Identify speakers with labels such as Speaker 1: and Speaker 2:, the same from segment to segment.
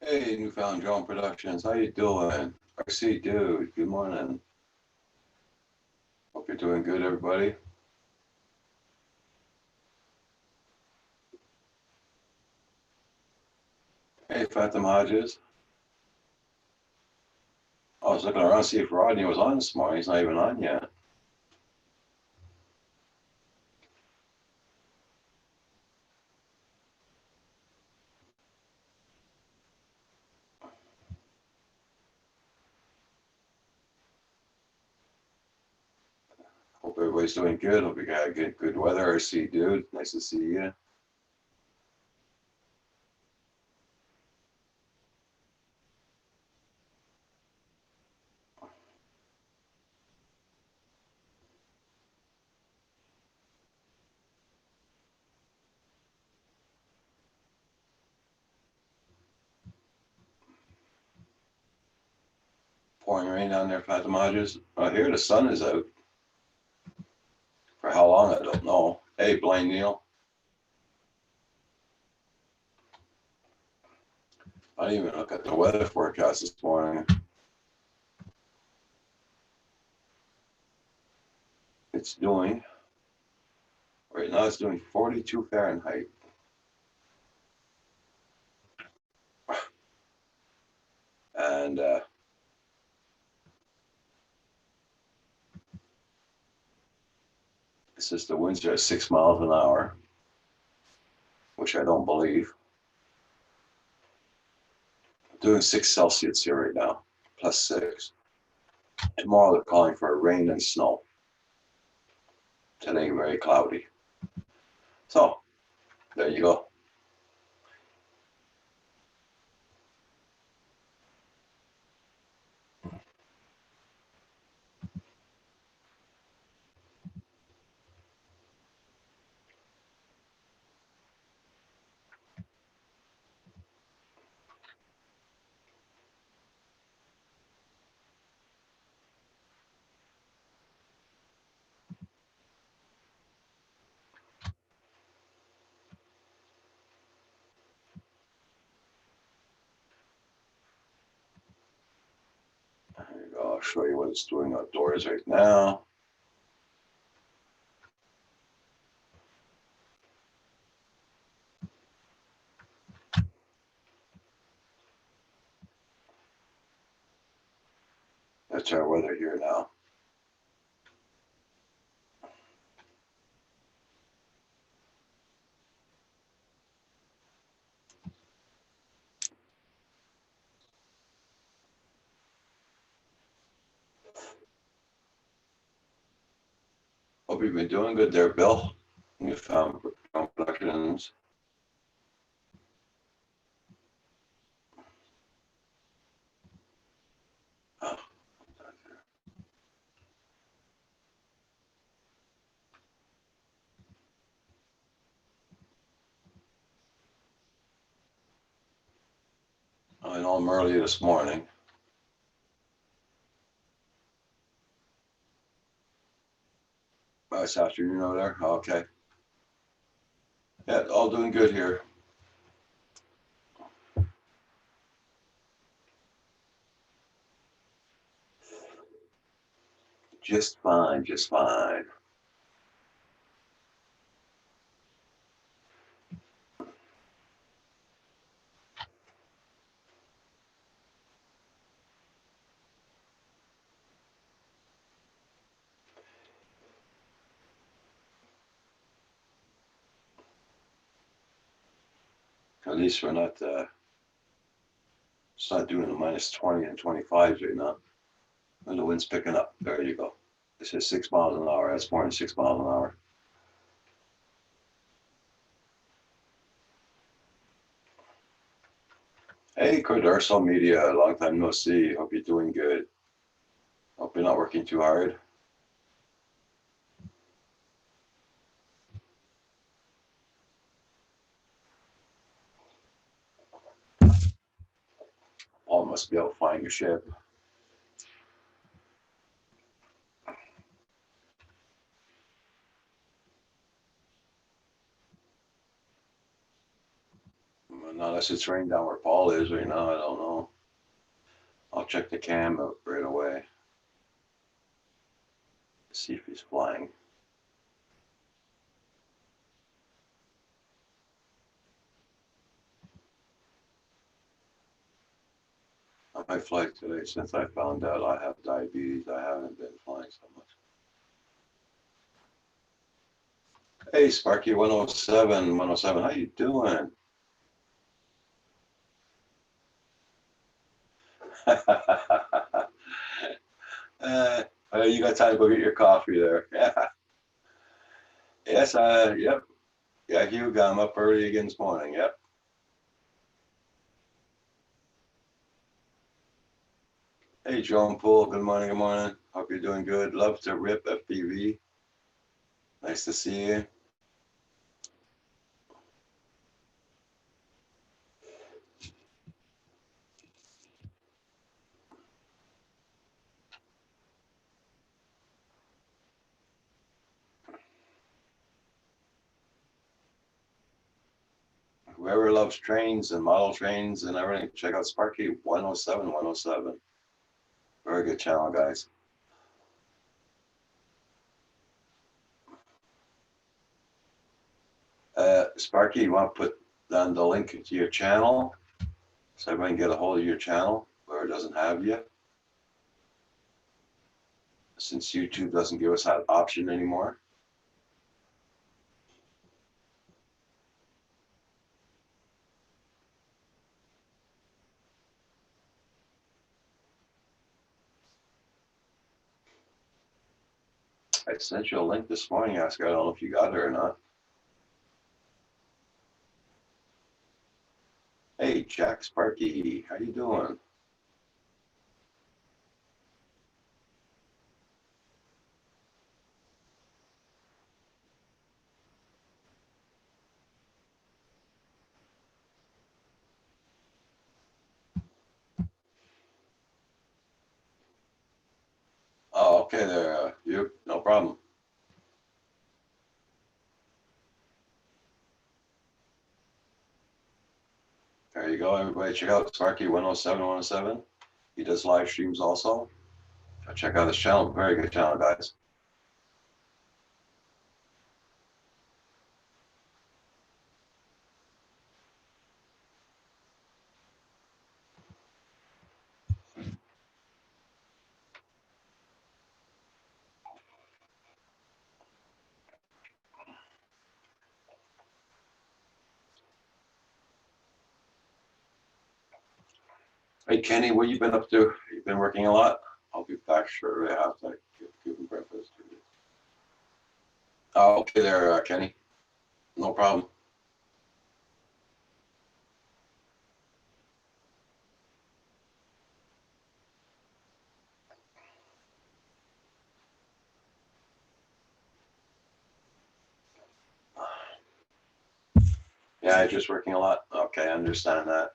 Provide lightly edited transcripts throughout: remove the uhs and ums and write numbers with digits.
Speaker 1: Hey, Newfound Drone Productions, how you doing? RC dude, good morning. Hope you're doing good, everybody. Hey, Phantom Hodges. I was looking around to see if Rodney was on this morning. He's not even on yet. Hope everybody's doing good. Hope you got good weather. RC dude, nice to see you. Pouring rain down there, Phantom Hodges. I hear the sun is out. For how long, I don't know. Hey, Blaine Neal. I didn't even look at the weather forecast this morning. It's doing, right now it's doing 42 Fahrenheit. And it says the winds are at 6 miles an hour, which I don't believe. I'm doing 6 Celsius here right now, +6. Tomorrow they're calling for rain and snow. Today very cloudy. So there you go. There you go. I'll show you what it's doing outdoors right now. That's our weather here now. Hope you've been doing good there, Bill. Newfound Productions. Oh, I know I'm early this morning. It's afternoon over there. Okay. Yeah, all doing good here. Just fine, just fine. At least we're not, it's not doing the -20 and 25s right now. And the wind's picking up. There you go. It says 6 miles an hour. That's more than 6 miles an hour. Hey, Cordarso Media, long time no see. Hope you're doing good. Hope you're not working too hard. Paul must be out flying a ship. Unless it's raining down where Paul is right now, I don't know. I'll check the cam out right away. See if he's flying. On my flight today, since I found out I have diabetes, I haven't been flying so much. Hey, Sparky 107, 107, how you doing? You got time to go get your coffee there. Yeah. Yes, yep. Yeah, Hugo, I'm up early again this morning. Yep. Hey, Joan Poole, good morning, good morning. Hope you're doing good. Love to rip FPV. Nice to see you. Whoever loves trains and model trains and everything, check out Sparky 107, 107. Very good channel, guys. Sparky, you want to put down the link to your channel so everyone can get a hold of your channel where it doesn't have you? Since YouTube doesn't give us that option anymore. I sent you a link this morning, Oscar. I don't know if you got it or not. Hey, Jack Sparky, how you doing? Oh, okay there. You, no problem. There you go, everybody. Check out Sparky 107, 107. He does live streams also. Check out his channel. Very good channel, guys. Hey, Kenny, what you been up to? You've been working a lot? I'll be back shortly. I have to give him breakfast. Oh, okay there, Kenny. No problem. Yeah, just working a lot. Okay, I understand that.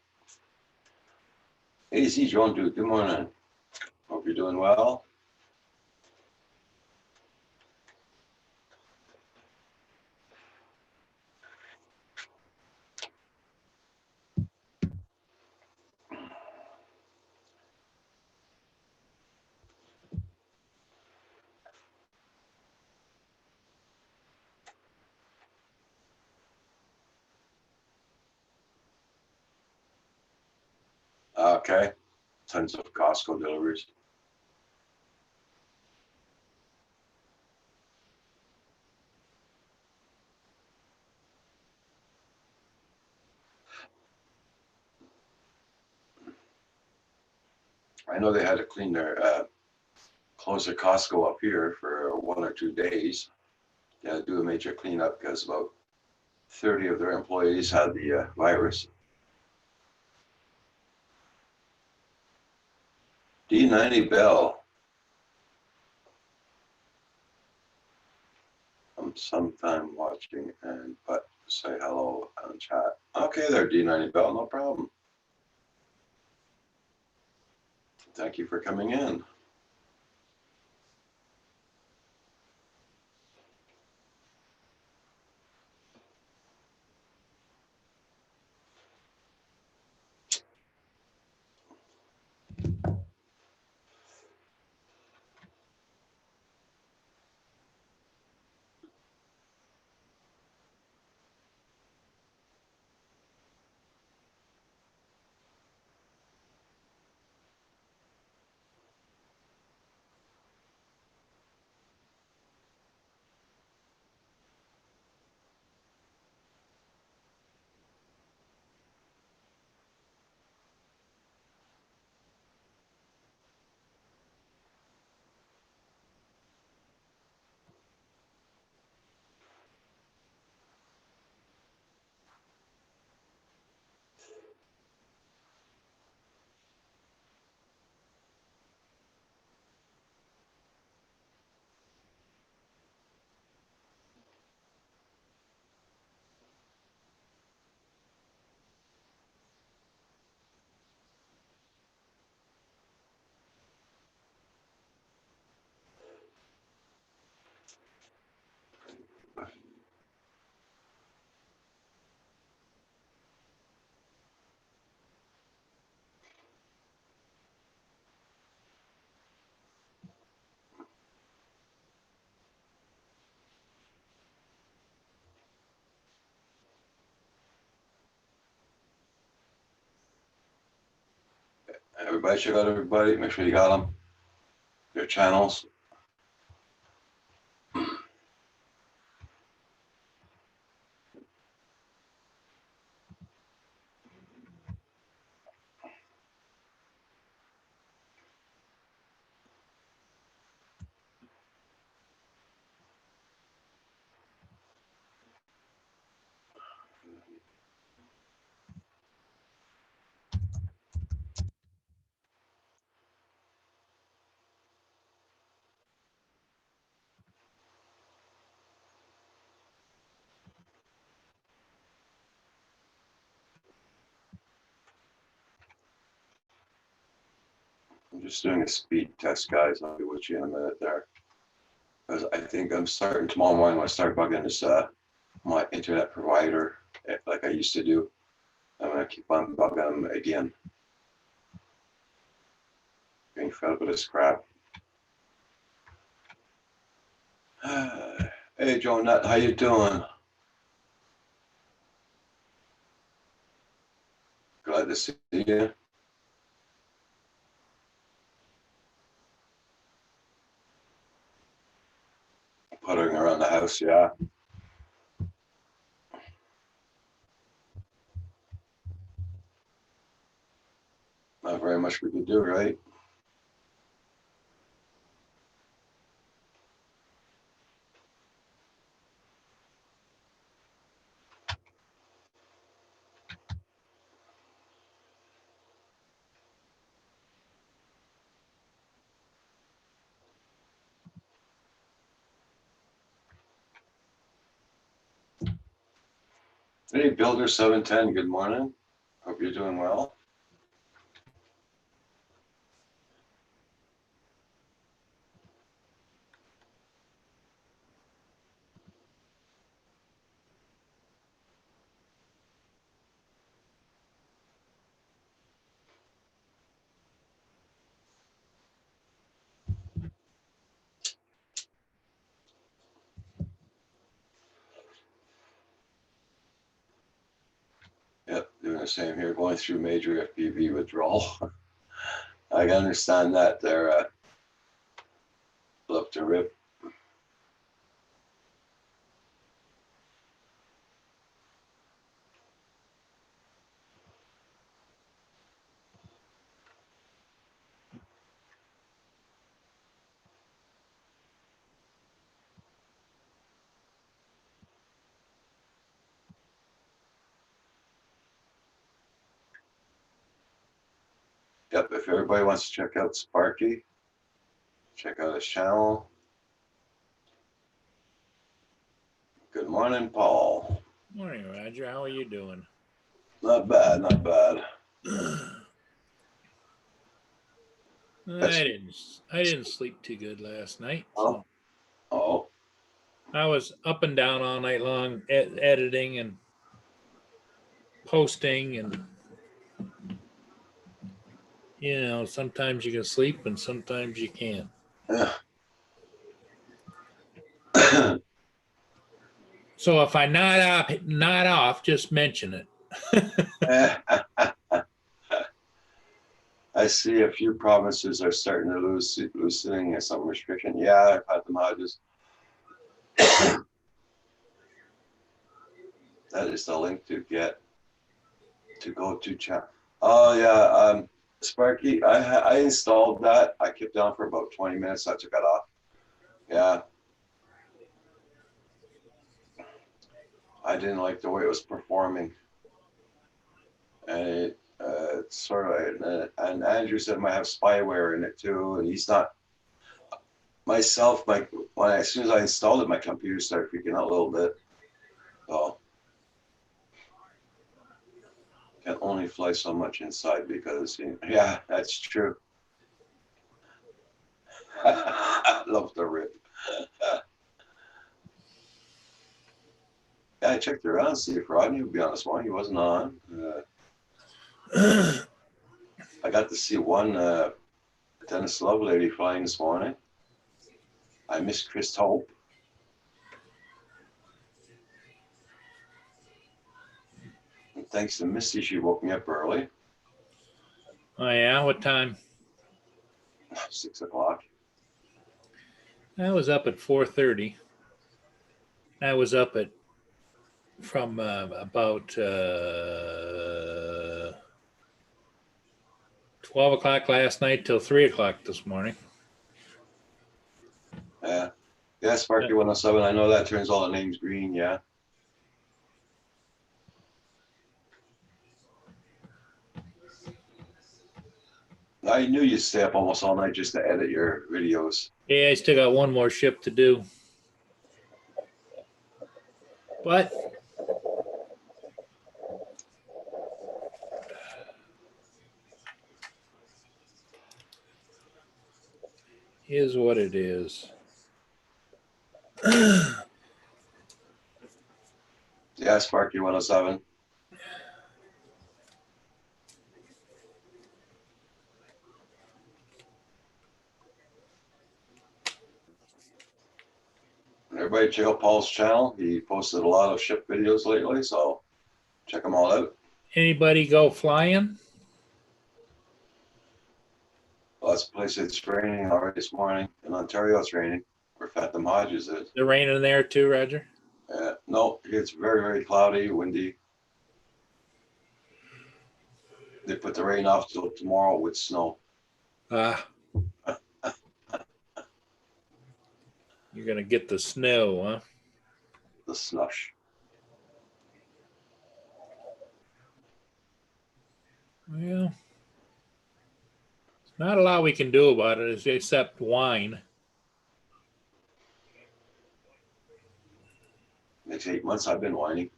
Speaker 1: Hey, Z John, dude. Good morning. Hope you're doing well. Okay. Tons of Costco deliveries. I know they had to clean their, close their Costco up here for 1 or 2 days. They had to do a major cleanup because about 30 of their employees had the virus. D90 Bell. I'm sometime watching and but say hello on chat. Okay there, D90 Bell, no problem. Thank you for coming in. everybody, check out everybody. Make sure you got them. Their channels. I'm just doing a speed test, guys. I'll be with you in a minute there. Because I think I'm starting tomorrow morning when I start bugging this my internet provider like I used to do. I'm gonna keep on bugging them again. Getting fed up with this crap. Hey, Joe Nut, how you doing? Glad to see you. Puttering around the house, yeah. Not very much we could do, right? Hey, Builder 710, good morning. Hope you're doing well. Yep, doing the same here, going through major FPV withdrawal. I can understand that there, love to rip. Yep, if everybody wants to check out Sparky, check out his channel. Good morning, Paul.
Speaker 2: Morning, Roger. How are you doing?
Speaker 1: Not bad, not bad.
Speaker 2: I didn't sleep too good last night. So
Speaker 1: Oh,
Speaker 2: I was up and down all night long editing and posting, and sometimes you can sleep and sometimes you can't.
Speaker 1: yeah.
Speaker 2: So if I not off, just mention it.
Speaker 1: I see a few provinces are starting to loosening some restriction. Yeah, I've had them out. Just that is the link to get to go to chat. Oh yeah, Sparky. I installed that. I kept on for about 20 minutes. I took it off. Yeah, I didn't like the way it was performing, and it's sort of. And Andrew said it might have spyware in it too, and he's not. Myself, as soon as I installed it, my computer started freaking out a little bit. So can only fly so much inside because yeah, that's true. I love the rip. Yeah, I checked around to see if Rodney would be on this one. He wasn't on. I got to see one Dennis Lovelady flying this morning. I missed Chris Hope. And thanks to Misty, she woke me up early.
Speaker 2: Oh yeah, what time?
Speaker 1: 6 o'clock.
Speaker 2: I was up at 4:30. I was up at from about 12 o'clock last night till 3 o'clock this morning.
Speaker 1: Yeah. Yeah, Sparky 107. I know that turns all the names green. Yeah. I knew you'd stay up almost all night just to edit your videos.
Speaker 2: Yeah, I still got one more ship to do. But is what it is.
Speaker 1: Yeah, Sparky 107. Everybody check out Paul's channel. He posted a lot of ship videos lately, so check them all out.
Speaker 2: Anybody go flying?
Speaker 1: Lots of places it's raining already this morning. In Ontario, it's raining. Where Phantom Hodges is.
Speaker 2: The rain in there too, Roger?
Speaker 1: No, it's very, very cloudy, windy. They put the rain off till tomorrow with snow.
Speaker 2: Ah. You're going to get the snow, huh?
Speaker 1: The slush.
Speaker 2: Well, not a lot we can do about it except whine.
Speaker 1: Next 8 months I've been whining.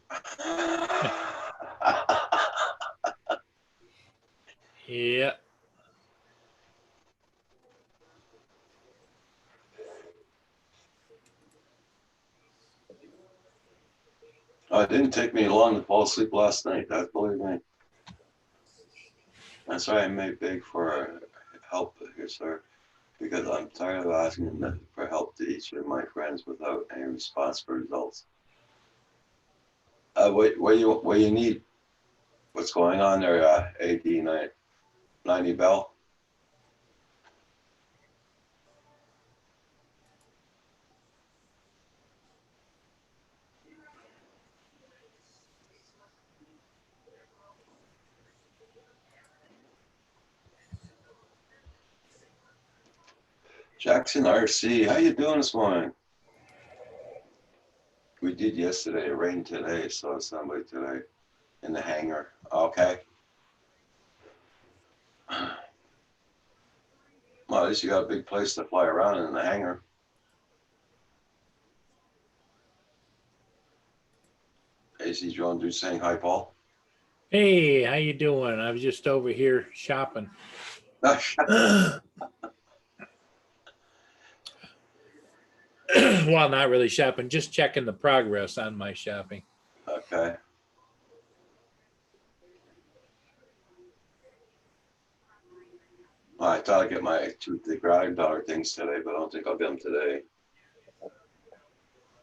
Speaker 2: Yeah.
Speaker 1: It didn't take me long to fall asleep last night. That, believe me. That's why I may beg for help here, sir, because I'm tired of asking for help to each of my friends without any response for results. What you need? What's going on there, AD 90 Bell? Jackson RC, how you doing this morning? We did yesterday, it rained today, so somebody today in the hangar. Okay. Well, at least you got a big place to fly around in the hangar. AC John do saying hi, Paul.
Speaker 2: Hey, how you doing? I was just over here shopping. Well, not really shopping, just checking the progress on my shopping.
Speaker 1: Okay. I thought I'd get my the granddaughter things today, but I don't think I'll get them today.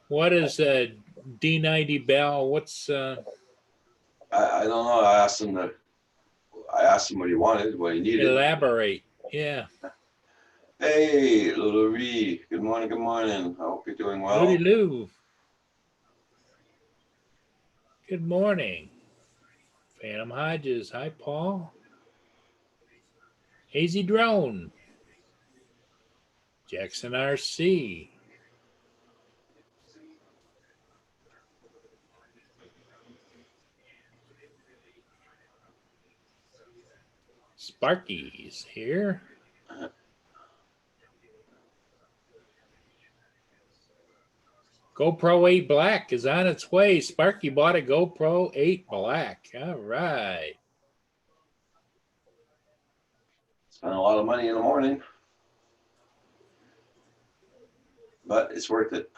Speaker 2: What is D90 Bell? What's
Speaker 1: I don't know. I asked him what he wanted, what he needed.
Speaker 2: elaborate? Yeah.
Speaker 1: Hey, little Ree. Good morning. Good morning. I hope you're doing well.
Speaker 2: Rudy Lou. Good morning. Phantom Hodges. Hi, Paul. Hazy Drone. Jackson RC. Sparky's here. GoPro 8 Black is on its way. Sparky bought a GoPro 8 Black. All right.
Speaker 1: Spent a lot of money in the morning, but it's worth it.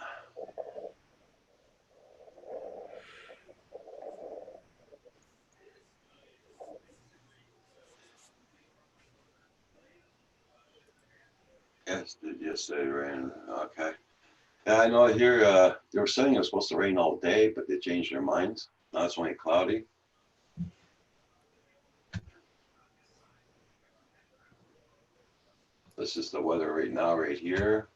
Speaker 1: Yes, did yesterday rain. Okay. Yeah, I know here they were saying it was supposed to rain all day, but they changed their minds. Now it's only cloudy. This is the weather right now, right here.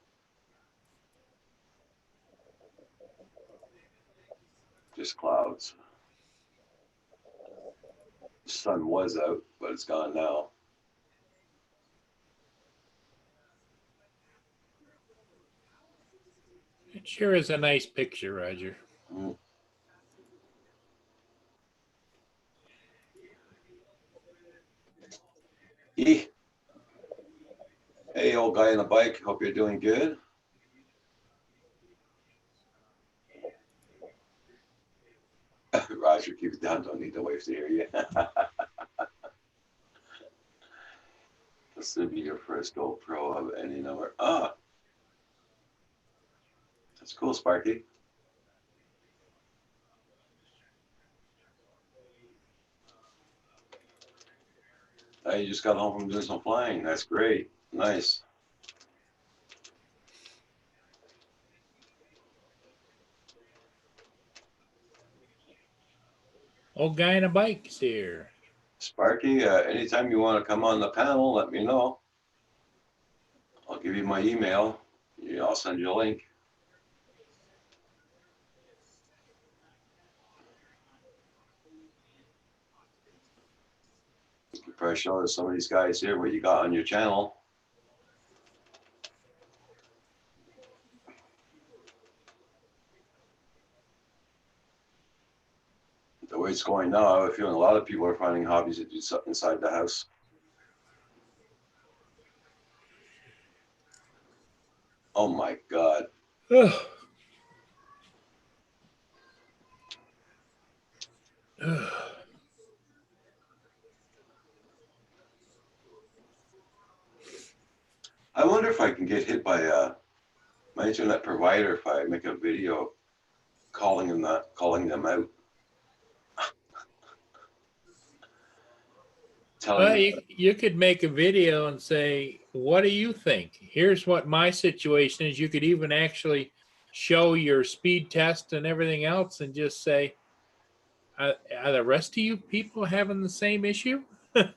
Speaker 1: Just clouds. The sun was out, but it's gone now.
Speaker 2: It sure is a nice picture, Roger.
Speaker 1: Mm. Hey, old guy on the bike. Hope you're doing good. Roger, keep it down. Don't need the wife to hear you. This would be your first GoPro of any number. Ah, that's cool, Sparky. You just got home from doing some flying. That's great. Nice.
Speaker 2: Old guy on a bike's here.
Speaker 1: Sparky, anytime you want to come on the panel, let me know. I'll give you my email. Yeah, I'll send you a link. You can probably show some of these guys here what you got on your channel. The way it's going now, I have a feeling a lot of people are finding hobbies to do something inside the house. Oh my God. I wonder if I can get hit by my internet provider if I make a video calling them out.
Speaker 2: Well,
Speaker 1: Telling them,
Speaker 2: you could make a video and say, what do you think? Here's what my situation is. You could even actually show your speed test and everything else and just say, are the rest of you people having the same issue?
Speaker 1: I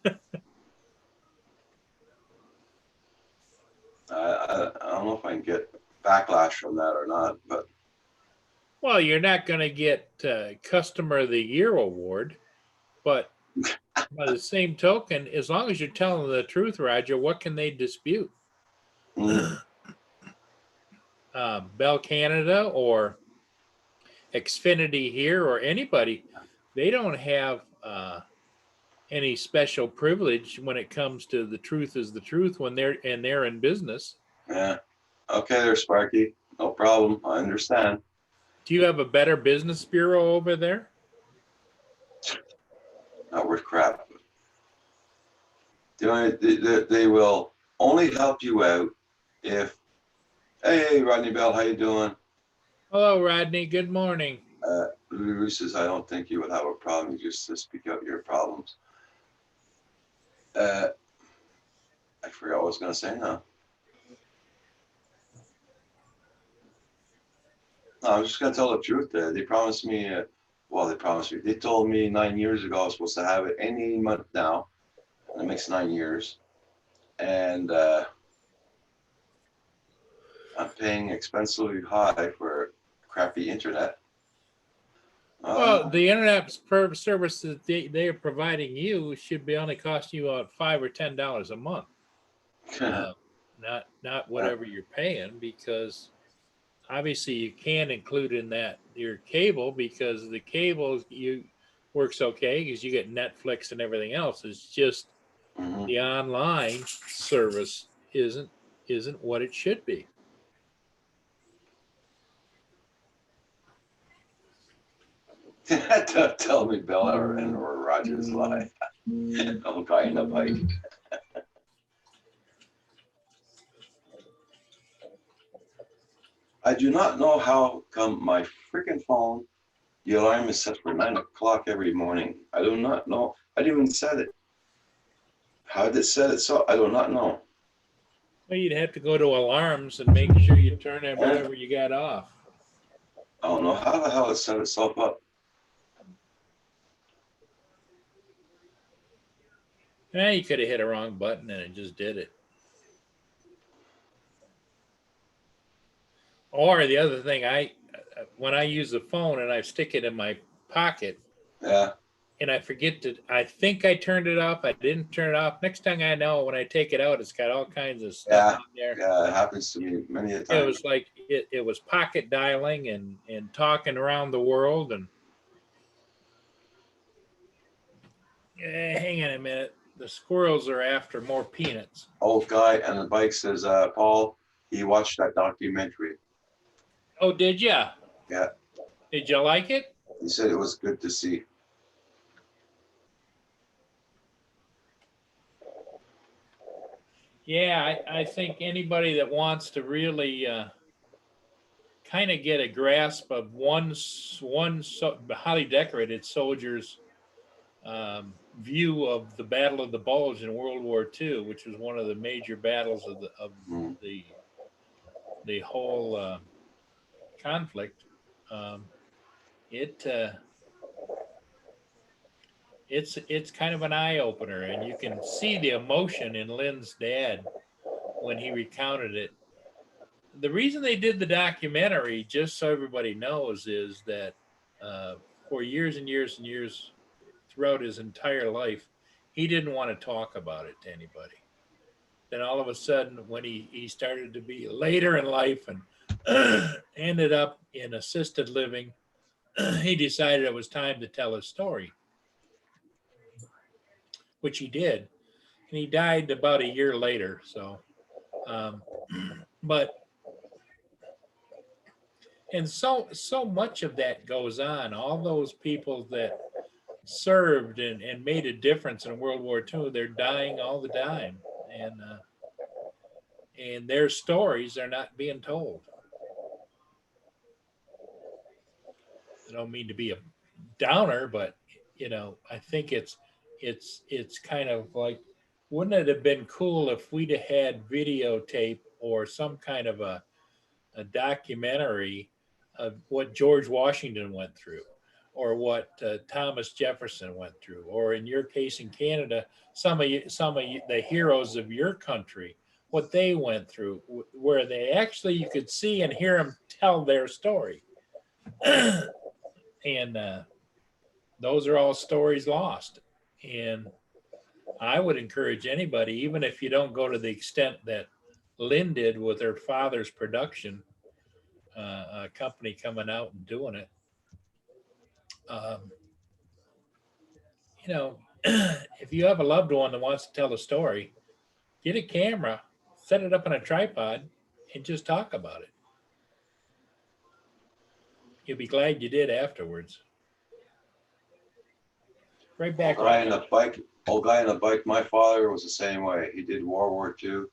Speaker 1: don't know if I can get backlash from that or not, but
Speaker 2: Well, you're not going to get Customer of the Year award, but by the same token, as long as you're telling the truth, Roger, what can they dispute? Bell Canada or Xfinity here or anybody, they don't have any special privilege when it comes to the truth is the truth when they're in business.
Speaker 1: yeah. Okay there, Sparky. No problem. I understand.
Speaker 2: Do you have a Better Business Bureau over there?
Speaker 1: Not worth crap. They will only help you out if, hey, Rodney Bell, how you doing?
Speaker 2: Hello, Rodney. Good morning.
Speaker 1: Louis says, I don't think you would have a problem just to speak out your problems. I forgot what I was going to say now. No, I'm just going to tell the truth. They promised me, they told me 9 years ago I was supposed to have it any month now. And it makes 9 years. And I'm paying expensively high for crappy internet.
Speaker 2: Well, the internet service that they are providing you should be only costing you about $5 or $10 a month, not whatever you're paying, because obviously you can include in that your cable, because the cable works okay because you get Netflix and everything else. It's just the online service isn't what it should be.
Speaker 1: Don't tell me Bella or Roger's lie. I'm guy in the bike. I do not know how come my freaking phone, the alarm is set for 9 o'clock every morning. I do not know. I didn't even set it. How did it set it so? I do not know.
Speaker 2: Well, you'd have to go to alarms and make sure you turn it whatever you got off.
Speaker 1: I don't know how the hell it set itself up.
Speaker 2: You could have hit a wrong button and it just did it. Or the other thing, when I use the phone and I stick it in my pocket
Speaker 1: Yeah,
Speaker 2: and I forget I think I turned it off. I didn't turn it off. Next thing I know, when I take it out, it's got all kinds of stuff
Speaker 1: yeah,
Speaker 2: on there.
Speaker 1: yeah. It happens to me many a
Speaker 2: It
Speaker 1: time.
Speaker 2: was like it was pocket dialing and talking around the world. And hang on a minute, the squirrels are after more peanuts.
Speaker 1: Old guy on the bike says, Paul, he watched that documentary.
Speaker 2: Oh, did ya?
Speaker 1: Yeah,
Speaker 2: Did you like it?
Speaker 1: he said it was good to see.
Speaker 2: Yeah, I think anybody that wants to really kind of get a grasp of one highly decorated soldier's view of the Battle of the Bulge in World War II, which was one of the major battles of
Speaker 1: Mm.
Speaker 2: the whole conflict. It's kind of an eye opener, and you can see the emotion in Lynn's dad when he recounted it. The reason they did the documentary, just so everybody knows, is that for years and years and years throughout his entire life, he didn't want to talk about it to anybody. Then all of a sudden, when he started to be later in life and ended up in assisted living, he decided it was time to tell his story, which he did. And he died about a year later. So, but and so much of that goes on. All those people that served and made a difference in World War II, they're dying all the time, and their stories are not being told. I don't mean to be a downer, but I think it's kind of like, wouldn't it have been cool if we'd have had videotape or some kind of a documentary of what George Washington went through, or what Thomas Jefferson went through, or in your case in Canada, some of the heroes of your country, what they went through, where they actually, you could see and hear them tell their story. And those are all stories lost. And I would encourage anybody, even if you don't go to the extent that Lynn did with her father's production company coming out and doing it. If you have a loved one that wants to tell a story, get a camera, set it up on a tripod, and just talk about it. You'll be glad you did afterwards. Right back.
Speaker 1: Old guy on the bike. My father was the same way. He did World War II.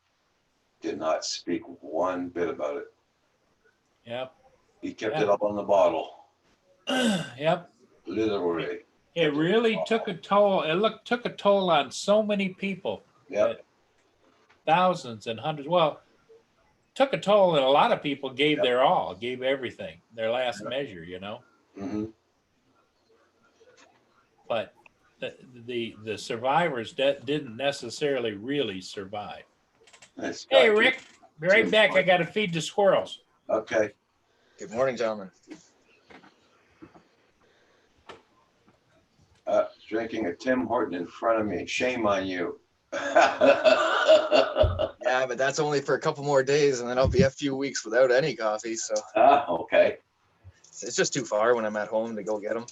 Speaker 1: Did not speak one bit about it.
Speaker 2: Yep.
Speaker 1: He kept it up on the bottle.
Speaker 2: Yep.
Speaker 1: Literally.
Speaker 2: It really took a toll. Took a toll on so many people.
Speaker 1: Yep.
Speaker 2: Thousands and hundreds. Well, took a toll, and a lot of people gave their all, gave everything, their last measure.
Speaker 1: Mm-hmm.
Speaker 2: But the survivors that didn't necessarily really survive. Hey, Rick, be right back. I got to feed the squirrels.
Speaker 1: Okay.
Speaker 3: Good morning, gentlemen.
Speaker 1: Drinking a Tim Horton in front of me. Shame on you.
Speaker 3: Yeah, but that's only for a couple more days, and then I'll be a few weeks without any coffee. So
Speaker 1: Okay.
Speaker 3: it's just too far when I'm at home to go get them.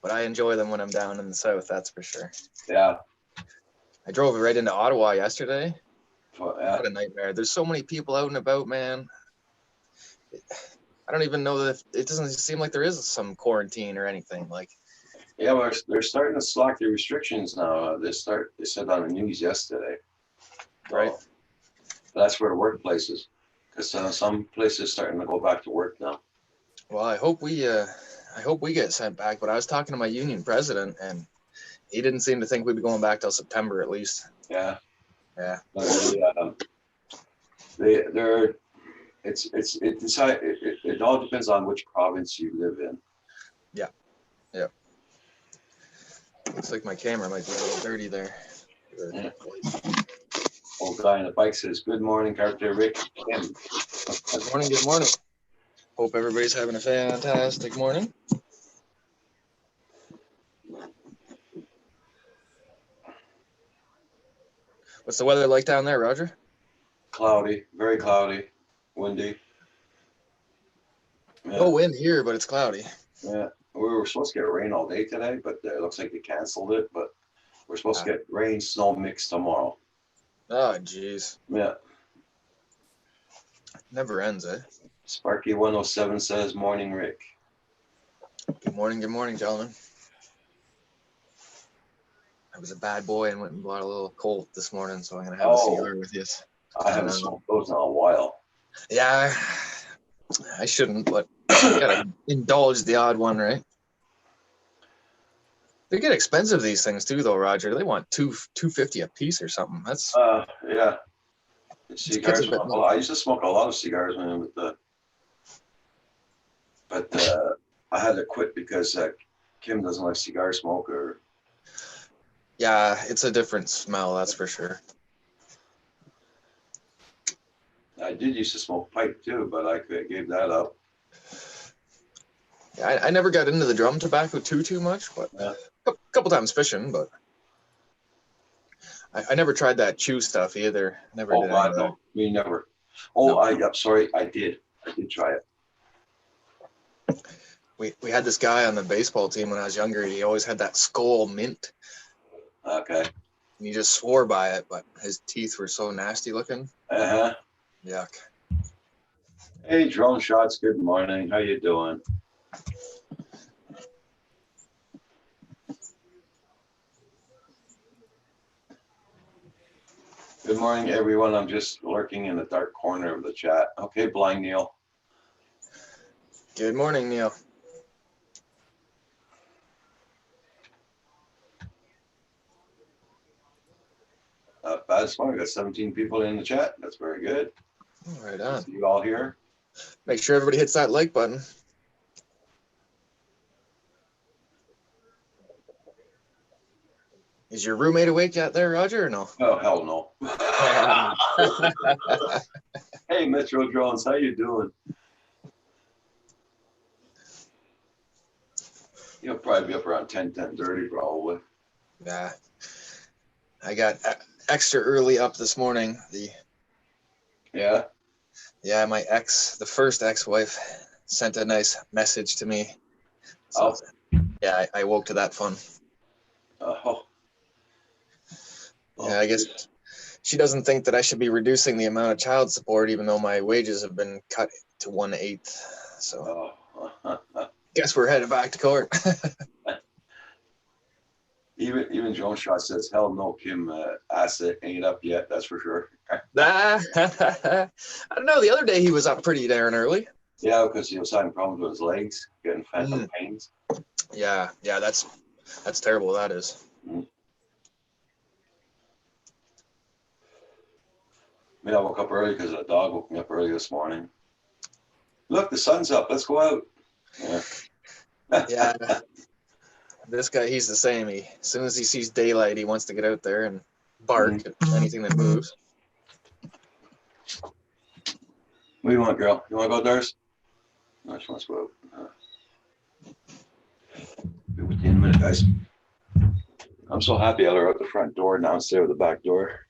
Speaker 3: But I enjoy them when I'm down in the south, that's for sure.
Speaker 1: Yeah.
Speaker 3: I drove right into Ottawa yesterday.
Speaker 1: What
Speaker 3: What a nightmare. There's so many people out and about, man. I don't even know that it doesn't seem like there is some quarantine or anything. Like,
Speaker 1: Yeah, well, they're starting to slack the restrictions now. They said on the news yesterday.
Speaker 3: right?
Speaker 1: That's for the workplaces, because some places starting to go back to work now.
Speaker 3: Well, I hope we get sent back. But I was talking to my union president, and he didn't seem to think we'd be going back till September at least.
Speaker 1: Yeah.
Speaker 3: Yeah.
Speaker 1: But it all depends on which province you live in.
Speaker 3: Yeah. Looks like my camera might be a little dirty there.
Speaker 1: Yeah. Old guy on the bike says, "Good morning, Carpenter Rick." Tim.
Speaker 3: Good morning. Good morning. Hope everybody's having a fantastic morning. What's the weather like down there, Roger?
Speaker 1: Cloudy, very cloudy, windy. Yeah,
Speaker 3: No wind here, but it's cloudy.
Speaker 1: yeah. We were supposed to get rain all day today, but it looks like they canceled it. But we're supposed to get rain, snow mix tomorrow.
Speaker 3: Oh, geez.
Speaker 1: Yeah.
Speaker 3: Never ends, eh?
Speaker 1: Sparky 107 says, "Morning, Rick."
Speaker 3: Good morning, gentlemen. I was a bad boy and went and bought a little Colt this morning, so I'm gonna have a cigar with you.
Speaker 1: I haven't smoked those in a while.
Speaker 3: Yeah, I shouldn't, but you gotta indulge the odd one, right? They get expensive, these things too, though, Roger. They want $2.50 a piece or something. That's
Speaker 1: Yeah. Cigars.
Speaker 3: a bit
Speaker 1: Well, I used to smoke a lot of cigars when I was but I had to quit because Kim doesn't like cigar smoke. Or
Speaker 3: yeah, it's a different smell, that's for sure.
Speaker 1: I did used to smoke pipe too, but I gave that up.
Speaker 3: Yeah, I never got into the drum tobacco too much, but a couple times fishing, but I never tried that chew stuff either. Never did.
Speaker 1: God, no, me never. I'm sorry, I did try it.
Speaker 3: We had this guy on the baseball team when I was younger. He always had that Skoal mint.
Speaker 1: Okay.
Speaker 3: And he just swore by it, but his teeth were so nasty looking. Yuck.
Speaker 1: Hey, Drone Shots. Good morning. How you doing? Good morning, everyone. I'm just lurking in the dark corner of the chat. Okay, Blind Neil.
Speaker 3: Good morning, Neil.
Speaker 1: Bad this morning. Got 17 people in the chat. That's very good.
Speaker 3: Right on.
Speaker 1: See you all here.
Speaker 3: Make sure everybody hits that like button. Is your roommate awake yet there, Roger, or no?
Speaker 1: Oh, hell no. Hey, Metro Drones, how you doing? You'll probably be up around 10:30 probably.
Speaker 3: Yeah. I got extra early up this morning.
Speaker 1: Yeah?
Speaker 3: Yeah, my the first ex-wife, sent a nice message to me. So, yeah, I woke to that fun. Yeah, I guess she doesn't think that I should be reducing the amount of child support, even though my wages have been cut to 1/8. So, guess we're headed back to court.
Speaker 1: Even Joan Shot says, "Hell no, Kim, asset ain't up yet." That's for sure.
Speaker 3: I don't know. The other day he was up pretty darn early.
Speaker 1: Yeah, because he was having problems with his legs, getting phantom pains.
Speaker 3: Yeah, that's terrible. That is.
Speaker 1: I woke up early because the dog woke me up early this morning. Look, the sun's up. Let's go out.
Speaker 3: Yeah. This guy, he's the same. As soon as he sees daylight, he wants to get out there and bark at anything that moves.
Speaker 1: What do you want, girl? You want to go outdoors? No, she wants to go out. Be with you in a minute, guys. I'm so happy I let her out the front door now instead of the back door.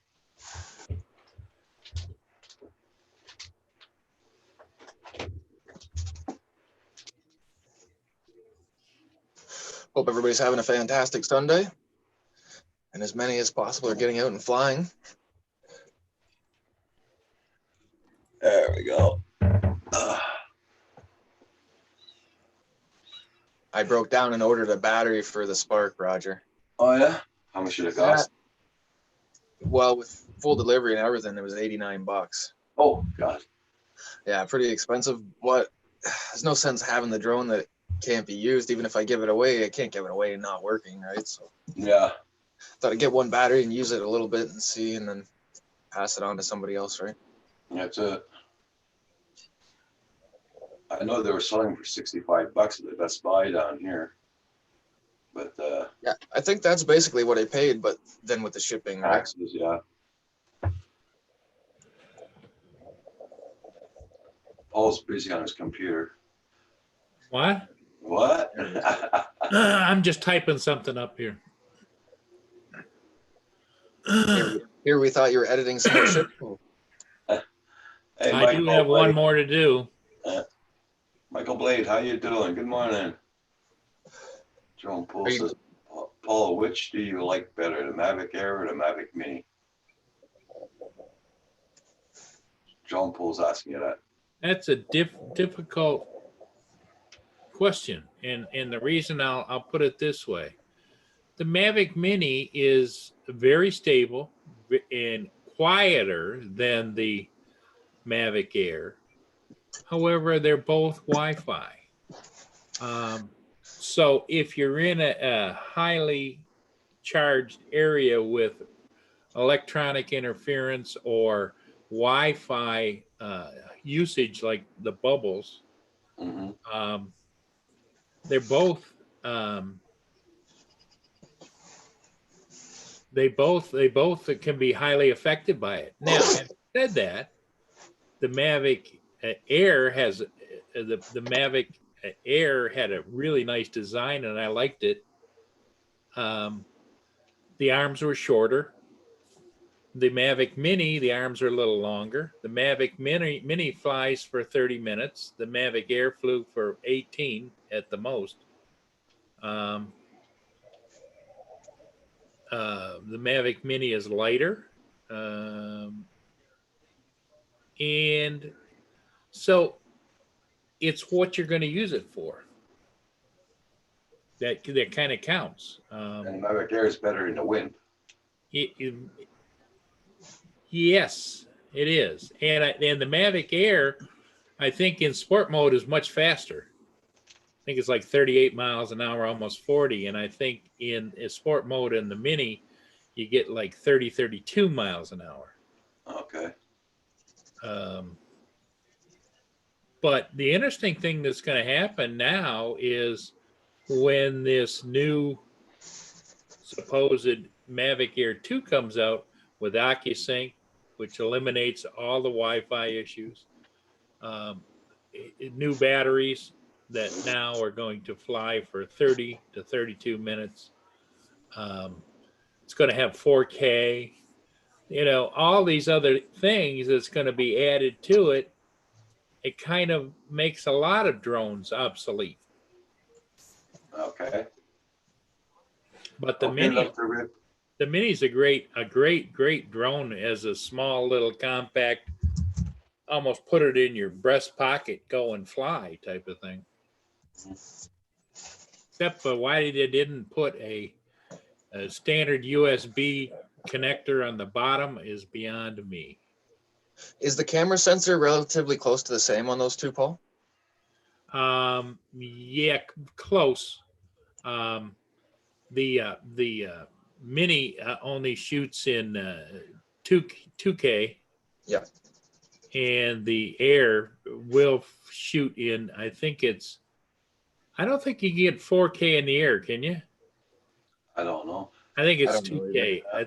Speaker 3: Hope everybody's having a fantastic Sunday. And as many as possible are getting out and flying.
Speaker 1: There we go.
Speaker 3: I broke down and ordered a battery for the Spark, Roger.
Speaker 1: Oh, yeah? How much should it cost?
Speaker 3: Well, with full delivery and everything, it was $89.
Speaker 1: Oh, God.
Speaker 3: Yeah, pretty expensive. But there's no sense having the drone that can't be used. Even if I give it away, I can't give it away and not working, right? So
Speaker 1: yeah,
Speaker 3: thought I'd get one battery and use it a little bit and see, and then pass it on to somebody else, right?
Speaker 1: That's it. I know they were selling for $65 at the Best Buy down here, but
Speaker 3: yeah, I think that's basically what I paid, but then with the shipping, right?
Speaker 1: Taxes, yeah. Paul's busy on his computer.
Speaker 2: What?
Speaker 1: What?
Speaker 2: I'm just typing something up here.
Speaker 3: Here we thought you were editing some more shit.
Speaker 1: Hey,
Speaker 2: I do have one more to do.
Speaker 1: Michael Blade, how you doing? Good morning. Joan Poole says, Paul, which do you like better, the Mavic Air or the Mavic Mini? Joan Poole's asking you that.
Speaker 2: That's a difficult question, and the reason I'll put it this way: the Mavic Mini is very stable and quieter than the Mavic Air. However, they're both Wi-Fi. So if you're in a highly charged area with electronic interference or Wi-Fi usage, like the bubbles, they're both they both can be highly affected by it. Now, having said that, the Mavic Air has the Mavic Air had a really nice design, and I liked it. The arms were shorter. The Mavic Mini, the arms are a little longer. The Mavic Mini flies for 30 minutes. The Mavic Air flew for 18 at the most. The Mavic Mini is lighter. And so it's what you're going to use it for. That kind of counts.
Speaker 1: And Mavic Air is better in the wind.
Speaker 2: Yes, it is. And the Mavic Air, I think in sport mode is much faster. I think it's like 38 miles an hour, almost 40. And I think in sport mode in the Mini, you get like 30, 32 miles an hour.
Speaker 1: Okay.
Speaker 2: But the interesting thing that's going to happen now is when this new supposed Mavic Air 2 comes out with OcuSync, which eliminates all the Wi-Fi issues, new batteries that now are going to fly for 30 to 32 minutes. It's going to have 4K, all these other things that's going to be added to it. It kind of makes a lot of drones obsolete.
Speaker 1: Okay.
Speaker 2: But the Mini's a great drone as a small little compact, almost put it in your breast pocket, go and fly type of thing. Except for why they didn't put a standard USB connector on the bottom is beyond me.
Speaker 3: Is the camera sensor relatively close to the same on those two, Paul?
Speaker 2: Yeah, close. The Mini only shoots in 2K.
Speaker 3: Yeah.
Speaker 2: And the Air will shoot in, I don't think you can get 4K in the Air, can you?
Speaker 1: I don't know.
Speaker 2: I think it's 2K. I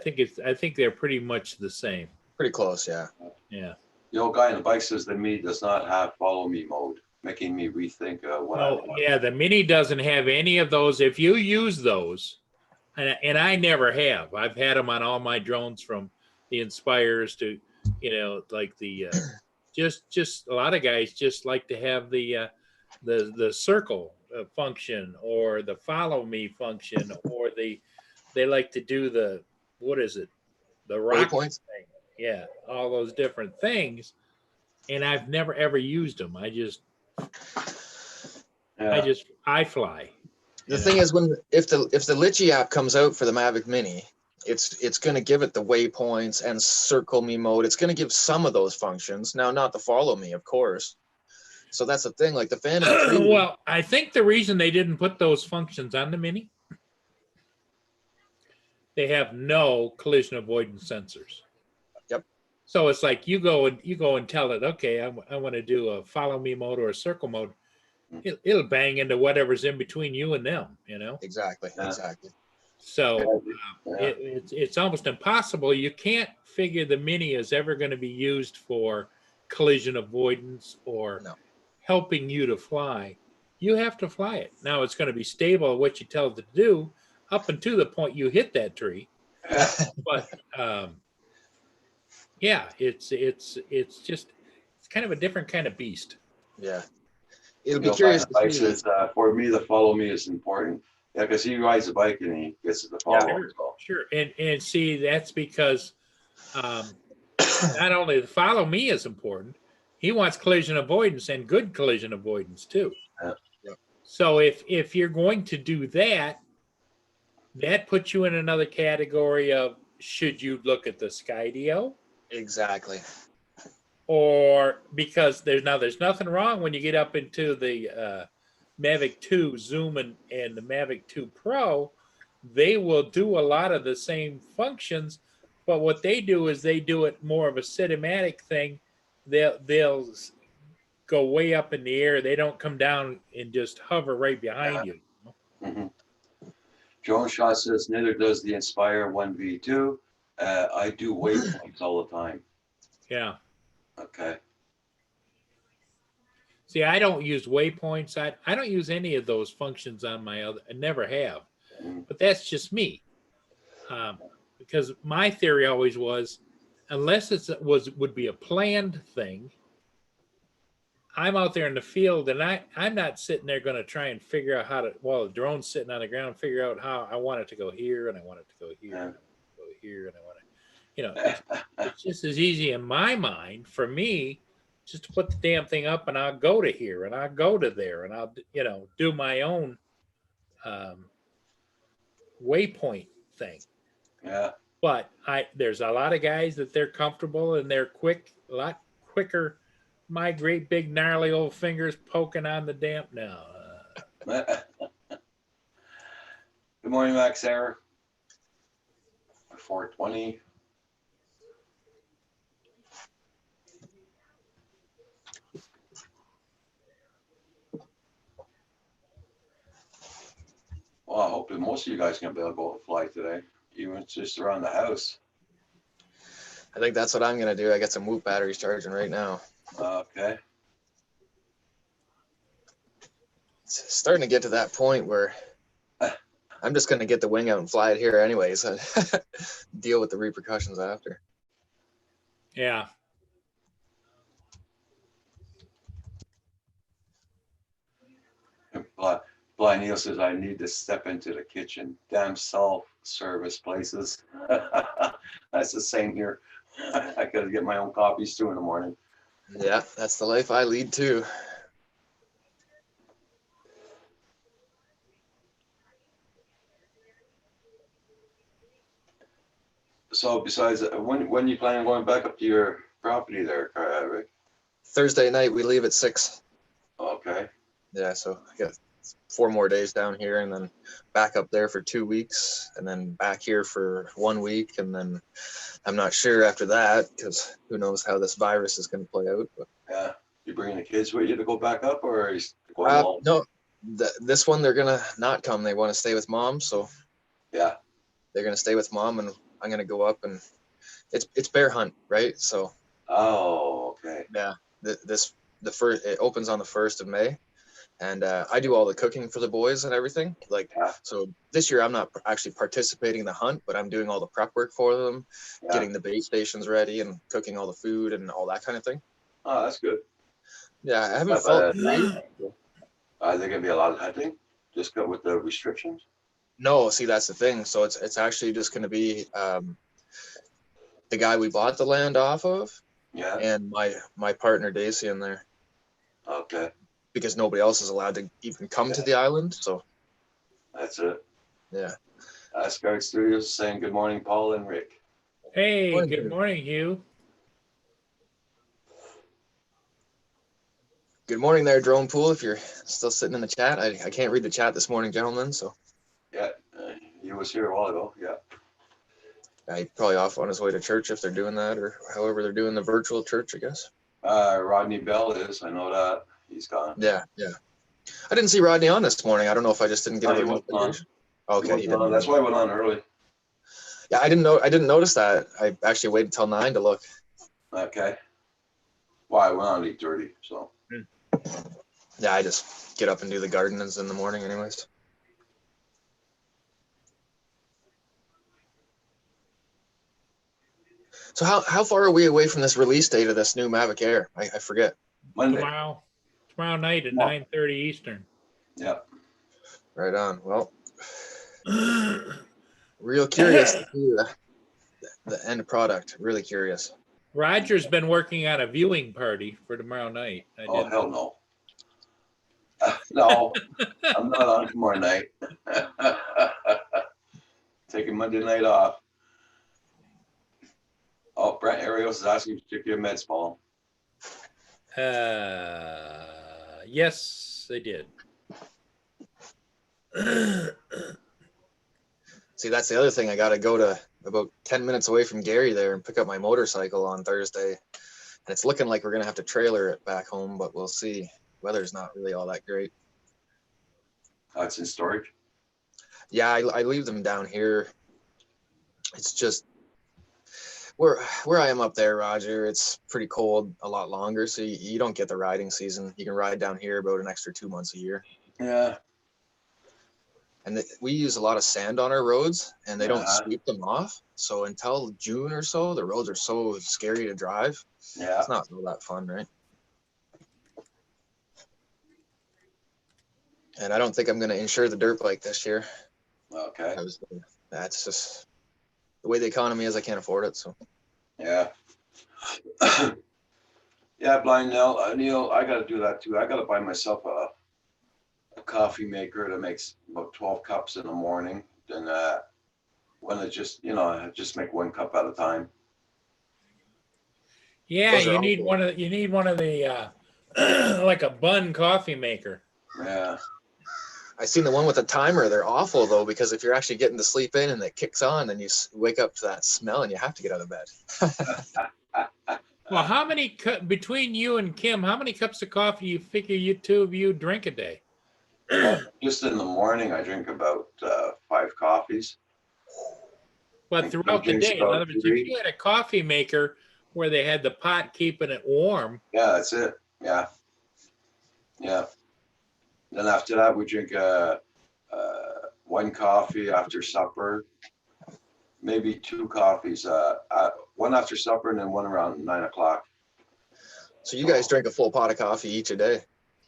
Speaker 2: think they're pretty much the same.
Speaker 3: Pretty close, yeah.
Speaker 2: Yeah.
Speaker 1: The old guy in the bike says the Mini does not have follow me mode, making me rethink what I want.
Speaker 2: Yeah, the Mini doesn't have any of those. If you use those, and I never have. I've had them on all my drones, from the Inspires to, like the just a lot of guys just like to have the circle function or the follow me function, or they like to do the the rock
Speaker 3: points.
Speaker 2: thing. Yeah, all those different things, and I've never ever used them. I fly.
Speaker 3: The thing is, if the Litchi app comes out for the Mavic Mini, it's going to give it the waypoints and circle me mode. It's going to give some of those functions. Now, not the follow me, of course. So that's the thing. Like the Phantom 3.
Speaker 2: Well, I think the reason they didn't put those functions on the Mini, they have no collision avoidance sensors.
Speaker 3: Yep.
Speaker 2: So it's like you go and tell it, okay, I want to do a follow me mode or a circle mode. It'll bang into whatever's in between you and them,
Speaker 3: Exactly.
Speaker 2: So it's almost impossible. You can't figure the Mini is ever going to be used for collision avoidance or
Speaker 3: No.
Speaker 2: helping you to fly. You have to fly it. Now it's going to be stable at what you tell it to do up until the point you hit that tree. But yeah, it's just it's kind of a different kind of beast.
Speaker 3: Yeah. It'll
Speaker 1: You
Speaker 3: be
Speaker 1: know,
Speaker 3: curious
Speaker 1: finding
Speaker 3: to
Speaker 1: the
Speaker 3: see.
Speaker 1: bikes is, for me, the follow me is important. Yeah, because he rides a bike and he gets to follow.
Speaker 2: Sure,
Speaker 1: So.
Speaker 2: sure. And see, that's because not only the follow me is important, he wants collision avoidance and good collision avoidance too.
Speaker 1: Yeah.
Speaker 3: Yep.
Speaker 2: So if you're going to do that, that puts you in another category of should you look at the Skydio?
Speaker 3: Exactly.
Speaker 2: Or because there's nothing wrong when you get up into the Mavic 2 Zoom and the Mavic 2 Pro, they will do a lot of the same functions, but what they do is they do it more of a cinematic thing. They'll go way up in the air. They don't come down and just hover right behind you.
Speaker 1: Mm-hmm. Joan Shaw says neither does the Inspire 1V2. I do waypoints all the time.
Speaker 2: Yeah.
Speaker 1: Okay.
Speaker 2: See, I don't use waypoints. I don't use any of those functions on my other. I never have. But that's just me. Because my theory always was, unless would be a planned thing, I'm out there in the field and I'm not sitting there going to try and figure out how to, while the drone's sitting on the ground, figure out how I want it to go here and I want it to go here and I want it to go here and I want to, you know, it's just as easy in my mind for me just to put the damn thing up and I'll go to here and I'll go to there and I'll, you know, do my own waypoint thing.
Speaker 1: Yeah.
Speaker 2: But there's a lot of guys that they're comfortable and they're quick, a lot quicker. My great big gnarly old fingers poking on the damn now.
Speaker 1: Good morning, Max Sarah. 420. Well, I hope that most of you guys can be able to go fly today, even just around the house.
Speaker 3: I think that's what I'm going to do. I got some Whoop batteries charging right now.
Speaker 1: Okay.
Speaker 3: It's starting to get to that point where I'm just going to get the wing out and fly it here anyways. Deal with the repercussions after.
Speaker 2: Yeah.
Speaker 1: Blind Neil says, I need to step into the kitchen. Damn self-service places. That's the same here. I got to get my own coffees too in the morning.
Speaker 3: Yeah, that's the life I lead too.
Speaker 1: So besides, when you plan on going back up to your property there, Rick?
Speaker 3: Thursday night, we leave at 6.
Speaker 1: Okay.
Speaker 3: Yeah, so I got 4 more days down here and then back up there for 2 weeks and then back here for 1 week. And then I'm not sure after that because who knows how this virus is going to play out. But,
Speaker 1: yeah. You bringing the kids with you to go back up or are you going alone?
Speaker 3: No, this one, they're going to not come. They want to stay with mom. So
Speaker 1: yeah,
Speaker 3: they're going to stay with mom and I'm going to go up and it's bear hunt, right? So.
Speaker 1: Oh, okay.
Speaker 3: Yeah. It opens on the 1st of May. And I do all the cooking for the boys and everything. So this year I'm not actually participating in the hunt, but I'm doing all the prep work for them, getting the bait stations ready and cooking all the food and all that kind of thing.
Speaker 1: Oh, that's good.
Speaker 3: Yeah, I haven't felt great.
Speaker 1: Are there going to be a lot of hunting just with the restrictions?
Speaker 3: No, see, that's the thing. So it's actually just going to be the guy we bought the land off of and my partner Daisy in there.
Speaker 1: Okay.
Speaker 3: Because nobody else is allowed to even come to the island. So
Speaker 1: that's it.
Speaker 3: Yeah.
Speaker 1: Asgard Studios saying good morning, Paul and Rick.
Speaker 2: Hey, good morning, Hugh.
Speaker 3: Good morning there, Drone Pool. If you're still sitting in the chat, I can't read the chat this morning, gentlemen. So
Speaker 1: yeah, he was here a while ago. Yeah.
Speaker 3: He's probably off on his way to church if they're doing that, or however they're doing the virtual church, I guess.
Speaker 1: Rodney Bell is. I know that he's gone.
Speaker 3: Yeah. I didn't see Rodney on this morning. I don't know if I just didn't get a notification. Okay, he didn't.
Speaker 1: That's why I went on early.
Speaker 3: Yeah, I didn't know. I didn't notice that. I actually waited till 9 to look.
Speaker 1: Okay. Well, I went on 8:30, so.
Speaker 3: Yeah, I just get up and do the gardens in the morning anyways. So how far are we away from this release date of this new Mavic Air? I forget.
Speaker 1: Monday.
Speaker 2: Tomorrow night at
Speaker 1: Tomorrow.
Speaker 2: 9:30 Eastern.
Speaker 1: Yeah.
Speaker 3: Right on. Well, real curious to see the end product. Really curious.
Speaker 2: Roger's been working on a viewing party for tomorrow night.
Speaker 1: Oh, hell no. No, I'm not on tomorrow night. Taking Monday night off. Oh, Brent Arios is asking if you took your meds, Paul.
Speaker 2: Yes, they did.
Speaker 3: See, that's the other thing. I got to go to about 10 minutes away from Gary there and pick up my motorcycle on Thursday. And it's looking like we're going to have to trailer it back home, but we'll see. Weather's not really all that great.
Speaker 1: Oh, it's in storage.
Speaker 3: Yeah, I leave them down here. It's just where I am up there, Roger, it's pretty cold a lot longer. So you don't get the riding season. You can ride down here about an extra 2 months a year.
Speaker 1: Yeah.
Speaker 3: And we use a lot of sand on our roads, and they don't
Speaker 1: Uh-huh.
Speaker 3: sweep them off. So until June or so, the roads are so scary to drive.
Speaker 1: Yeah.
Speaker 3: It's not all that fun, right? And I don't think I'm going to insure the dirt bike this year.
Speaker 1: Okay.
Speaker 3: That's just the way the economy is. I can't afford it. So
Speaker 1: Yeah. Yeah, blind Neil, I got to do that too. I got to buy myself a coffee maker that makes about 12 cups in the morning. Then when it just, I just make 1 cup at a time.
Speaker 2: Yeah,
Speaker 3: Those are
Speaker 2: you need
Speaker 3: awful.
Speaker 2: one of the like a bun coffee maker.
Speaker 1: Yeah.
Speaker 3: I seen the one with the timer. They're awful though, because if you're actually getting to sleep in and it kicks on, then you wake up to that smell and you have to get out of bed.
Speaker 2: Well, how many between you and Kim? How many cups of coffee you figure you two of you drink a day?
Speaker 1: Just in the morning, I drink about 5 coffees.
Speaker 2: But
Speaker 1: And
Speaker 2: throughout the
Speaker 1: drinks
Speaker 2: day, in
Speaker 1: about
Speaker 2: other words, if
Speaker 1: 3.
Speaker 2: you had a coffee maker where they had the pot keeping it warm,
Speaker 1: Yeah, that's it. Yeah. Yeah. Then after that, we drink 1 coffee after supper, maybe 2 coffees, 1 after supper and then 1 around 9 o'clock.
Speaker 3: So you guys drink a full pot of coffee each a day?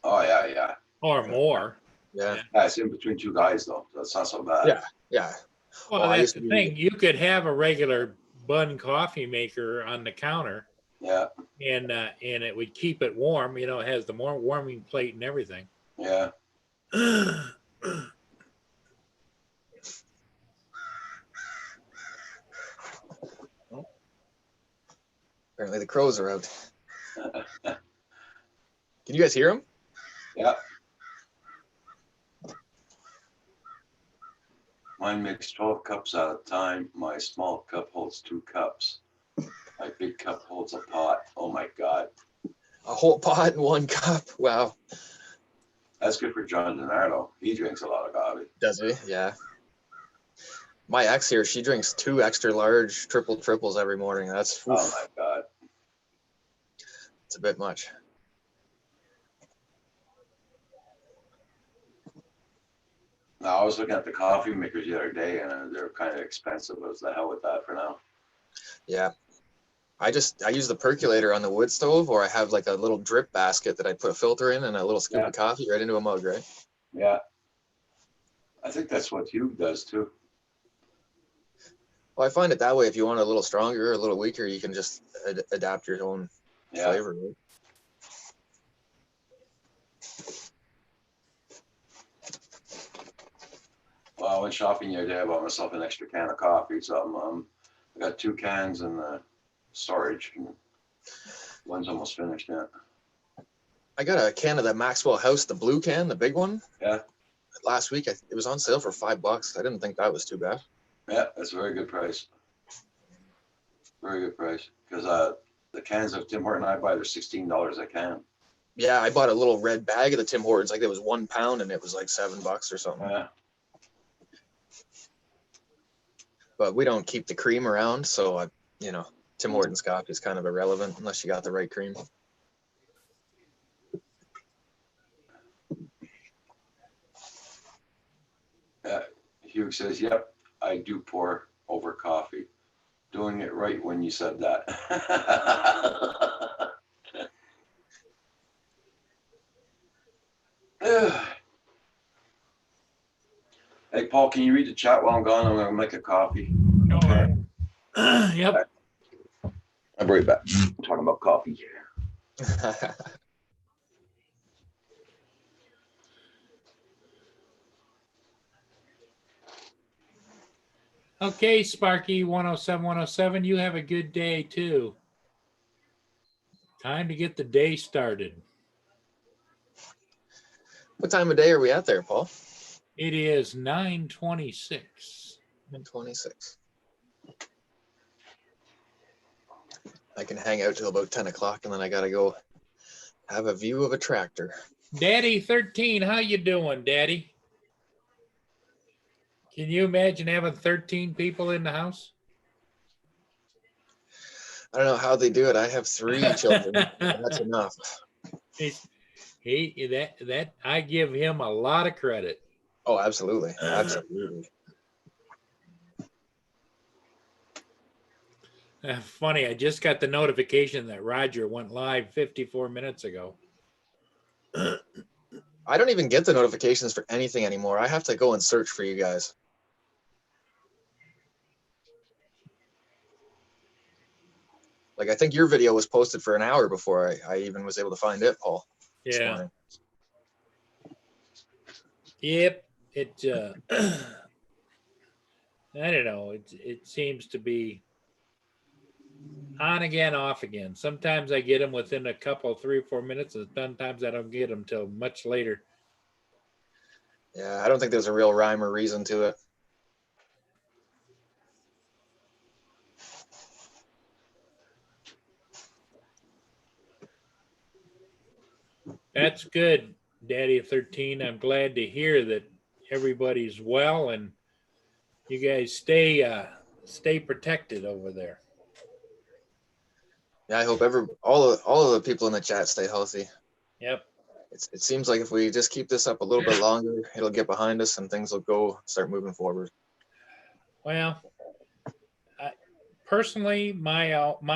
Speaker 1: Oh, yeah, yeah.
Speaker 2: or more.
Speaker 3: Yeah.
Speaker 1: Yeah, it's in between 2 guys, though. That's not so bad.
Speaker 3: Yeah. Yeah.
Speaker 2: Well,
Speaker 3: Well, I
Speaker 2: that's
Speaker 3: used to
Speaker 2: the
Speaker 3: be-
Speaker 2: thing. You could have a regular bun coffee maker on the counter,
Speaker 1: Yeah,
Speaker 2: and it would keep it warm. It has the more warming plate and everything.
Speaker 1: yeah.
Speaker 3: Apparently the crows are out. Can you guys hear them?
Speaker 1: Yeah. Mine makes 12 cups at a time. My small cup holds 2 cups. My big cup holds a pot. Oh my God.
Speaker 3: A whole pot in 1 cup. Wow.
Speaker 1: That's good for John DiNardo. He drinks a lot of coffee.
Speaker 3: Does he? Yeah. My ex here, she drinks 2 extra large triples every morning. That's
Speaker 1: Oh my God.
Speaker 3: it's a bit much.
Speaker 1: Now, I was looking at the coffee makers the other day and they're kind of expensive. What's the hell with that for now?
Speaker 3: Yeah. I use the percolator on the wood stove, or I have like a little drip basket that I put a filter in and a little scoop of coffee right into a mug, right?
Speaker 1: Yeah. I think that's what Hugh does too.
Speaker 3: Well, I find it that way. If you want a little stronger or a little weaker, you can just adapt your own
Speaker 1: Yeah.
Speaker 3: flavor. Right?
Speaker 1: Well, I went shopping the other day. I bought myself an extra can of coffee. So I got 2 cans in the storage. And one's almost finished yet.
Speaker 3: I got a can of the Maxwell House, the blue can, the big one.
Speaker 1: Yeah.
Speaker 3: Last week, it was on sale for $5. I didn't think that was too bad.
Speaker 1: Yeah, that's a very good price. Very good price. Because the cans of Tim Horton I buy, they're $16 a can.
Speaker 3: Yeah, I bought a little red bag of the Tim Hortons. Like it was 1 pound, and it was like $7 or something.
Speaker 1: Yeah.
Speaker 3: But we don't keep the cream around, so Tim Hortons coffee is kind of irrelevant unless you got the right cream.
Speaker 1: Duke says, yep, I do pour over coffee. Doing it right when you said that. Hey, Paul, can you read the chat while I'm gone? I'm going to make a coffee. Okay.
Speaker 2: Yep.
Speaker 1: I'll be right back. I'm talking about coffee.
Speaker 2: Okay, Sparky 107, you have a good day too. Time to get the day started.
Speaker 3: What time of day are we at there, Paul?
Speaker 2: It is 9:26.
Speaker 3: 26. I can hang out till about 10 o'clock and then I gotta go have a view of a tractor.
Speaker 2: Daddy 13, how you doing, Daddy? Can you imagine having 13 people in the house?
Speaker 3: I don't know how they do it. I have 3 children. That's enough.
Speaker 2: That I give him a lot of credit.
Speaker 3: Oh, absolutely. Absolutely.
Speaker 2: Funny, I just got the notification that Roger went live 54 minutes ago.
Speaker 3: I don't even get the notifications for anything anymore. I have to go and search for you guys. Like, I think your video was posted for an hour before I even was able to find it, Paul.
Speaker 2: Yeah. Yep. It I don't know. It seems to be on again, off again. Sometimes I get them within a couple, 3 or 4 minutes, and sometimes I don't get them till much later.
Speaker 3: Yeah, I don't think there's a real rhyme or reason to it.
Speaker 2: That's good, Daddy of 13. I'm glad to hear that everybody's well and you guys stay protected over there.
Speaker 3: Yeah, I hope all of the people in the chat stay healthy.
Speaker 2: Yep.
Speaker 3: It seems like if we just keep this up a little bit longer, it'll get behind us and things will start moving forward.
Speaker 2: Well, personally, my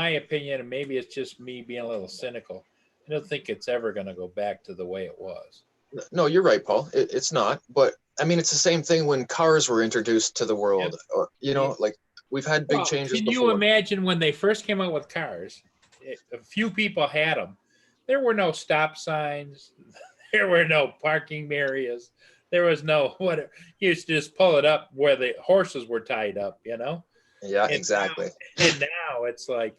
Speaker 2: opinion, and maybe it's just me being a little cynical, I don't think it's ever going to go back to the way it was.
Speaker 3: No, you're right, Paul. It's not. But I mean, it's the same thing when cars were introduced to the world.
Speaker 2: Yep.
Speaker 3: Or, like we've had big changes
Speaker 2: Can
Speaker 3: before.
Speaker 2: you imagine when they first came out with cars? A few people had them. There were no stop signs. There were no parking areas. There was no whatever. You used to just pull it up where the horses were tied up,
Speaker 3: Yeah,
Speaker 2: and
Speaker 3: exactly.
Speaker 2: Now it's like,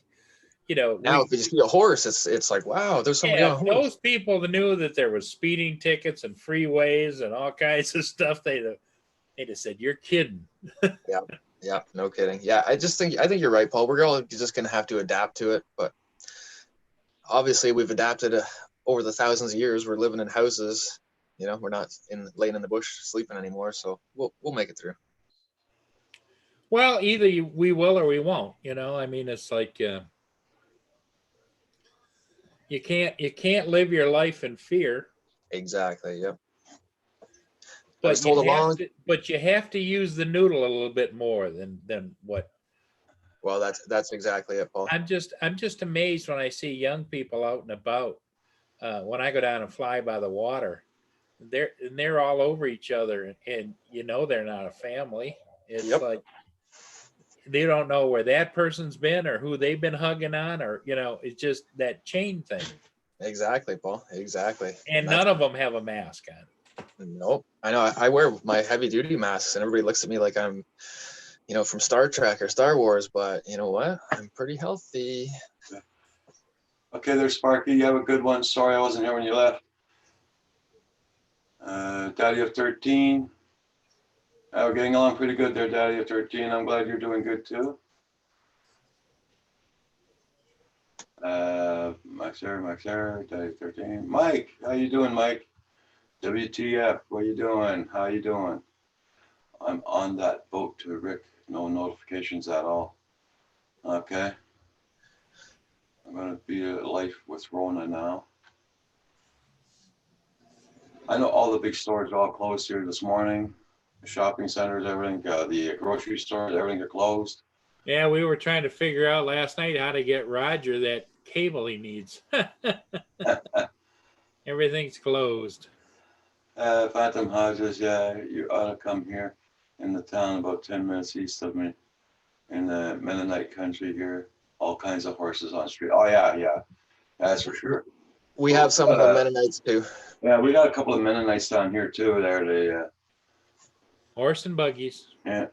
Speaker 3: now if you see a horse, it's like, wow, there's somebody on a horse.
Speaker 2: Those people that knew that there was speeding tickets and freeways and all kinds of stuff, they'd have said, "You're kidding."
Speaker 3: Yeah, no kidding. Yeah, I think you're right, Paul. We're all just gonna have to adapt to it, but obviously we've adapted over the thousands of years. We're living in houses. We're not laying in the bush sleeping anymore, so we'll make it through.
Speaker 2: Well, either we will or we won't. I mean, it's like you can't live your life in fear.
Speaker 3: Exactly. Yep.
Speaker 2: But you have to use the noodle a little bit more than what.
Speaker 3: Well, that's exactly it, Paul.
Speaker 2: I'm just amazed when I see young people out and about. When I go down and fly by the water, they're all over each other, and they're not a family. It's like they don't know where that person's been or who they've been hugging on, or it's just that chain thing.
Speaker 3: Exactly, Paul. Exactly.
Speaker 2: And none of them have a mask on.
Speaker 3: Nope. I know. I wear my heavy duty masks, and everybody looks at me like I'm, from Star Trek or Star Wars. But you know what? I'm pretty healthy.
Speaker 1: Okay, there's Sparky. You have a good one. Sorry I wasn't here when you left. Daddy of 13. We're getting along pretty good there, Daddy of 13. I'm glad you're doing good too. Max Air, Daddy of 13. Mike, how you doing, Mike? WTF, what you doing? How you doing? I'm on that boat to Rick. No notifications at all. Okay. I'm going to be a life with Rona now. I know all the big stores are all closed here this morning. shopping centers, everything, the grocery stores, everything are closed.
Speaker 2: Yeah, we were trying to figure out last night how to get Roger that cable he needs. Everything's closed.
Speaker 1: Phantom Hodges, yeah, you ought to come here in the town about 10 minutes east of me in the Mennonite country here. All kinds of horses on the street. Oh, yeah, that's for sure.
Speaker 3: We have some of the Mennonites too.
Speaker 1: Yeah, we got a couple of Mennonites down here too. There, they,
Speaker 2: Horse and buggies.
Speaker 1: yeah.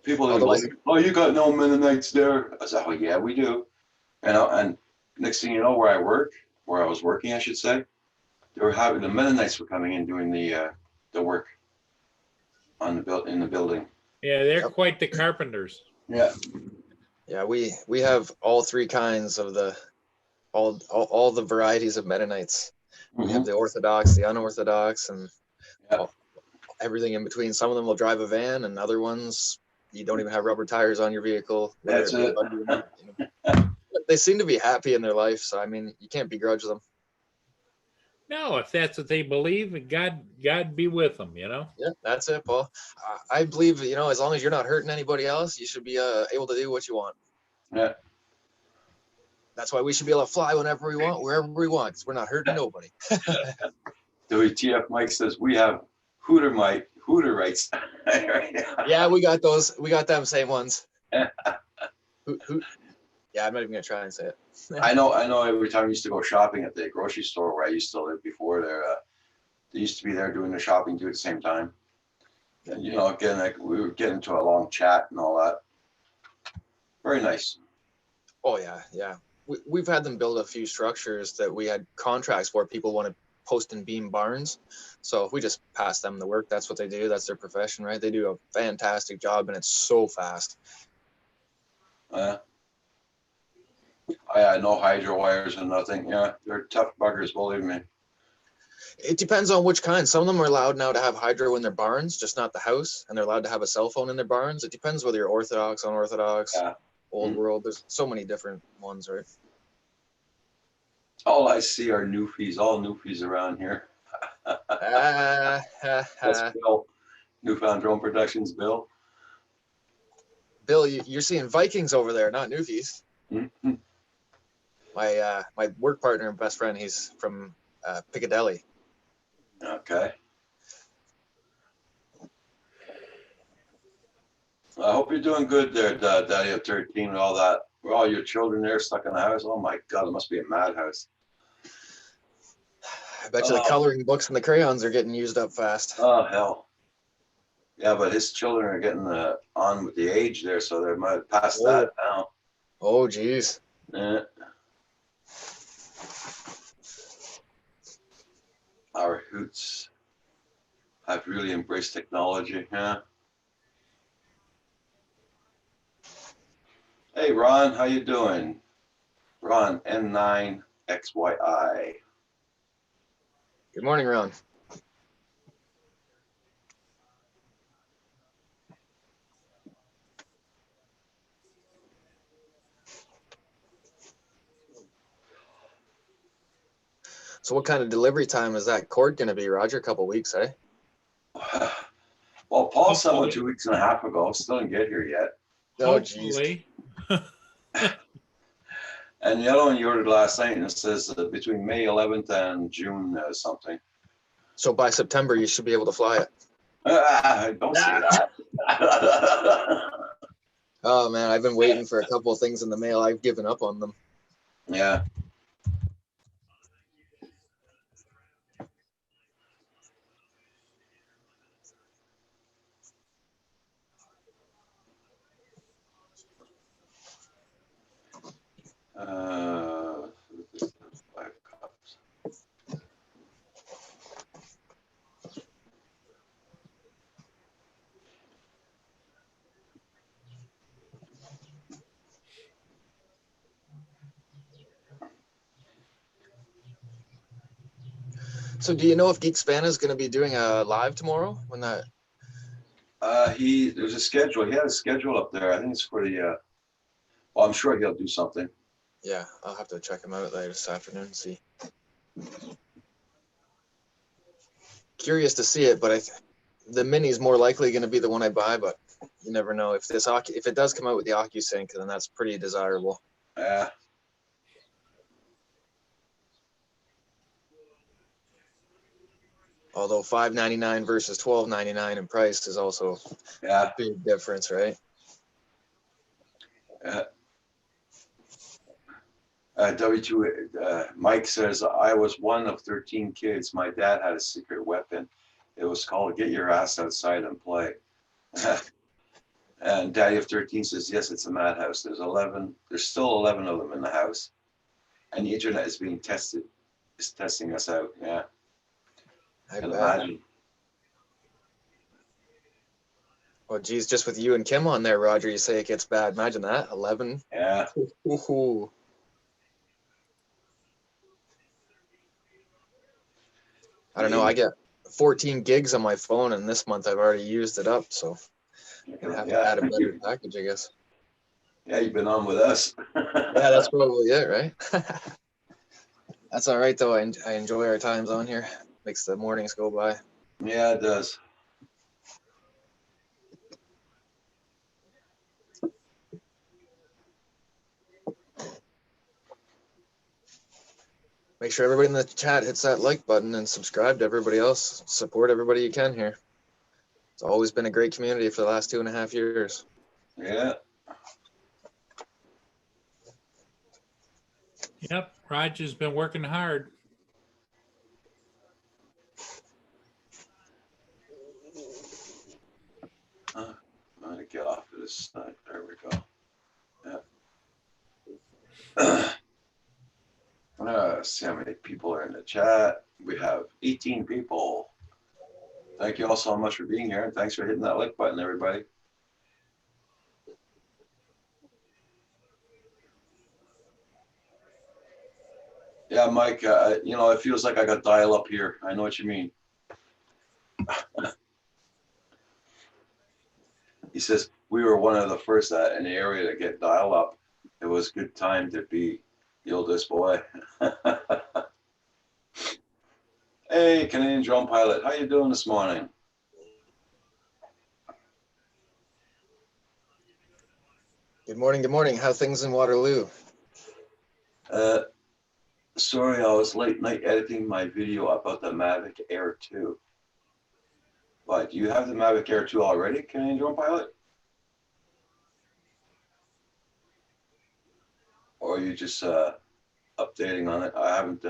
Speaker 1: People are
Speaker 3: Otherwise-
Speaker 1: like, oh, you got no Mennonites there. I said, oh, yeah, we do. And next thing you know, where I was working, I should say, the Mennonites were coming in doing the work in the building.
Speaker 2: Yeah, they're
Speaker 3: Yep.
Speaker 2: quite the carpenters.
Speaker 1: Yeah.
Speaker 3: Yeah, we have all three kinds of all the varieties of Mennonites. We have the Orthodox, the unorthodox, and
Speaker 1: Yeah.
Speaker 3: everything in between. Some of them will drive a van, and other ones you don't even have rubber tires on your vehicle. whether
Speaker 1: That's
Speaker 3: be a
Speaker 1: it.
Speaker 3: buggy or not, you know. But they seem to be happy in their life, so I mean, you can't begrudge them.
Speaker 2: No, if that's what they believe, God be with them, you know?
Speaker 3: Yeah, that's it, Paul. I believe, you know, as long as you're not hurting anybody else, you should be able to do what you want.
Speaker 1: Yeah.
Speaker 3: That's why we should be able to fly whenever we want, wherever we want, because we're not hurting nobody.
Speaker 1: WTF Mike says we have Hooter rights.
Speaker 3: Yeah, we got those. We got them same ones. Who? Yeah, I'm not even gonna try and say it.
Speaker 1: I know. Every time I used to go shopping at the grocery store where I used to live before, they used to be there doing the shopping too at the same time. And you know, again, like we would get into a long chat and all that. Very nice.
Speaker 3: Oh yeah, yeah. We've had them build a few structures that we had contracts for. People want to post and beam barns, so if we just pass them the work, that's what they do. That's their profession, right? They do a fantastic job, and it's so fast.
Speaker 1: No hydro wires and nothing. Yeah, they're tough buggers, believe me.
Speaker 3: It depends on which kind. Some of them are allowed now to have hydro in their barns, just not the house, and they're allowed to have a cell phone in their barns. It depends whether you're Orthodox, unorthodox,
Speaker 1: Yeah.
Speaker 3: old world. There's so many different ones, right?
Speaker 1: All I see are newfies, all newfies around here. That's Bill, Newfound Drone Productions, Bill.
Speaker 3: Bill, you're seeing Vikings over there, not Newfies.
Speaker 1: Mm-hmm.
Speaker 3: My work partner and best friend, he's from Piccadilly.
Speaker 1: Okay. I hope you're doing good there, Daddy of 13 and all that. With all your children there stuck in the house. Oh my God, it must be a madhouse.
Speaker 3: I bet you the coloring books and the crayons are getting used up fast.
Speaker 1: Oh, hell. Yeah, but his children are getting on with the age there, so they might pass that now.
Speaker 3: Oh, geez.
Speaker 1: Yeah. Our hoots have really embraced technology, yeah. Hey, Ron, how you doing? Ron, N9XYI.
Speaker 3: Good morning, Ron. So what kind of delivery time is that cord going to be, Roger? A couple weeks, eh?
Speaker 1: Well, Paul sent one 2.5 weeks ago. Still didn't get here yet.
Speaker 3: Oh, geez.
Speaker 2: Hopefully.
Speaker 1: And the other one you ordered last night, and it says between May 11th and June something.
Speaker 3: So by September, you should be able to fly it.
Speaker 1: Don't say that.
Speaker 3: Oh, man, I've been waiting for a couple of things in the mail. I've given up on them.
Speaker 1: Yeah. Five cups.
Speaker 3: So do you know if Geek Span is going to be doing a live tomorrow? When that?
Speaker 1: There's a schedule. He had a schedule up there. I think it's for the. Well, I'm sure he'll do something.
Speaker 3: Yeah, I'll have to check him out later this afternoon and see. curious to see it, but the Mini's more likely going to be the one I buy, but you never know. If it does come out with the OcuSync, then that's pretty desirable.
Speaker 1: Yeah.
Speaker 3: Although $599 versus $1299 in price is also
Speaker 1: Yeah.
Speaker 3: a big difference, right?
Speaker 1: W2 Mike says, I was one of 13 kids. My dad had a secret weapon. It was called "Get Your Ass Outside and Play." And Daddy of 13 says, yes, it's a madhouse. There's still 11 of them in the house. And the internet is being tested. It's testing us out. Yeah.
Speaker 3: I
Speaker 1: can
Speaker 3: bet.
Speaker 1: imagine.
Speaker 3: Well, geez, just with you and Kim on there, Roger, you say it gets bad. Imagine that, 11.
Speaker 1: Yeah.
Speaker 3: Ooh. I don't know. I get 14 gigs on my phone, and this month I've already used it up, so I'm gonna have to add a better package, I guess.
Speaker 1: Yeah, you've been on with us.
Speaker 3: Yeah, that's probably it, right? That's all right, though. I enjoy our times on here. Makes the mornings go by.
Speaker 1: Yeah, it does.
Speaker 3: Make sure everybody in the chat hits that like button and subscribe to everybody else. Support everybody you can here. It's always been a great community for the last 2.5 years.
Speaker 1: Yeah.
Speaker 2: Yep, Roger's been working hard.
Speaker 1: I'm gonna get off of this side. There we go. Yeah. See how many people are in the chat. We have 18 people. Thank you all so much for being here, and thanks for hitting that like button, everybody. Yeah, Mike, it feels like I got dial up here. I know what you mean. He says, we were one of the first in the area to get dial up. It was a good time to be the oldest boy. Hey, Canadian drone pilot, how you doing this morning?
Speaker 3: Good morning, good morning. How things in Waterloo?
Speaker 1: Sorry, I was late night editing my video about the Mavic Air 2. But do you have the Mavic Air 2 already, Canadian drone pilot? Or are you just updating on it? I haven't.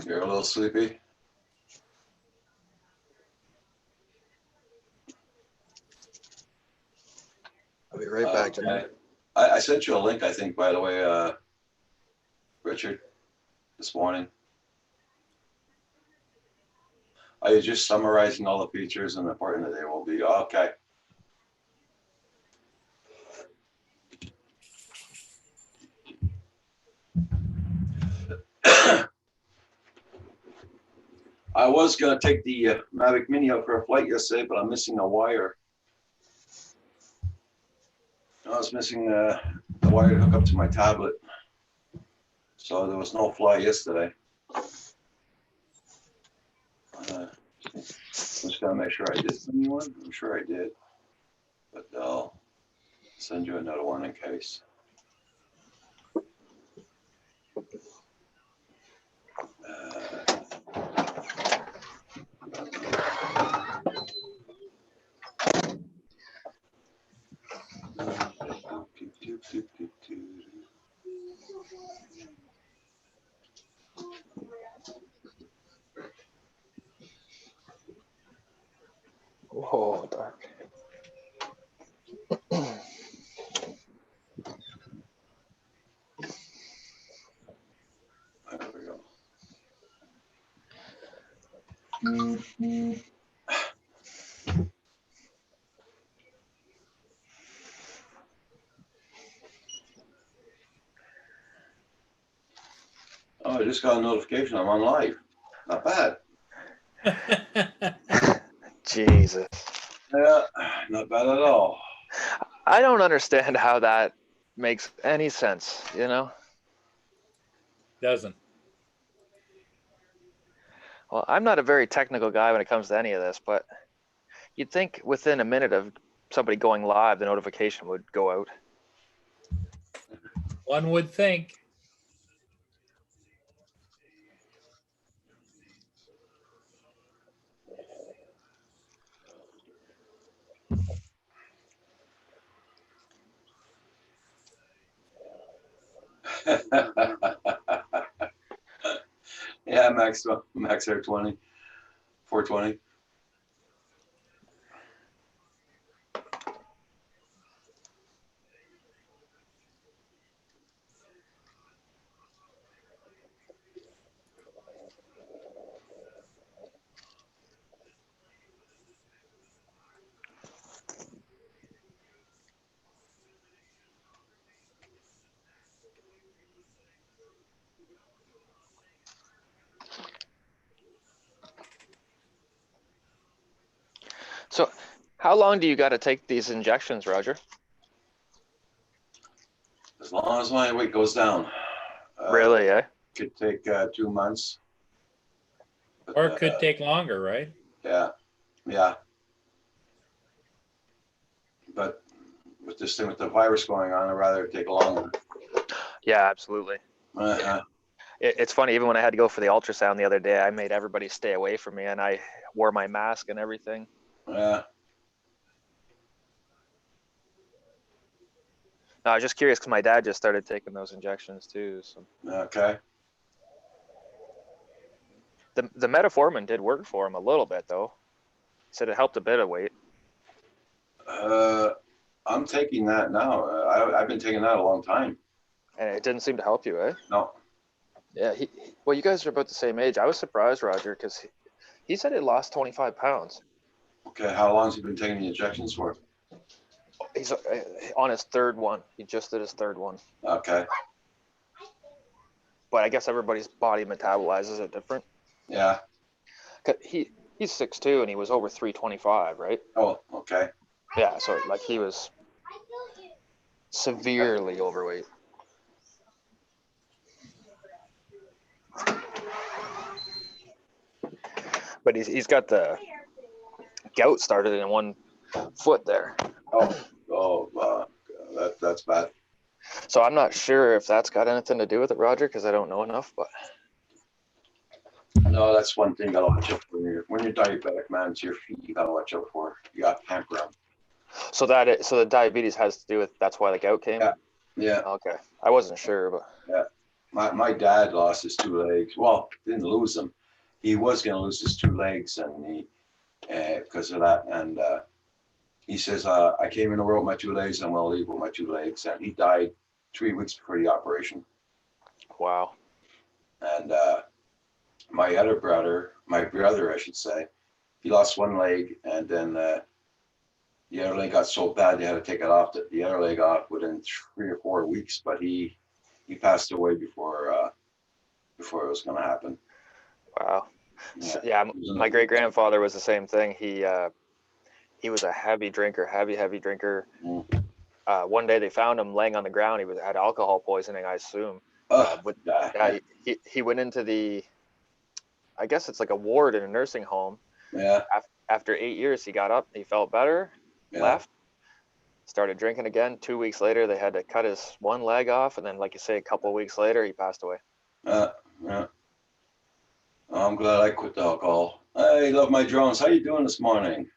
Speaker 1: You're a little sleepy?
Speaker 3: I'll be right back, John.
Speaker 1: I sent you a link, I think, by the way, Richard, this morning. Are you just summarizing all the features and the important that they will be? Okay. I was going to take the Mavic Mini out for a flight yesterday, but I'm missing a wire. I was missing the wire to hook up to my tablet. So there was no fly yesterday. Just gotta make sure I did send you one. I'm sure I did, but I'll send you another one in case.
Speaker 3: Whoa, dark.
Speaker 1: There we go. Oh, I just got a notification. I'm on live. Not bad.
Speaker 3: Jesus.
Speaker 1: Yeah, not bad at all.
Speaker 3: I don't understand how that makes any sense, you know?
Speaker 2: Doesn't.
Speaker 3: Well, I'm not a very technical guy when it comes to any of this, but you'd think within a minute of somebody going live, the notification would go out.
Speaker 2: One would think.
Speaker 1: Yeah, Max Air 20, 420.
Speaker 3: So how long do you got to take these injections, Roger?
Speaker 1: As long as my weight goes down.
Speaker 3: Really, eh?
Speaker 1: Could take 2 months. But,
Speaker 2: Or it could take longer, right?
Speaker 1: Yeah, yeah. But with this thing with the virus going on, I'd rather it take longer.
Speaker 3: Yeah, absolutely.
Speaker 1: Uh,
Speaker 3: It's funny, even when I had to go for the ultrasound the other day, I made everybody stay away from me and I wore my mask and everything.
Speaker 1: yeah.
Speaker 3: No, I was just curious because my dad just started taking those injections too. So
Speaker 1: Okay.
Speaker 3: the metformin did work for him a little bit though. He said it helped a bit of weight.
Speaker 1: I'm taking that now. I've been taking that a long time.
Speaker 3: And it didn't seem to help you, eh?
Speaker 1: No.
Speaker 3: Yeah, well, you guys are about the same age. I was surprised, Roger, because he said he lost 25 pounds.
Speaker 1: Okay. How long has he been taking the injections for?
Speaker 3: He's on his third one. He just did his third one.
Speaker 1: Okay.
Speaker 3: But I guess everybody's body metabolizes it different.
Speaker 1: Yeah.
Speaker 3: 'Cause he's 6'2" and he was over 325, right?
Speaker 1: Oh, okay.
Speaker 3: Yeah, so like he was severely overweight. But he's got the gout started in one foot there.
Speaker 1: That's bad.
Speaker 3: So I'm not sure if that's got anything to do with it, Roger, because I don't know enough. But
Speaker 1: No, that's one thing you gotta watch out for. When you're diabetic, man, it's your feet you gotta watch out for. You got to pamper them.
Speaker 3: so the diabetes has to do with that's why the gout came.
Speaker 1: Yeah. Yeah.
Speaker 3: Okay, I wasn't sure, but
Speaker 1: Yeah. My dad lost his 2 legs. Well, didn't lose them. He was gonna lose his 2 legs, and he because of that. And he says, I came in the world with my 2 legs. I'm gonna leave with my 2 legs. And he died 3 weeks before the operation.
Speaker 3: wow.
Speaker 1: And my other brother, my brother, I should say, he lost 1 leg, and then the other leg got so bad they had to take it off. The other leg off within 3 or 4 weeks, but he passed away before it was going to happen.
Speaker 3: Wow.
Speaker 1: Yeah,
Speaker 3: Yeah, my great grandfather was the same thing. He was a heavy drinker.
Speaker 1: Mm.
Speaker 3: One day they found him laying on the ground. He had alcohol poisoning, I assume. He went into I guess it's like a ward in a nursing home.
Speaker 1: Yeah.
Speaker 3: After 8 years, he got up, he felt better,
Speaker 1: Yeah.
Speaker 3: left, started drinking again. 2 weeks later, they had to cut his 1 leg off. And then, like you say, a couple of weeks later, he passed away.
Speaker 1: Yeah. I'm glad I quit the alcohol. Hey, love my drones. How you doing this morning?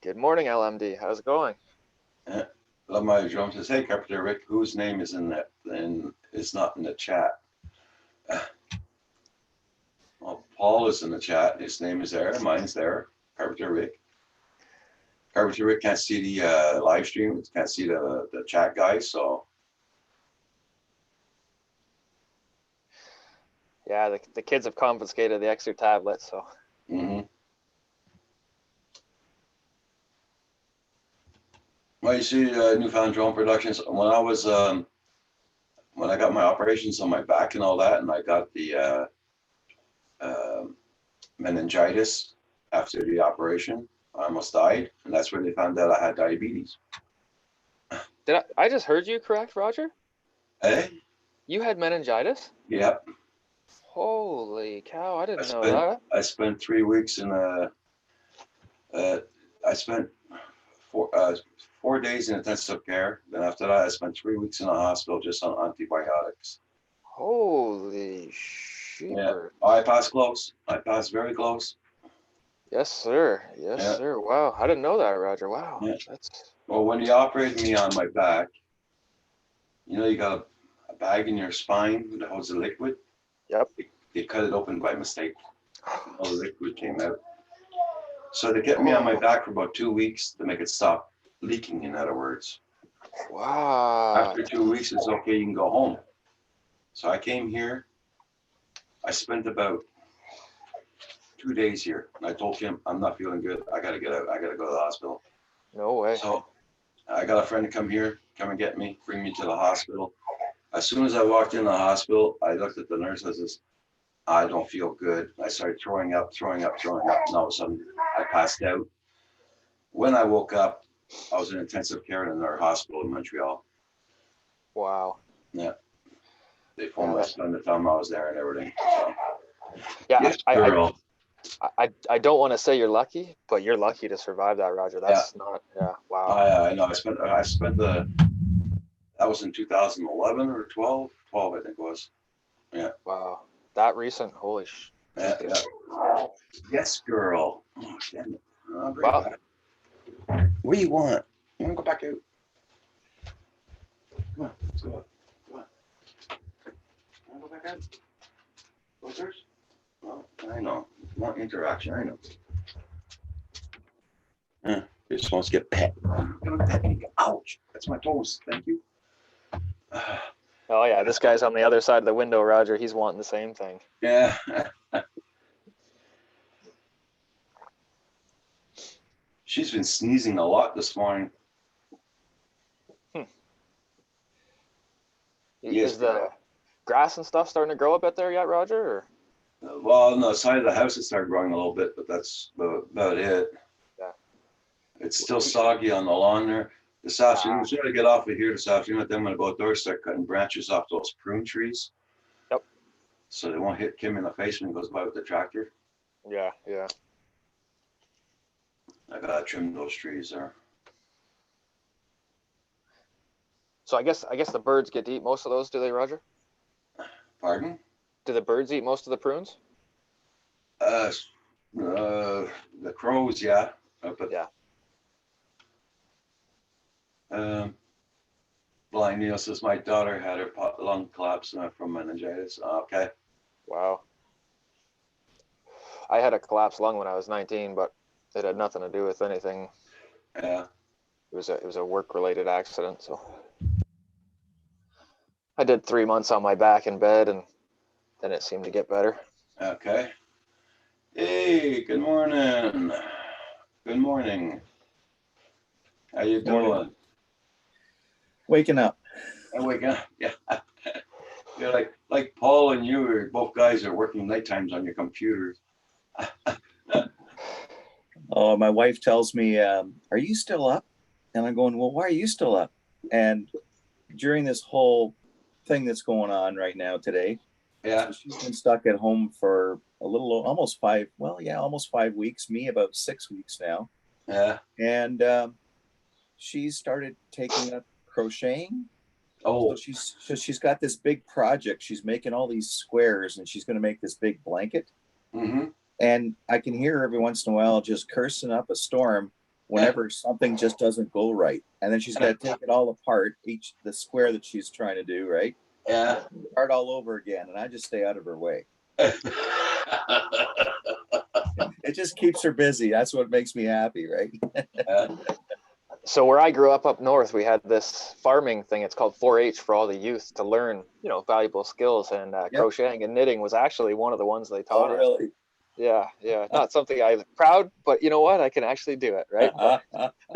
Speaker 3: Good morning, LMD. How's it going?
Speaker 1: Love my drones says, hey, Carpenter Rick, whose name is in that? And it's not in the chat. Well, Paul is in the chat. His name is there. Mine's there. Carpenter Rick. Carpenter Rick can't see the live stream. Can't see the chat guys. So
Speaker 3: Yeah, the kids have confiscated the extra tablet, so.
Speaker 1: Well, you see, Newfound Drone Productions. When I was when I got my operations on my back and all that, and I got the meningitis after the operation. I almost died, and that's when they found out I had diabetes.
Speaker 4: I just heard you correct, Roger?
Speaker 1: Hey,
Speaker 4: You had meningitis?
Speaker 1: yeah.
Speaker 4: Holy cow, I didn't know that.
Speaker 1: I spent 3 weeks in I spent 4 days in intensive care. Then after that, I spent 3 weeks in a hospital just on antibiotics.
Speaker 4: Holy
Speaker 1: Yeah,
Speaker 4: sheeper.
Speaker 1: I passed close. I passed very close.
Speaker 4: Yes, sir. Yes,
Speaker 1: Yeah.
Speaker 4: sir. Wow. I didn't know that, Roger. Wow.
Speaker 1: Yeah.
Speaker 4: That's
Speaker 1: Well, when he operated me on my back, you got a bag in your spine that holds the liquid.
Speaker 4: Yep.
Speaker 1: They cut it open by mistake. All the liquid came out. So they kept me on my back for about 2 weeks to make it stop leaking, in other words.
Speaker 4: wow.
Speaker 1: After 2 weeks, it's okay, you can go home. So I came here. I spent about 2 days here. And I told him, I'm not feeling good. I got to get out. I got to go to the hospital.
Speaker 4: No way.
Speaker 1: So I got a friend to come here, come and get me, bring me to the hospital. As soon as I walked in the hospital, I looked at the nurse. I says, I don't feel good. I started throwing up. And all of a sudden, I passed out. When I woke up, I was in intensive care in another hospital in Montreal.
Speaker 4: Wow.
Speaker 1: Yeah. They phoned my son to tell him I was there and everything. So.
Speaker 4: Yeah,
Speaker 1: Yes, girl.
Speaker 4: I don't want to say you're lucky, but you're lucky to survive that, Roger. That's not, wow.
Speaker 1: I know. I spent that was in 2011 or 12. 12, I think it was. Yeah.
Speaker 4: Wow. That recent, holy sh.
Speaker 1: Yeah. Yes, girl. Oh, damn it. I'll bring
Speaker 4: Wow.
Speaker 1: it back. What do you want? You want to go back out? Come on, let's go. Come on. Want to go back out? Go first? Well, I know. More interaction, I know. He just wants to get pet. Come on, pet me. Ouch. That's my toes. Thank you.
Speaker 4: Oh yeah, this guy's on the other side of the window, Roger. He's wanting the same thing.
Speaker 1: Yeah. She's been sneezing a lot this morning. Yes.
Speaker 4: Is the grass and stuff starting to grow a bit there yet, Roger? Or?
Speaker 1: Well, on the side of the house, it started growing a little bit, but that's about it.
Speaker 4: Yeah.
Speaker 1: It's still soggy on the lawn there. This afternoon, as soon as I get off of here this afternoon, then I'm going to go outdoors, start cutting branches off those prune trees.
Speaker 4: Yep.
Speaker 1: So they won't hit Kim in the face when he goes by with the tractor.
Speaker 4: Yeah.
Speaker 1: I gotta trim those trees there.
Speaker 4: So I guess the birds get to eat most of those, do they, Roger?
Speaker 1: Pardon?
Speaker 4: Do the birds eat most of the prunes?
Speaker 1: The crows, yeah. But
Speaker 4: yeah.
Speaker 1: Blind Neil says my daughter had her lung collapse from meningitis. Okay.
Speaker 4: Wow. I had a collapsed lung when I was 19, but it had nothing to do with anything.
Speaker 1: Yeah.
Speaker 4: It was a work-related accident. So I did 3 months on my back in bed, and then it seemed to get better.
Speaker 1: Okay. Hey, good morning. Good morning. How you doing?
Speaker 5: Waking up.
Speaker 1: I'm waking up. Yeah. You're like Paul and you are both guys are working night times on your computers.
Speaker 5: Oh, my wife tells me, "Are you still up?" And I'm going, "Well, why are you still up?" And during this whole thing that's going on right now today,
Speaker 1: Yeah.
Speaker 5: so she's been stuck at home for almost 5 weeks. Me about 6 weeks now.
Speaker 1: Yeah.
Speaker 5: And she started taking up crocheting.
Speaker 1: Oh.
Speaker 5: So she's got this big project. She's making all these squares, and she's going to make this big blanket.
Speaker 1: Mm-hmm.
Speaker 5: And I can hear her every once in a while just cursing up a storm whenever something just doesn't go right. And then she's got to take it all apart, the square that she's trying to do, right?
Speaker 1: Yeah.
Speaker 5: Start all over again. And I just stay out of her way. It just keeps her busy. That's what makes me happy, right?
Speaker 1: Yeah.
Speaker 4: So where I grew up north, we had this farming thing. It's called 4-H for all the youth to learn, valuable skills. And crocheting and knitting was actually one of the ones they taught.
Speaker 5: Oh, really?
Speaker 4: Yeah. Not something I'm proud, but you know what? I can actually do it, right?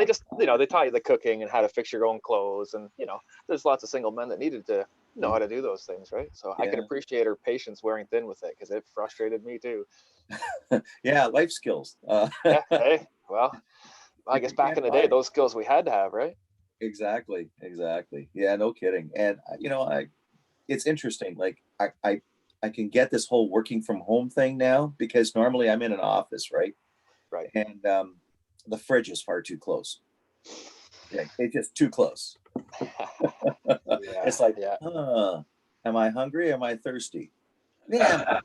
Speaker 4: they just, you know, they taught you the cooking and how to fix your own clothes. And, you know, there's lots of single men that needed to know how to do those things, right? So I can
Speaker 5: Yeah.
Speaker 4: appreciate her patience wearing thin with it because it frustrated me too.
Speaker 5: Yeah, life skills.
Speaker 4: Yeah. Hey, well, I guess back in the day, those skills we had to have, right?
Speaker 5: Exactly. Yeah, no kidding. And it's interesting. Like I can get this whole working from home thing now because normally I'm in an office, right?
Speaker 4: Right.
Speaker 5: And the fridge is far too close. Yeah, it's just too close. It's like,
Speaker 4: yeah.
Speaker 5: Am I hungry? Am I thirsty? Yeah,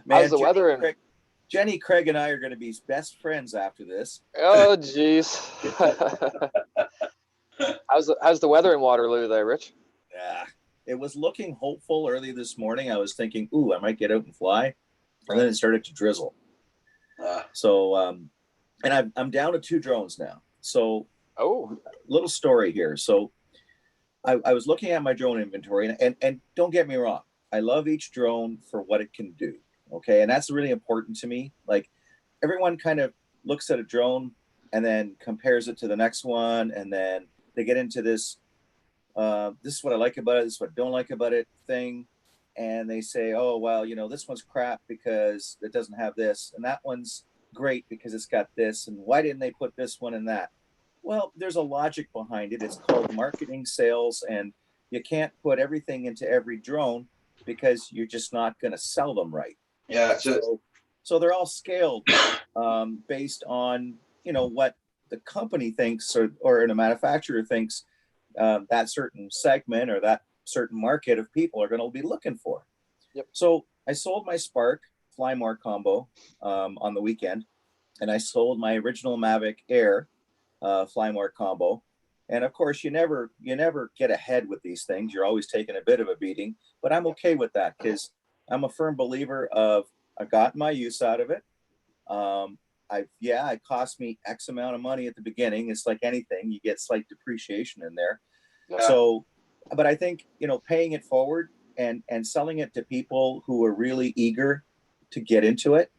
Speaker 5: man.
Speaker 4: How's the weather in?
Speaker 5: Jenny, Craig, and I are going to be best friends after this.
Speaker 4: Oh, geez. How's the weather in Waterloo there, Rich?
Speaker 5: Yeah, it was looking hopeful early this morning. I was thinking, ooh, I might get out and fly. And then it started to drizzle. So, and I'm down to 2 drones now. So, little story here. So, I was looking at my drone inventory, and don't get me wrong, I love each drone for what it can do. Okay, and that's really important to me. Like, everyone kind of looks at a drone and then compares it to the next one, and then they get into this. This is what I like about it. This is what I don't like about it thing. And they say, oh, well, this one's crap because it doesn't have this. And that one's great because it's got this. And why didn't they put this one in that? Well, there's a logic behind it. It's called marketing, sales. And you can't put everything into every drone because you're just not going to sell them right.
Speaker 1: Yeah.
Speaker 5: So they're all scaled based on, what the company thinks or the manufacturer thinks that certain segment or that certain market of people are going to be looking for.
Speaker 4: Yep.
Speaker 5: So I sold my Spark Flymore combo on the weekend, and I sold my original Mavic Air Flymore combo. And of course, you never get ahead with these things. You're always taking a bit of a beating, but I'm okay with that because I'm a firm believer of I got my use out of it. It cost me X amount of money at the beginning. It's like anything, you get slight depreciation in there. Yeah. So, but I think, paying it forward and selling it to people who are really eager to get into it.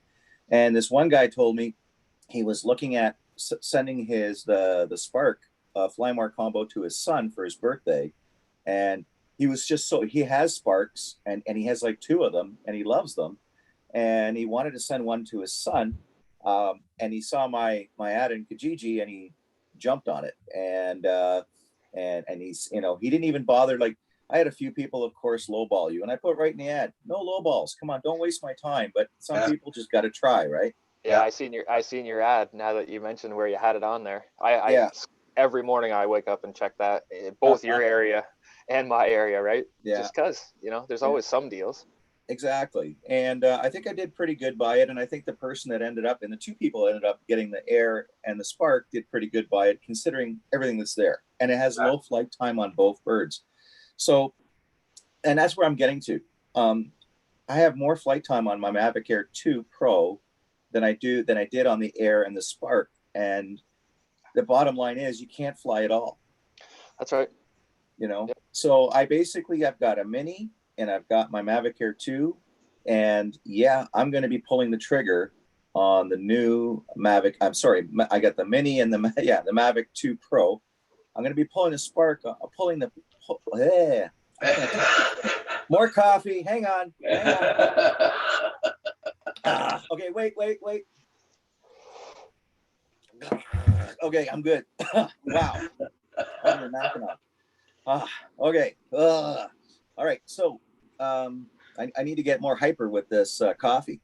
Speaker 5: And this one guy told me he was looking at sending the Spark Flymore combo to his son for his birthday. And he was he has Sparks and he has like 2 of them and he loves them. And he wanted to send one to his son. And he saw my ad in Kijiji and he jumped on it. And he's, he didn't even bother. Like, I had a few people, of course, lowball you. And I put right in the ad, no lowballs. Come on, don't waste my time. But some people just got to try, right?
Speaker 4: Yeah, I seen your ad now that you mentioned where you had it on there. Every morning I wake up and check that, both your area and my area, right?
Speaker 5: Yeah.
Speaker 4: Just because, there's always some deals.
Speaker 5: Exactly. And I think I did pretty good by it. And I think the person that ended up, and the 2 people ended up getting the Air and the Spark did pretty good by it, considering everything that's there. And it has low flight time on both birds. So, and that's where I'm getting to. I have more flight time on my Mavic Air 2 Pro than I did on the Air and the Spark. And the bottom line is you can't fly at all.
Speaker 4: That's right.
Speaker 5: Yep. So I've got a Mini and I've got my Mavic Air 2. And I'm going to be pulling the trigger on the new Mavic. I'm sorry. I got the Mini and the Mavic 2 Pro. I'm going to be pulling the Spark, more coffee. Hang on. Okay, wait. Okay, I'm good. Wow. I'm knocking off. Okay. All right. So I need to get more hyper with this coffee.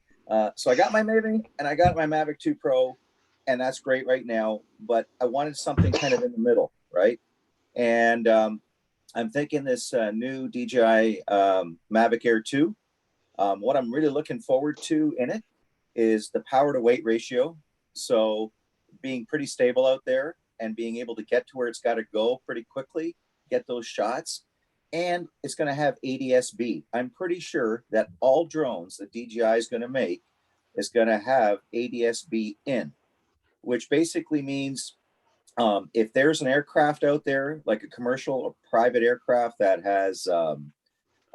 Speaker 5: So I got my Mavic and I got my Mavic 2 Pro, and that's great right now. But I wanted something kind of in the middle, right? And I'm thinking this new DJI Mavic Air 2. What I'm really looking forward to in it is the power to weight ratio. So being pretty stable out there and being able to get to where it's got to go pretty quickly, get those shots. And it's going to have ADS-B. I'm pretty sure that all drones that DJI is going to make is going to have ADS-B in, which basically means if there's an aircraft out there, like a commercial or private aircraft that has an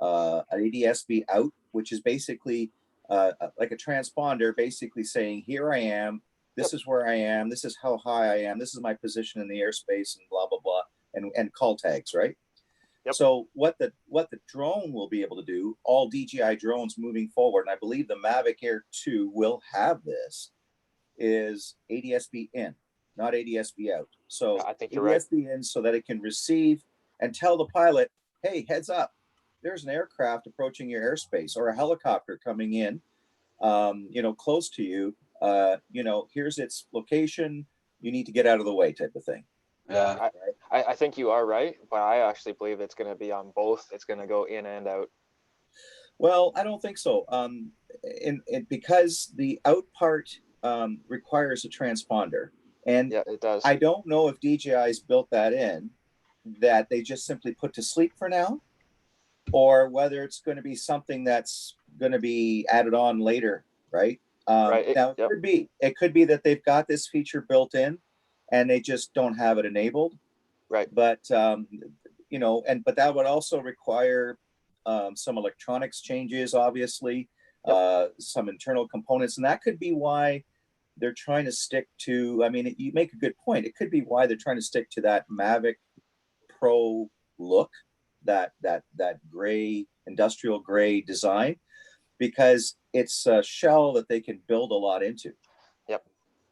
Speaker 5: ADS-B out, which is basically like a transponder, basically saying, here I am, this is where I am, this is how high I am, this is my position in the airspace, and blah blah blah, and call tags, right?
Speaker 4: Yep.
Speaker 5: So what the drone will be able to do, all DJI drones moving forward, and I believe the Mavic Air 2 will have this, is ADS-B in, not ADS-B out. So
Speaker 4: I think you're right.
Speaker 5: ADS-B in so that it can receive and tell the pilot, hey, heads up, there's an aircraft approaching your airspace, or a helicopter coming in, close to you. Here's its location. You need to get out of the way, type of thing.
Speaker 1: Yeah.
Speaker 4: I think you are right, but I actually believe it's going to be on both. It's going to go in and out.
Speaker 5: Well, I don't think so. Because the out part requires a transponder, and
Speaker 4: Yeah, it does.
Speaker 5: I don't know if DJI's built that in, that they just simply put to sleep for now, or whether it's going to be something that's going to be added on later, right?
Speaker 4: Right.
Speaker 5: Now it could be that they've got this feature built in, and they just don't have it enabled.
Speaker 4: Right.
Speaker 5: But but that would also require some electronics changes, obviously, some internal components, and that could be why they're trying to stick to. I mean, you make a good point. It could be why they're trying to stick to that Mavic Pro look, that gray, industrial gray design, because it's a shell that they can build a lot into.
Speaker 4: Yep.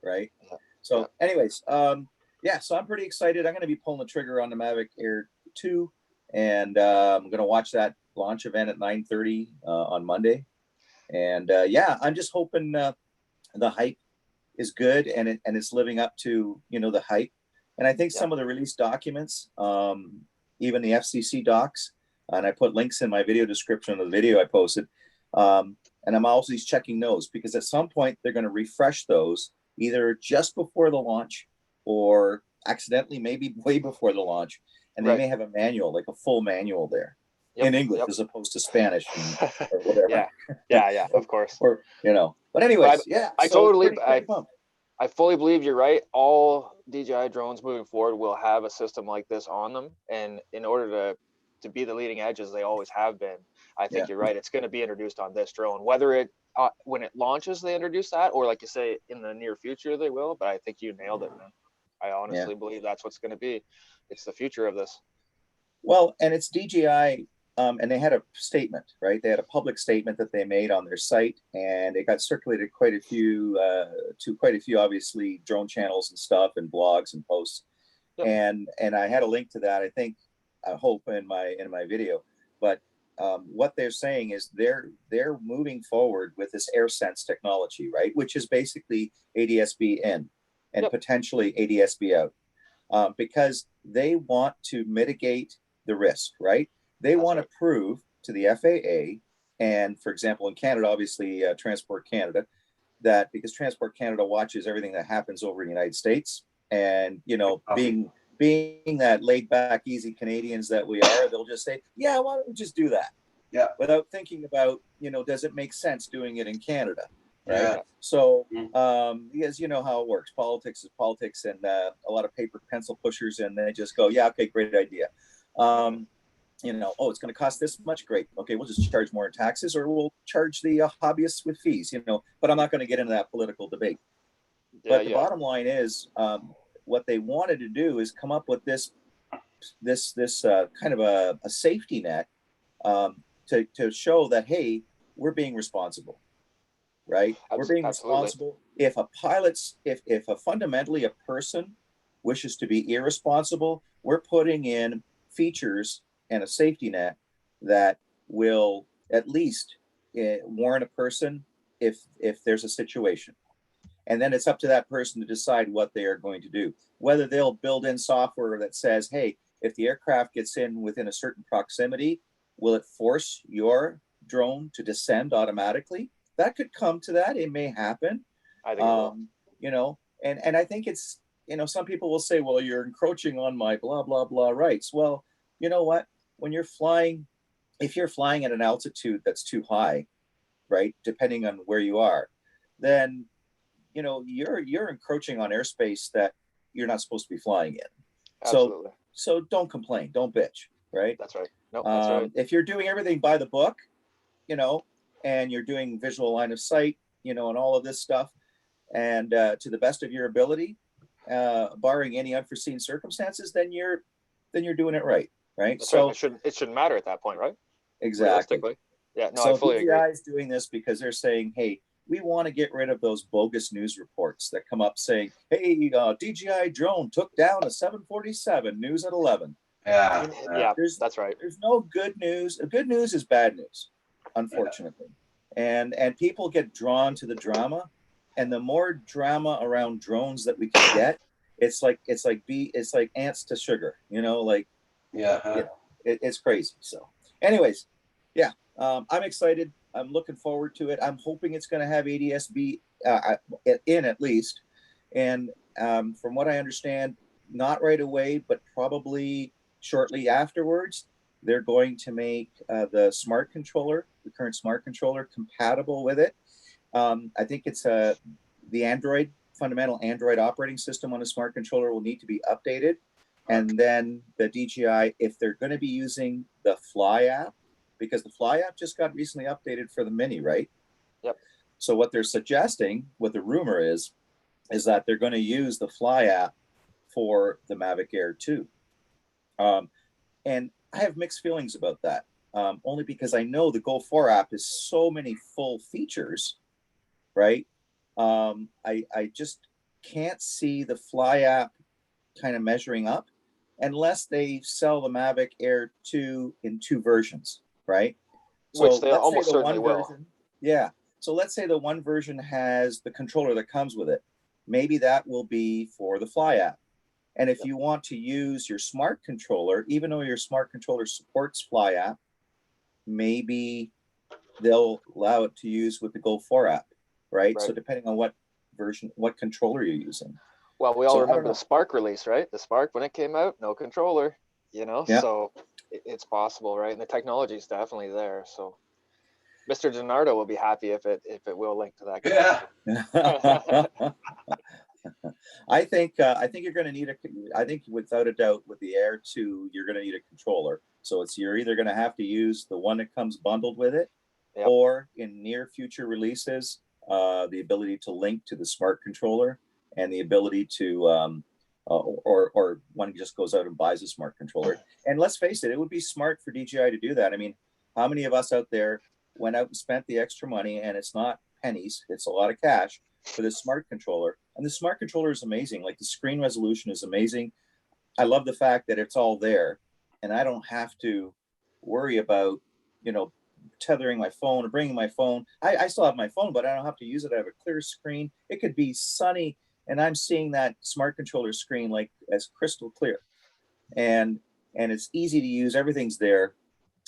Speaker 5: Right. So, anyways, so I'm pretty excited. I'm going to be pulling the trigger on the Mavic Air 2, and I'm going to watch that launch event at 9:30 on Monday. And I'm just hoping the hype is good, and it's living up to the hype. And I think some of the release documents, even the FCC docs, and I put links in my video description of the video I posted. And I'm always checking those, because at some point they're going to refresh those, either just before the launch or accidentally maybe way before the launch, and they may have a manual, like a full manual there in English as opposed to Spanish or whatever.
Speaker 4: yeah, of course.
Speaker 5: Or but anyways,
Speaker 4: I fully believe you're right. All DJI drones moving forward will have a system like this on them, and in order to be the leading edge as they always have been, I think you're right. It's going to be introduced on this drone, whether it when it launches they introduce that, or like you say in the near future they will. But I think you nailed it, man. I honestly believe that's what's going to be. It's the future of this.
Speaker 5: Well, and it's DJI, and they had a statement, right? They had a public statement that they made on their site, and it got circulated quite a few obviously drone channels and stuff, and blogs and posts. Yep. And I had a link to that, I hope in my video. But what they're saying is they're moving forward with this AirSense technology, right? Which is basically ADS-B in and potentially ADS-B out, because they want to mitigate the risk, right? They want to prove to the FAA, and for example, in Canada, obviously Transport Canada, that because Transport Canada watches everything that happens over in the United States, and being that laid back, easy Canadians that we are, they'll just say, yeah, why don't we just do that?
Speaker 1: Yeah.
Speaker 5: Without thinking about, does it make sense doing it in Canada? Right.
Speaker 1: Yeah.
Speaker 5: So, because you know how it works. Politics is politics, and a lot of paper pencil pushers, and they just go, yeah, okay, great idea. It's going to cost this much. Great. Okay, we'll just charge more in taxes, or we'll charge the hobbyists with fees, but I'm not going to get into that political debate. But the bottom line is, what they wanted to do is come up with this kind of a safety net to show that, hey, we're being responsible, right? We're being responsible. If fundamentally a person wishes to be irresponsible, we're putting in features and a safety net that will at least warn a person if there's a situation. And then it's up to that person to decide what they are going to do. Whether they'll build in software that says, hey, if the aircraft gets in within a certain proximity, will it force your drone to descend automatically? That could come to that. It may happen.
Speaker 4: I think it will.
Speaker 5: And I think it's, some people will say, well, you're encroaching on my blah, blah, blah rights. Well, you know what? When you're flying, if you're flying at an altitude that's too high, right, depending on where you are, then you're encroaching on airspace that you're not supposed to be flying in.
Speaker 4: Absolutely.
Speaker 5: So don't complain, don't bitch, right?
Speaker 4: That's right. No, that's right.
Speaker 5: If you're doing everything by the book, and you're doing visual line of sight, and all of this stuff, and to the best of your ability, barring any unforeseen circumstances, then you're doing it right, right?
Speaker 4: That's
Speaker 5: So
Speaker 4: right. It shouldn't matter at that point, right?
Speaker 5: exactly.
Speaker 4: Realistically. Yeah, no,
Speaker 5: So
Speaker 4: I fully agree.
Speaker 5: DGI is doing this because they're saying, hey, we want to get rid of those bogus news reports that come up saying, hey, DJI drone took down a 747, news at 11.
Speaker 1: Yeah.
Speaker 4: Yeah,
Speaker 5: There's
Speaker 4: that's right.
Speaker 5: there's no good news. Good news is bad news, unfortunately. And people get drawn to the drama, and the more drama around drones that we can get, it's like ants to sugar, like
Speaker 1: Yeah.
Speaker 5: it's crazy. So anyways, yeah, I'm excited. I'm looking forward to it. I'm hoping it's going to have ADS-B in at least. And from what I understand, not right away, but probably shortly afterwards, they're going to make the smart controller, the current smart controller, compatible with it. I think it's the fundamental Android operating system on a smart controller will need to be updated. And then the DJI, if they're going to be using the Fly app, because the Fly app just got recently updated for the Mini, right?
Speaker 4: Yep.
Speaker 5: So what they're suggesting, what the rumor is that they're going to use the Fly app for the Mavic Air 2. And I have mixed feelings about that, only because I know the Go 4 app is so many full features, right? I just can't see the Fly app kind of measuring up unless they sell the Mavic Air 2 in 2 versions, right?
Speaker 4: Which they
Speaker 5: let's say
Speaker 4: almost
Speaker 5: the
Speaker 4: certainly
Speaker 5: one
Speaker 4: will.
Speaker 5: version, yeah. So let's say the one version has the controller that comes with it. Maybe that will be for the Fly app. And if you want to use your smart controller, even though your smart controller supports Fly app, maybe they'll allow it to use with the Go 4 app, right? So depending on what version, what controller you're using.
Speaker 4: Well, we all
Speaker 5: So,
Speaker 4: remember the Spark release, right? The Spark, when it came out, no controller,
Speaker 5: Yeah.
Speaker 4: so it's possible, right? And the technology is definitely there. So Mr. DiNardo will be happy if it will link to that.
Speaker 1: Yeah.
Speaker 5: I think you're going to need I think without a doubt with the Air 2, you're going to need a controller. So you're either going to have to use the one that comes bundled with it,
Speaker 4: Yep.
Speaker 5: or in near future releases, the ability to link to the smart controller and the ability to, or one just goes out and buys a smart controller. And let's face it, it would be smart for DJI to do that. I mean, how many of us out there went out and spent the extra money, and it's not pennies, it's a lot of cash for this smart controller. And the smart controller is amazing. Like the screen resolution is amazing. I love the fact that it's all there and I don't have to worry about, tethering my phone or bringing my phone. I still have my phone, but I don't have to use it. I have a clear screen. It could be sunny and I'm seeing that smart controller screen like as crystal clear. And it's easy to use. Everything's there.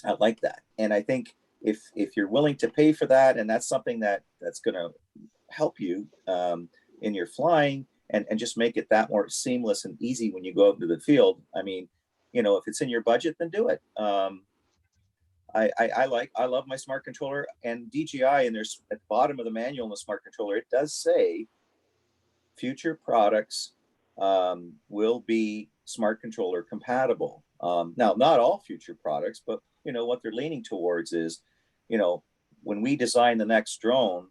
Speaker 5: I like that. And I think if you're willing to pay for that, and that's something that's going to help you in your flying and just make it that more seamless and easy when you go out into the field. I mean, if it's in your budget, then do it. I love my smart controller, and DJI, and there's at the bottom of the manual in the smart controller, it does say future products will be smart controller compatible. Now, not all future products, but what they're leaning towards is, when we design the next drone,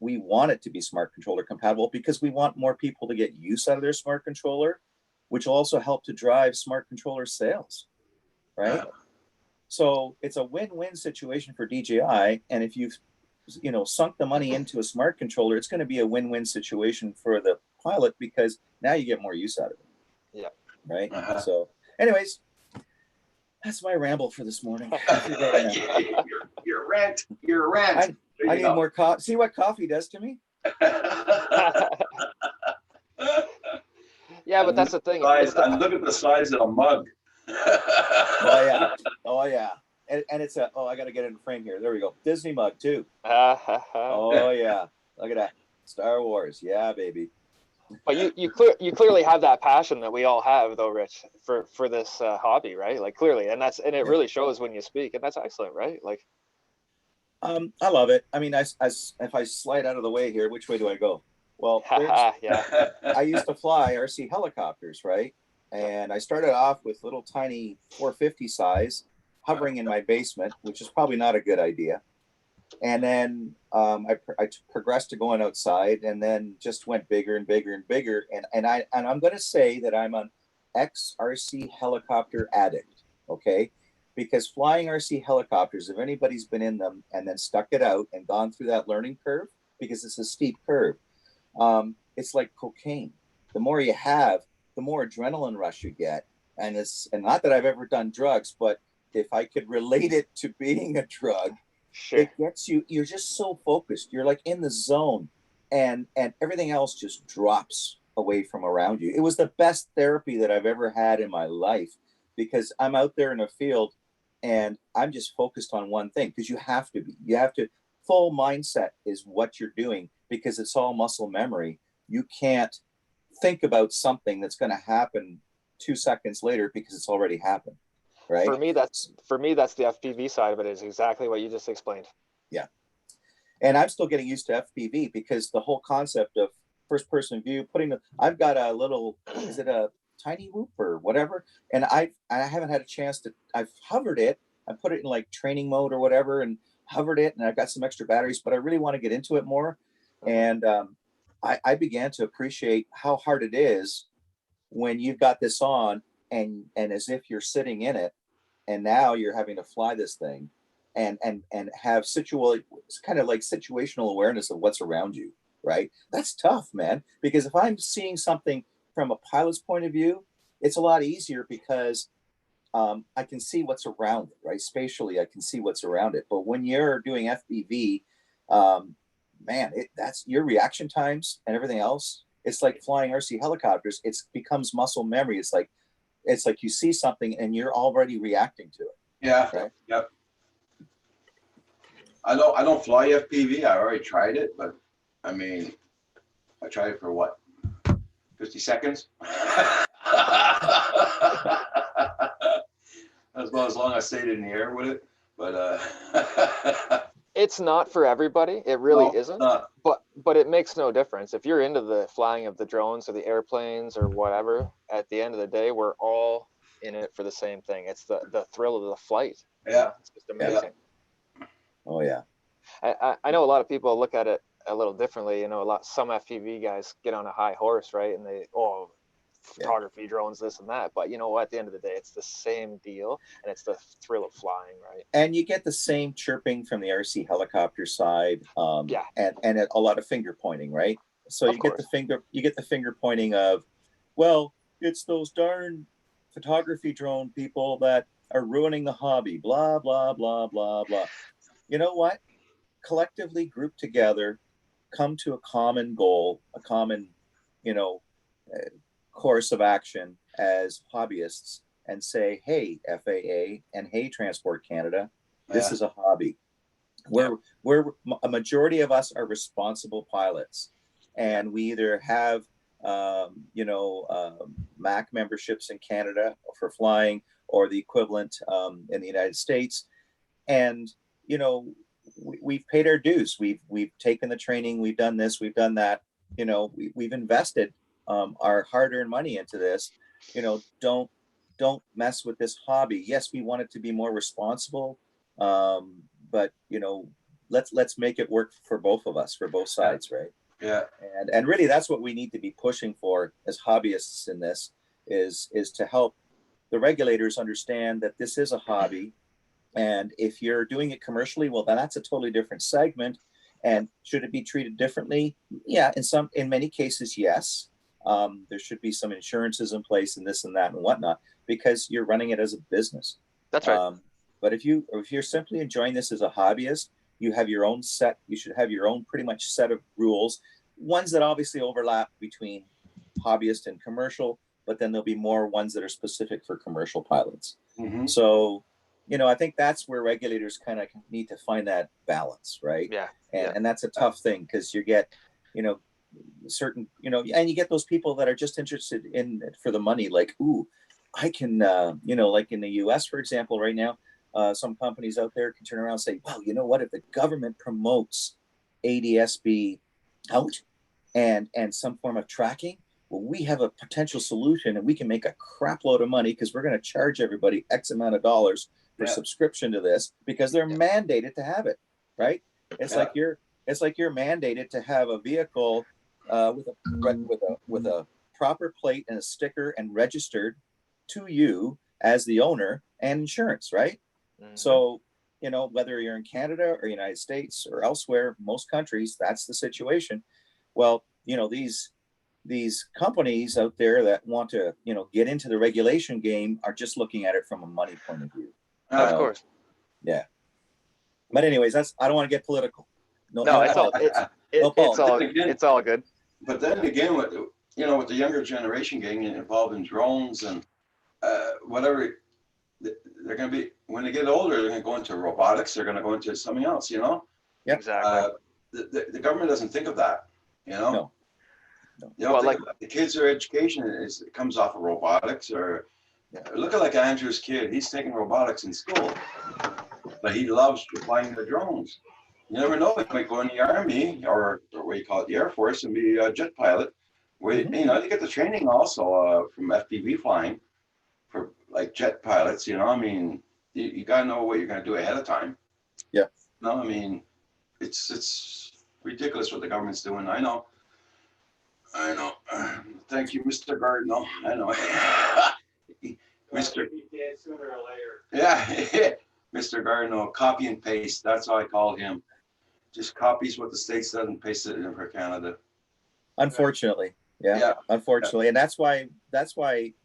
Speaker 5: we want it to be smart controller compatible because we want more people to get use out of their smart controller, which will also help to drive smart controller sales, right? So it's a win-win situation for DJI. And if you've, sunk the money into a smart controller, it's going to be a win-win situation for the pilot because now you get more use out of it.
Speaker 4: Yeah.
Speaker 5: Right. So anyways, that's my ramble for this morning.
Speaker 1: Your rant. Your rant.
Speaker 5: I need more coffee. See what coffee does to me?
Speaker 4: Yeah, but that's the thing.
Speaker 1: And look at the size of the mug.
Speaker 5: Oh yeah. And it's I got to get it in frame here. There we go. Disney mug too. Oh yeah. Look at that. Star Wars. Yeah, baby.
Speaker 4: But you clearly have that passion that we all have, though, Rich, for this hobby, right? Like clearly, and it really shows when you speak, and that's excellent, right? Like,
Speaker 5: I love it. I mean, if I slide out of the way here, which way do I go? Well,
Speaker 4: yeah.
Speaker 5: I used to fly RC helicopters, right? And I started off with little tiny 450 size, hovering in my basement, which is probably not a good idea. And then I progressed to going outside, and then just went bigger and bigger and bigger. And I'm going to say that I'm an ex-RC helicopter addict, okay? Because flying RC helicopters, if anybody's been in them and then stuck it out and gone through that learning curve, because it's a steep curve, it's like cocaine. The more you have, the more adrenaline rush you get. And not that I've ever done drugs, but if I could relate it to being a drug,
Speaker 4: Sure.
Speaker 5: it gets you, you're just so focused. You're like in the zone, and everything else just drops away from around you. It was the best therapy that I've ever had in my life, because I'm out there in a field and I'm just focused on one thing, because you have to be. You have to, full mindset is what you're doing, because it's all muscle memory. You can't think about something that's going to happen 2 seconds later, because it's already happened. Right.
Speaker 4: For me, that's the FPV side of it, is exactly what you just explained.
Speaker 5: Yeah. And I'm still getting used to FPV, because the whole concept of first person view, I've got a little, is it a Tiny Whoop or whatever? And I haven't had a chance to, I've hovered it. I put it in like training mode or whatever and hovered it, and I've got some extra batteries, but I really want to get into it more. And I began to appreciate how hard it is when you've got this on, and as if you're sitting in it, and now you're having to fly this thing and have it's kind of like situational awareness of what's around you, right? That's tough, man, because if I'm seeing something from a pilot's point of view, it's a lot easier, because I can see what's around it, right? Spatially, I can see what's around it. But when you're doing FPV, man, that's your reaction times and everything else. It's like flying RC helicopters. It becomes muscle memory. It's like you see something and you're already reacting to it.
Speaker 1: Yeah.
Speaker 5: Right.
Speaker 1: Yep. I don't fly FPV. I already tried it, but I mean, I tried it for what, 50 seconds? That's about as long as I stayed in the air with it. But
Speaker 4: It's not for everybody. It really
Speaker 1: no,
Speaker 4: isn't.
Speaker 1: not.
Speaker 4: But it makes no difference. If you're into the flying of the drones or the airplanes or whatever, at the end of the day, we're all in it for the same thing. It's the thrill of the flight.
Speaker 1: Yeah.
Speaker 4: It's just amazing.
Speaker 5: Oh yeah.
Speaker 4: I know a lot of people look at it a little differently. You know, some FPV guys get on a high horse, right? And photography drones, this and that. But you know, at the end of the day, it's the same deal, and it's the thrill of flying, right?
Speaker 5: And you get the same chirping from the RC helicopter side,
Speaker 4: Yeah.
Speaker 5: and a lot of finger pointing, right? So
Speaker 4: Of
Speaker 5: you get the finger pointing of, well, it's those darn photography drone people that are ruining the hobby, blah blah blah blah blah. You know what? Collectively group together, come to a common goal, a common, course of action as hobbyists, and say, hey, FAA, and hey, Transport Canada, this is a hobby. We're a majority of us are responsible pilots, and we either have MAC memberships in Canada for flying, or the equivalent in the United States, and we've paid our dues. We've taken the training. We've done this. We've done that. We've invested our hard-earned money into this. Don't mess with this hobby. Yes, we want it to be more responsible, but let's make it work for both of us, for both sides, right?
Speaker 1: Yeah.
Speaker 5: And really, that's what we need to be pushing for as hobbyists in this, is to help the regulators understand that this is a hobby. And if you're doing it commercially, well, then that's a totally different segment. And should it be treated differently? Yeah, in many cases, yes. There should be some insurances in place and this and that and whatnot, because you're running it as a business.
Speaker 4: That's right.
Speaker 5: But if you're simply enjoying this as a hobbyist, you should have your own pretty much set of rules, ones that obviously overlap between hobbyist and commercial, but then there'll be more ones that are specific for commercial pilots.
Speaker 1: Mm-hmm.
Speaker 5: So, I think that's where regulators kind of need to find that balance, right?
Speaker 4: Yeah.
Speaker 5: And that's a tough thing, because you get, certain, and you get those people that are just interested in it for the money. Like, ooh, I can, like in the US, for example, right now, some companies out there can turn around and say, well, you know what, if the government promotes ADS-B out and some form of tracking, well, we have a potential solution, and we can make a crap load of money, because we're going to charge everybody X amount of dollars for subscription to this, because they're mandated to have it, right? It's
Speaker 1: Yeah.
Speaker 5: like you're mandated to have a vehicle with a proper plate and a sticker and registered to you as the owner and insurance, right?
Speaker 4: Mhm.
Speaker 5: So, you know, whether you're in Canada or United States or elsewhere, most countries, that's the situation. Well, you know, these companies out there that want to, you know, get into the regulation game are just looking at it from a money point of view.
Speaker 4: Of
Speaker 1: Uh,
Speaker 4: course.
Speaker 5: Yeah. But anyways, I don't want to get political.
Speaker 4: No, it's all
Speaker 5: politics.
Speaker 4: it's all good.
Speaker 1: But then again, with with the younger generation getting involved in drones and whatever, they're going to be, when they get older, they're going to go into robotics. They're going to go into something else.
Speaker 5: Yep.
Speaker 4: Exactly.
Speaker 1: The government doesn't think of that.
Speaker 5: No.
Speaker 1: You don't
Speaker 4: Well,
Speaker 1: think about the kids' their education it comes off of robotics or look at like Andrew's kid. He's taking robotics in school, but he loves flying the drones. You never know, he might go in the army or what you call it, the Air Force, and be a jet pilot. Where you get the training also from FPV flying for like jet pilots. I mean, you got to know what you're going to do ahead of time.
Speaker 5: Yeah.
Speaker 1: No, I mean, it's ridiculous what the government's doing. I know. Thank you, Mr. Gardner. I know. Mr.
Speaker 2: Sooner or later.
Speaker 1: Yeah, Mr. Gardner, copy and paste. That's how I call him. Just copies what the States does and pastes it in for Canada.
Speaker 5: Unfortunately. Yeah. Unfortunately. And that's why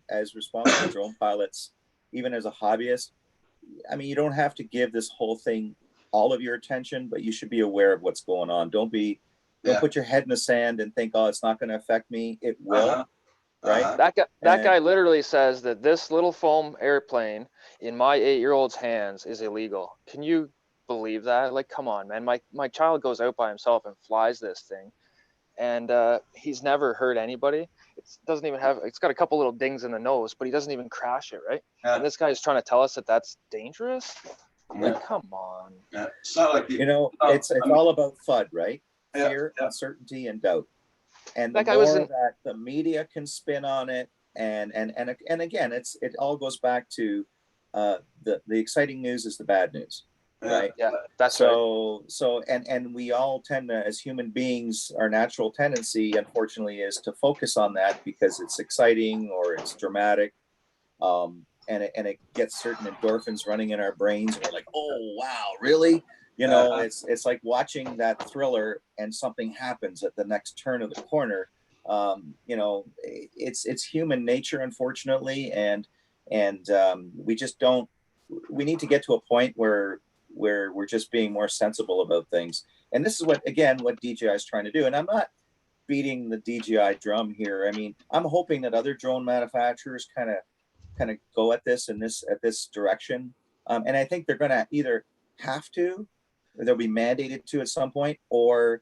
Speaker 5: as responsible drone pilots, even as a hobbyist, I mean, you don't have to give this whole thing all of your attention, but you should be aware of what's going on. Don't put your head in the sand and think, oh, it's not going to affect me. It will. Right.
Speaker 4: That guy literally says that this little foam airplane in my 8-year-old's hands is illegal. Can you believe that? Like, come on, man. My child goes out by himself and flies this thing, and he's never hurt anybody. It's got a couple little dings in the nose, but he doesn't even crash it, right?
Speaker 1: Yeah.
Speaker 4: And this guy is trying to tell us that that's dangerous.
Speaker 1: Yeah.
Speaker 4: Like, come on.
Speaker 1: Yeah. It's not like
Speaker 5: it's all about FUD, right?
Speaker 1: Yeah,
Speaker 5: Fear, uncertainty, and doubt. And the
Speaker 4: That guy was
Speaker 5: more that the media can spin on it, and again, it all goes back to the exciting news is the bad news, right?
Speaker 4: Yeah, that's right.
Speaker 5: So and we all tend to, as human beings, our natural tendency, unfortunately, is to focus on that because it's exciting or it's dramatic, and it gets certain endorphins running in our brains, and we're like, oh wow, really? It's like watching that thriller and something happens at the next turn of the corner. It's human nature, unfortunately, and we just don't. We need to get to a point where we're just being more sensible about things. And this is what DJI is trying to do. And I'm not beating the DJI drum here. I mean, I'm hoping that other drone manufacturers kind of go at this direction. And I think they're going to either have to, or they'll be mandated to at some point, or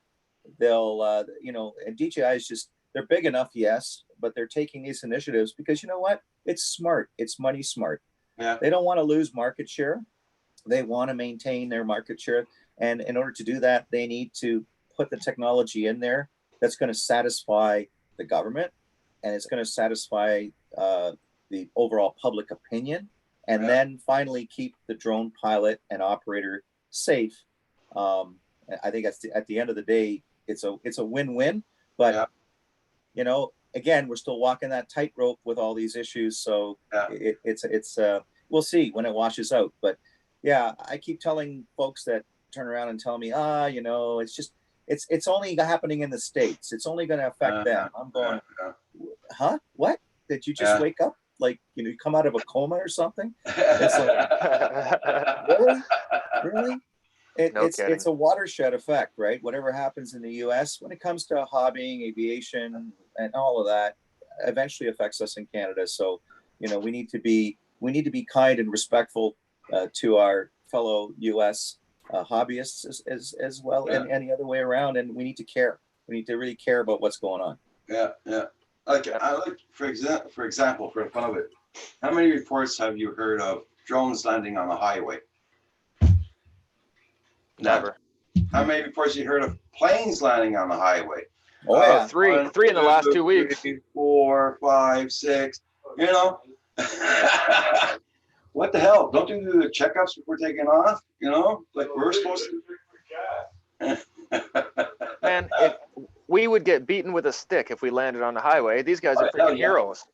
Speaker 5: they'll, and DJI is just, they're big enough, yes, but they're taking these initiatives because you know what? It's smart. It's money smart.
Speaker 1: Yeah.
Speaker 5: They don't want to lose market share. They want to maintain their market share. And in order to do that, they need to put the technology in there that's going to satisfy the government, and it's going to satisfy the overall public opinion, and then finally keep the drone pilot and operator safe. I think at the end of the day, it's a win-win. But again, we're still walking that tightrope with all these issues. So it's we'll see when it washes out. But yeah, I keep telling folks that turn around and tell me, it's only happening in the States. It's only going to affect them. I'm going, huh? What? Did you just wake up? Like, you come out of a coma or something? It's like, really? It's a watershed effect, right? Whatever happens in the U.S. when it comes to hobbying, aviation, and all of that, eventually affects us in Canada. So, we need to be kind and respectful to our fellow U.S. Hobbyists as well, and any other way around. And we need to care. We need to really care about what's going on.
Speaker 1: Yeah. For example, for the fun of it, how many reports have you heard of drones landing on the highway?
Speaker 4: Never.
Speaker 1: How many reports you heard of planes landing on the highway?
Speaker 5: Oh, yeah.
Speaker 4: Three in the last 2 weeks.
Speaker 1: 3, 4, 5, 6. What the hell? Don't you do the checkups before taking off? Like we're supposed to.
Speaker 4: Man, if we would get beaten with a stick if we landed on the highway. These guys are
Speaker 1: Oh, hell
Speaker 4: freaking
Speaker 1: yeah.
Speaker 4: heroes.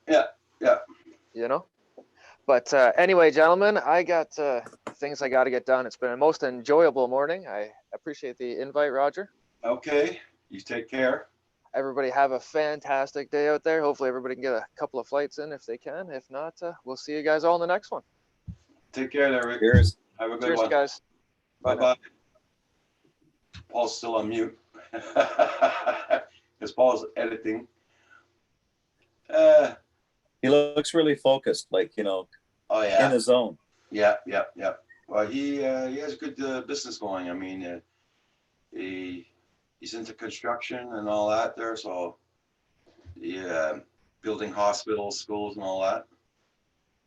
Speaker 1: Yeah, yeah.
Speaker 4: You know. But anyway, gentlemen, I got things I got to get done. It's been a most enjoyable morning. I appreciate the invite, Roger.
Speaker 1: Okay, you take care.
Speaker 4: Everybody have a fantastic day out there. Hopefully everybody can get a couple of flights in if they can. If not, we'll see you guys all in the next one.
Speaker 1: Take care there, Rick.
Speaker 5: Cheers.
Speaker 1: Have a good
Speaker 4: Cheers,
Speaker 1: one.
Speaker 4: guys. Bye now.
Speaker 1: Bye-bye. Paul's still on mute. Because Paul's editing.
Speaker 5: He looks really focused, like, you know,
Speaker 1: Oh,
Speaker 5: in
Speaker 1: yeah.
Speaker 5: the zone.
Speaker 1: Yeah. Well, he has good business going. I mean, he's into construction and all that there. So, yeah, building hospitals, schools, and all that.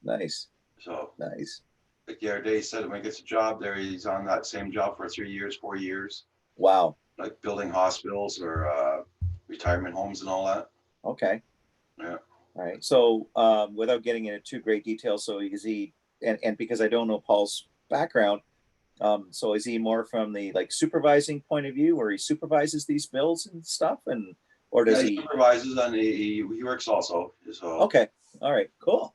Speaker 5: Nice,
Speaker 1: So,
Speaker 5: nice.
Speaker 1: like the other day, he said when he gets a job there, he's on that same job for 3 years, 4 years,
Speaker 5: Wow.
Speaker 1: like building hospitals or retirement homes and all that.
Speaker 5: Okay.
Speaker 1: Yeah.
Speaker 5: All right. So, without getting into too great detail, so is he, and because I don't know Paul's background, so is he more from the like supervising point of view, where he supervises these builds and stuff, and or does
Speaker 1: Yeah, he
Speaker 5: he?
Speaker 1: supervises and he works also. So
Speaker 5: Okay. All right. Cool.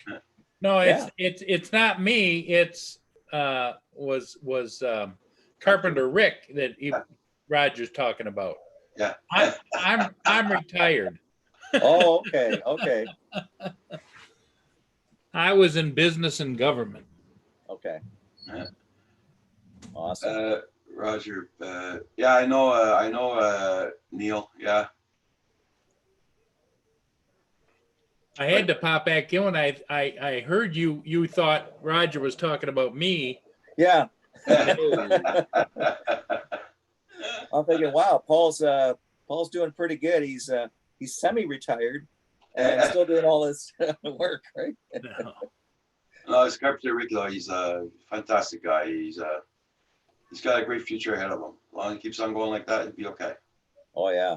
Speaker 2: No,
Speaker 5: Yeah.
Speaker 2: it's not me. It's was Carpenter Rick that Roger's talking about.
Speaker 1: yeah.
Speaker 2: I'm retired.
Speaker 5: Oh, okay. Okay.
Speaker 2: I was in business and government.
Speaker 5: Okay.
Speaker 1: Yeah.
Speaker 5: Awesome.
Speaker 1: Roger. Yeah, I know Neil. Yeah.
Speaker 2: I had to pop back in when I heard you thought Roger was talking about me.
Speaker 5: Yeah.
Speaker 1: Yeah.
Speaker 5: I'm thinking, wow, Paul's doing pretty good. He's semi-retired and still doing all this work, right?
Speaker 2: No.
Speaker 1: No, it's Carpenter Rick though. He's a fantastic guy. He's got a great future ahead of him. As long as he keeps on going like that, he'll be okay.
Speaker 5: Oh yeah.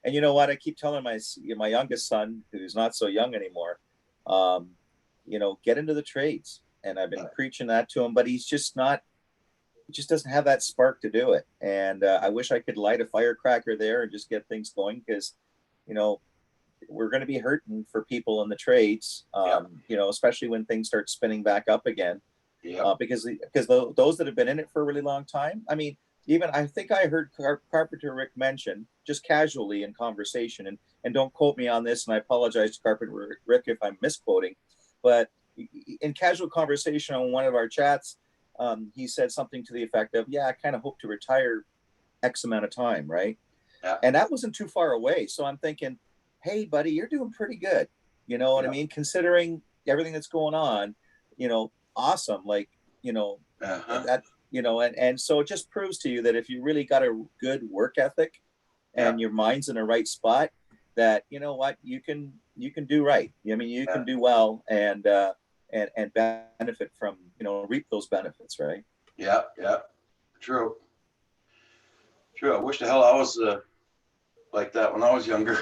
Speaker 5: And you know what? I keep telling my youngest son, who's not so young anymore, you know, get into the trades. And I've been preaching that to him, but he's just not. He just doesn't have that spark to do it. And I wish I could light a firecracker there and just get things going, because, you know, we're going to be hurting for people in the trades. You know, especially when things start spinning back up again.
Speaker 1: Yeah.
Speaker 5: Because those that have been in it for a really long time. I mean, even I think I heard Carpenter Rick mention just casually in conversation, and don't quote me on this, and I apologize to Carpenter Rick if I'm misquoting, but in casual conversation on one of our chats, he said something to the effect of, yeah, I kind of hope to retire X amount of time, right?
Speaker 1: Yeah.
Speaker 5: And that wasn't too far away. So I'm thinking, hey, buddy, you're doing pretty good. You know what I mean? Considering everything that's going on, you know, awesome. Like, you know, that, you know, and so it just proves to you that if you really got a good work ethic and your mind's in the right spot, that, you know what, you can do right. I mean, you can do well and benefit from, you know, reap those benefits, right?
Speaker 1: Yeah. True. I wish the hell I was like that when I was younger.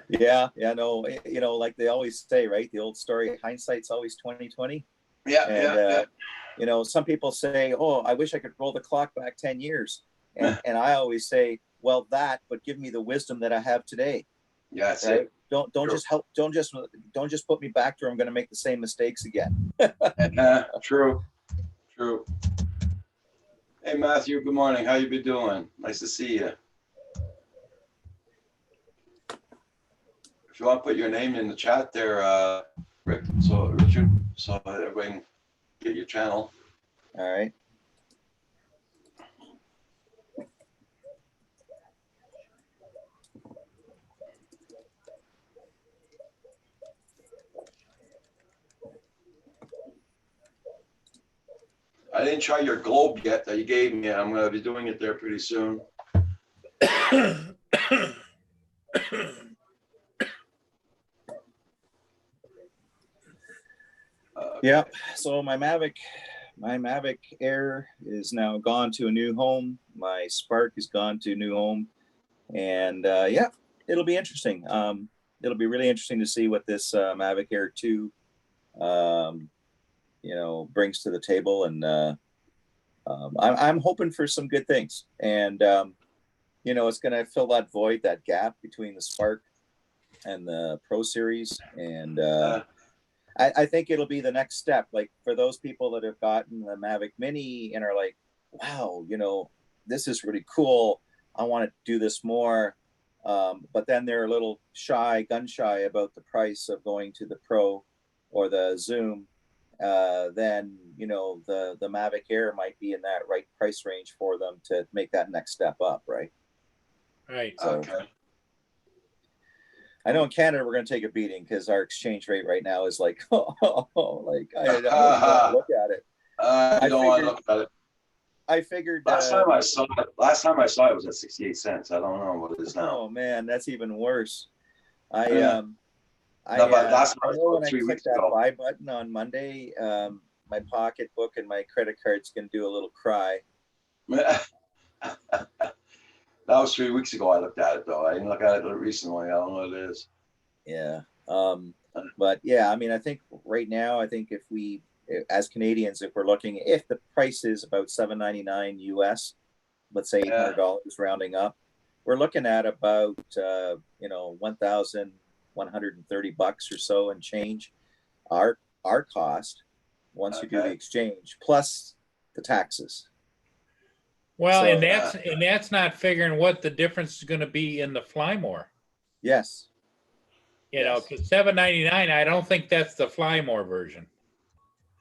Speaker 5: Yeah, no, you know, like they always say, right? The old story, hindsight's always 20/20.
Speaker 1: Yeah.
Speaker 5: You know, some people say, "Oh, I wish I could roll the clock back 10 years," and I always say, "Well, but give me the wisdom that I have today."
Speaker 1: Yeah, that's
Speaker 5: right?
Speaker 1: it.
Speaker 5: Don't
Speaker 1: True.
Speaker 5: just put me back to where I'm going to make the same mistakes again.
Speaker 1: True. Hey, Matthew, good morning. How you been doing? Nice to see you. If you want to put your name in the chat there, Rick, Richard, so everybody can get your channel.
Speaker 5: All right.
Speaker 1: I didn't try your globe yet that you gave me. I'm going to be doing it there pretty soon.
Speaker 5: Yeah. So my Mavic Air is now gone to a new home. My Spark has gone to a new home, and yeah, it'll be interesting. It'll be really interesting to see what this Mavic Air 2, you brings to the table. And I'm hoping for some good things. And, it's going to fill that void, that gap between the Spark and the Pro Series. And I think it'll be the next step. Like for those people that have gotten the Mavic Mini and are like, wow, this is really cool. I want to do this more. But then they're a little gun shy about the price of going to the Pro or the Zoom. Then, the Mavic Air might be in that right price range for them to make that next step up. Right.
Speaker 2: Right.
Speaker 5: So,
Speaker 1: Okay.
Speaker 5: I know in Canada we're going to take a beating because our exchange rate right now is like, I don't even want to look at it.
Speaker 1: I don't want to look at it.
Speaker 5: I figured
Speaker 1: Last time I saw it was at 68 cents. I don't know what it is now.
Speaker 5: Oh man, that's even worse. I
Speaker 1: No, but last time I
Speaker 5: know
Speaker 1: saw
Speaker 5: when
Speaker 1: it
Speaker 5: I
Speaker 1: 3
Speaker 5: click
Speaker 1: weeks
Speaker 5: that
Speaker 1: ago.
Speaker 5: buy button on Monday, my pocketbook and my credit card's gonna do a little cry.
Speaker 1: That was 3 weeks ago. I looked at it though. I didn't look at it recently. I don't know what it is.
Speaker 5: Yeah. But yeah, I mean, I think right now, if we, as Canadians, if we're looking, if the price is about $7.99 US, let's say $800 rounding up, we're looking at about $1,130 or so and change. Our cost once you do the exchange plus the taxes.
Speaker 2: Well,
Speaker 5: So,
Speaker 2: and that's not figuring what the difference is going to be in the Fly More.
Speaker 5: Yes.
Speaker 2: Because $7.99, I don't think that's the Fly More version.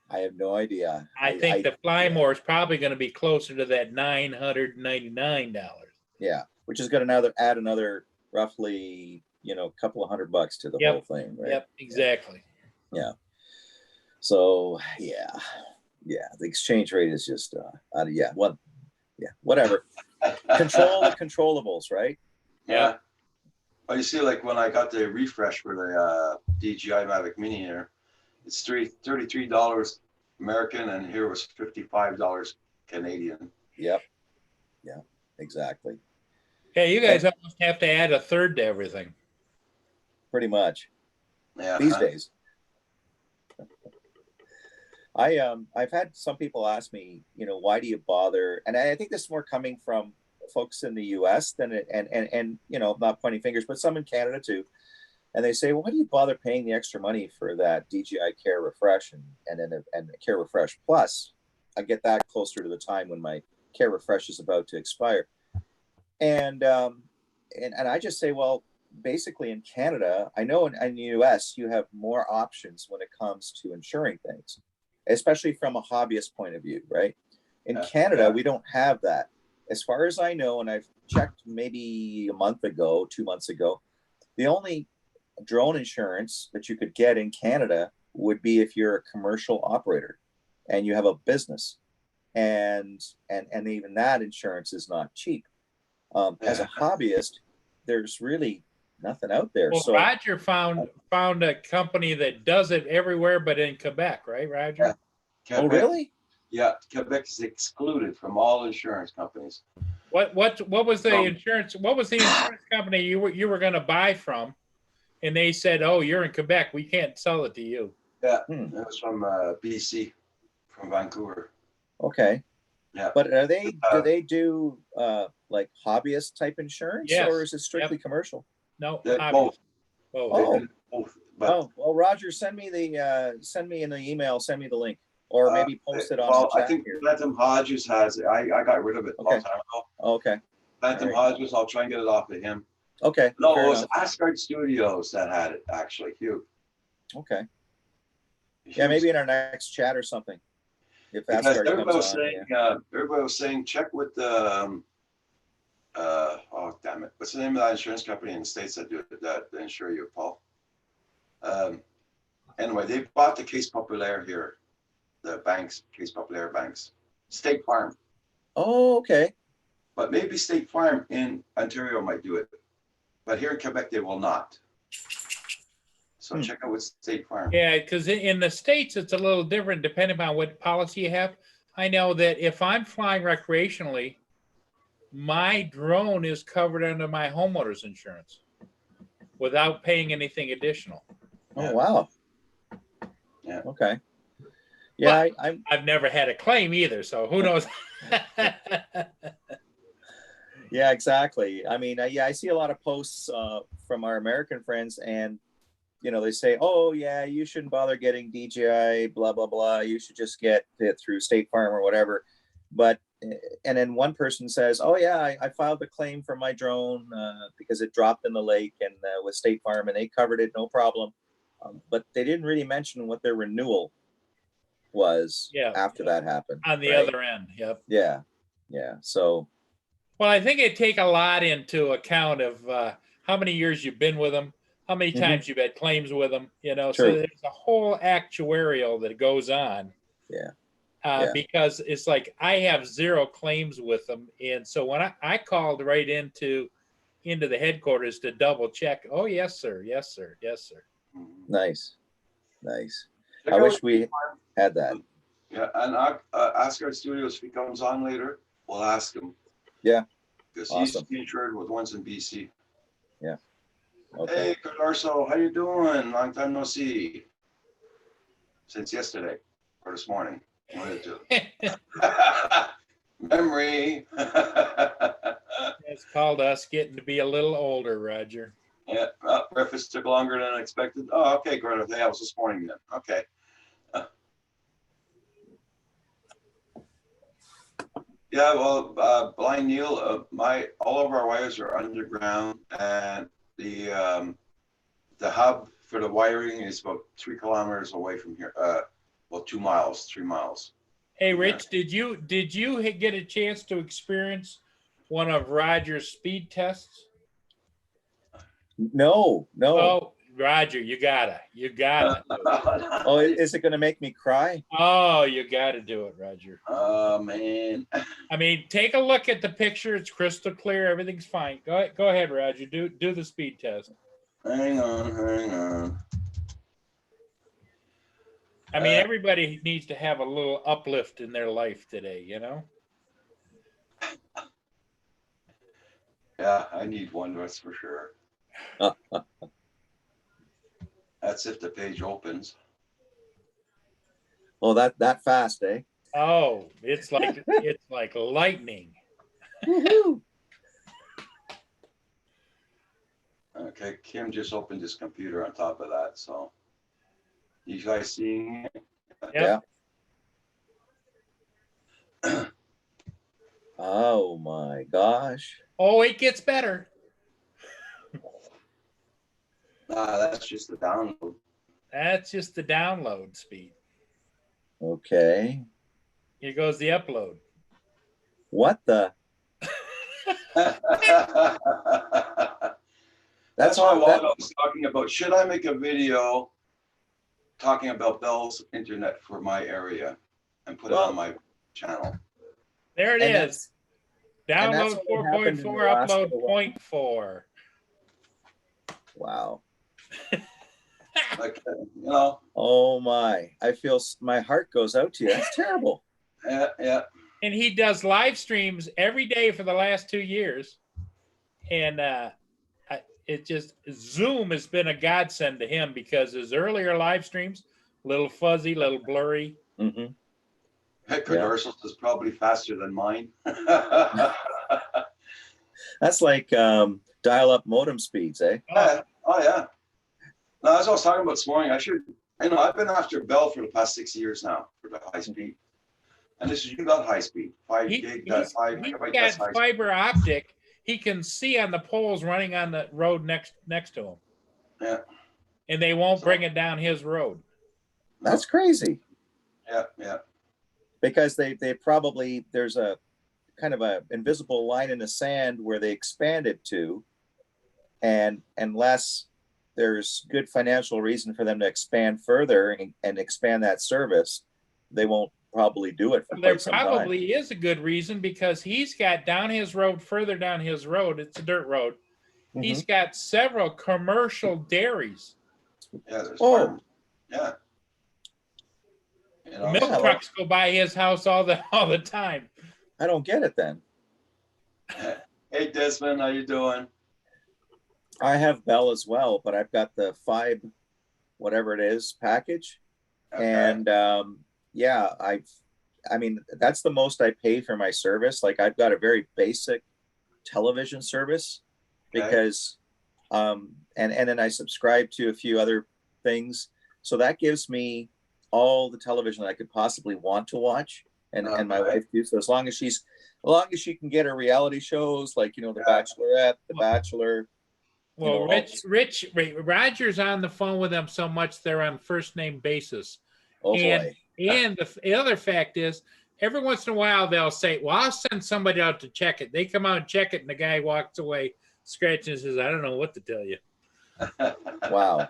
Speaker 5: I have no idea.
Speaker 2: I think the Fly More is probably going to be closer to that $999.
Speaker 5: Yeah, which is going to add another roughly, couple of $100 to the whole thing, right?
Speaker 2: Yep, exactly.
Speaker 5: Yeah. So the exchange rate is just whatever. Control the controllables, right?
Speaker 1: Yeah. Well, you see, like when I got the refresh for the DJI Mavic Mini here, it's $33 American, and here was $55 Canadian.
Speaker 5: Yep. Yeah, exactly.
Speaker 2: Yeah, you guys almost have to add a third to everything.
Speaker 5: Pretty much.
Speaker 1: Yeah.
Speaker 5: These days. I've had some people ask me, why do you bother? And I think this is more coming from folks in the US and not pointing fingers, but some in Canada too. And they say, well, why do you bother paying the extra money for that DJI Care Refresh and Care Refresh Plus? I get that closer to the time when my Care Refresh is about to expire. And I just say, well, basically in Canada, I know in the US, you have more options when it comes to insuring things, especially from a hobbyist point of view, right? In Canada, we don't have that. As far as I know, and I've checked maybe a month ago, 2 months ago, the only drone insurance that you could get in Canada would be if you're a commercial operator and you have a business, and even that insurance is not cheap. As a hobbyist, there's really nothing out there.
Speaker 2: Well,
Speaker 5: So
Speaker 2: Roger found a company that does it everywhere, but in Quebec, right, Roger?
Speaker 1: Quebec,
Speaker 5: oh, really?
Speaker 1: Yeah, Quebec is excluded from all insurance companies.
Speaker 2: What was the insurance? What was the insurance company you were going to buy from? And they said, "Oh, you're in Quebec. We can't sell it to you."
Speaker 1: Yeah, it was from BC, from Vancouver.
Speaker 5: Okay.
Speaker 1: Yeah.
Speaker 5: But do they do like hobbyist type insurance,
Speaker 2: Yes.
Speaker 5: or is it strictly commercial?
Speaker 2: No,
Speaker 1: Both.
Speaker 2: obvious.
Speaker 1: They do both. But
Speaker 5: Oh, well, Roger, send me in the email, send me the link, or maybe post it on the
Speaker 1: I
Speaker 5: chat
Speaker 1: think
Speaker 5: here.
Speaker 1: Phantom Hodges has it. I got rid of it a long time ago.
Speaker 5: Okay.
Speaker 1: Phantom Hodges, I'll try and get it off of him.
Speaker 5: Okay.
Speaker 1: No,
Speaker 5: fair
Speaker 1: it was
Speaker 5: enough.
Speaker 1: Asgard Studios that had it, actually. Hugh.
Speaker 5: Okay. Yeah, maybe in our next chat or something. If
Speaker 1: Because
Speaker 5: Asgard
Speaker 1: everybody
Speaker 5: comes on,
Speaker 1: everybody was saying, check with the, oh, damn it. What's the name of that insurance company in the States that insure you, Paul? Anyway, they bought the Case Populaire here, the banks, Case Populaire banks, State Farm.
Speaker 5: Oh, okay.
Speaker 1: But maybe State Farm in Ontario might do it. But here in Quebec, they will not. So check out with State Farm.
Speaker 2: Yeah, because in the States, it's a little different depending on what policy you have. I know that if I'm flying recreationally, my drone is covered under my homeowner's insurance without paying anything additional.
Speaker 5: Oh, wow.
Speaker 1: Yeah.
Speaker 5: Okay. Yeah,
Speaker 2: Well,
Speaker 5: I'm
Speaker 2: I've never had a claim either, so who knows?
Speaker 5: yeah, exactly. I mean, yeah, I see a lot of posts from our American friends, and they say, "Oh, yeah, you shouldn't bother getting DJI, blah blah blah. You should just get it through State Farm or whatever." But and then one person says, "Oh yeah, I filed a claim for my drone because it dropped in the lake and with State Farm, and they covered it, no problem." But they didn't really mention what their renewal was
Speaker 2: Yeah,
Speaker 5: after that happened.
Speaker 2: on the
Speaker 5: right?
Speaker 2: other end. Yep.
Speaker 5: Yeah, yeah. So
Speaker 2: Well, I think it take a lot into account of how many years you've been with them, how many
Speaker 5: Mhm.
Speaker 2: times you've had claims with them. So
Speaker 5: True.
Speaker 2: there's a whole actuarial that goes on.
Speaker 5: Yeah. Yeah.
Speaker 2: Because it's like I have 0 claims with them, and so when I called right into the headquarters to double check. Oh yes, sir. Yes, sir. Yes, sir.
Speaker 5: Nice, nice.
Speaker 1: Check
Speaker 5: I
Speaker 1: out
Speaker 5: wish we had that.
Speaker 1: Yeah, and Asgard Studios, if he comes on later, we'll ask him.
Speaker 5: Yeah.
Speaker 1: Because
Speaker 5: Awesome.
Speaker 1: he's insured with ones in BC.
Speaker 5: Okay.
Speaker 1: Hey, Cardarso, how you doing? Long time no see. Since yesterday or this morning. One of the two. Memory.
Speaker 2: It's called us getting to be a little older, Roger.
Speaker 1: Yeah, breakfast took longer than expected. Oh, okay, Greta. That was this morning then. Okay. Yeah, well, Blind Neil, all of our wires are underground, and the hub for the wiring is about 3 kilometers away from here. Well, 2 miles, 3 miles.
Speaker 2: Hey, Rich, did you get a chance to experience one of Roger's speed tests?
Speaker 5: No.
Speaker 2: Oh, Roger, you gotta.
Speaker 5: Oh, is it going to make me cry?
Speaker 2: Oh, you gotta do it, Roger.
Speaker 1: Oh, man.
Speaker 2: I mean, take a look at the picture. It's crystal clear. Everything's fine. Go ahead, Roger. Do the speed test.
Speaker 1: Hang on.
Speaker 2: I mean, everybody needs to have a little uplift in their life today,
Speaker 1: Yeah, I need one, that's for sure. That's if the page opens.
Speaker 5: Oh, that fast, eh?
Speaker 2: Oh, it's like lightning.
Speaker 5: Woohoo!
Speaker 1: Okay, Kim just opened his computer on top of that, so. You guys seeing it?
Speaker 2: Yep.
Speaker 5: Yeah. Oh my gosh.
Speaker 2: Oh, it gets better.
Speaker 1: That's just the download.
Speaker 2: That's just the download speed.
Speaker 5: Okay.
Speaker 2: Here goes the upload.
Speaker 5: What the?
Speaker 1: That's why
Speaker 5: all that.
Speaker 1: I was talking about, should I make a video talking about Bell's internet for my area and put it on my channel?
Speaker 2: There it
Speaker 5: And
Speaker 2: is.
Speaker 5: and that's
Speaker 2: Download
Speaker 5: what happened in
Speaker 2: 4.4,
Speaker 5: the last
Speaker 2: upload
Speaker 5: little while.
Speaker 2: 0.4.
Speaker 5: Wow.
Speaker 1: Like,
Speaker 5: Oh my. I feel my heart goes out to you. That's terrible.
Speaker 1: yeah.
Speaker 2: And he does live streams every day for the last 2 years. And it just, Zoom has been a godsend to him because his earlier live streams, a little fuzzy, a little blurry.
Speaker 5: Mm-hmm.
Speaker 1: Cardarso's is probably faster than mine.
Speaker 5: That's like dial-up modem speeds, eh?
Speaker 1: Oh yeah. No, as I was talking about this morning, I've been after Bell for the past 6 years now for the high speed. And you got high speed, 5 gig, 5 megabyte.
Speaker 2: He's got fiber optic. He can see on the poles running on the road next to him.
Speaker 1: Yeah.
Speaker 2: And they won't bring it down his road.
Speaker 5: That's crazy.
Speaker 1: Yeah.
Speaker 5: Because they probably, there's a kind of a invisible line in the sand where they expand it to, and unless there's good financial reason for them to expand further and expand that service, they won't probably do it for
Speaker 2: There
Speaker 5: quite some time.
Speaker 2: probably is a good reason because he's got down his road, further down his road, it's a dirt road.
Speaker 5: Mhm.
Speaker 2: He's got several commercial dairies.
Speaker 1: Yeah, there's
Speaker 5: Oh.
Speaker 1: Yeah.
Speaker 2: Milk trucks go by his house all the time.
Speaker 5: I don't get it then.
Speaker 1: Hey Desmond, how you doing?
Speaker 5: I have Bell as well, but I've got the 5, whatever it is, package.
Speaker 1: Okay.
Speaker 5: And yeah, I mean, that's the most I pay for my service. Like I've got a very basic television service
Speaker 1: Okay.
Speaker 5: because, and then I subscribe to a few other things. So that gives me all the television that I could possibly want to watch, and my
Speaker 1: Okay.
Speaker 5: wife too. So as long as she can get her reality shows like, The
Speaker 1: Yeah.
Speaker 5: Bachelorette, The Bachelor.
Speaker 2: Well,
Speaker 5: all
Speaker 2: Roger's on the phone with them so much they're on first name basis.
Speaker 5: oh
Speaker 2: and
Speaker 5: boy.
Speaker 2: and the other fact is, every once in a while they'll say, "Well, I'll send somebody out to check it." They come out and check it, and the guy walks away scratching and says, "I don't know what to tell you."
Speaker 5: Wow.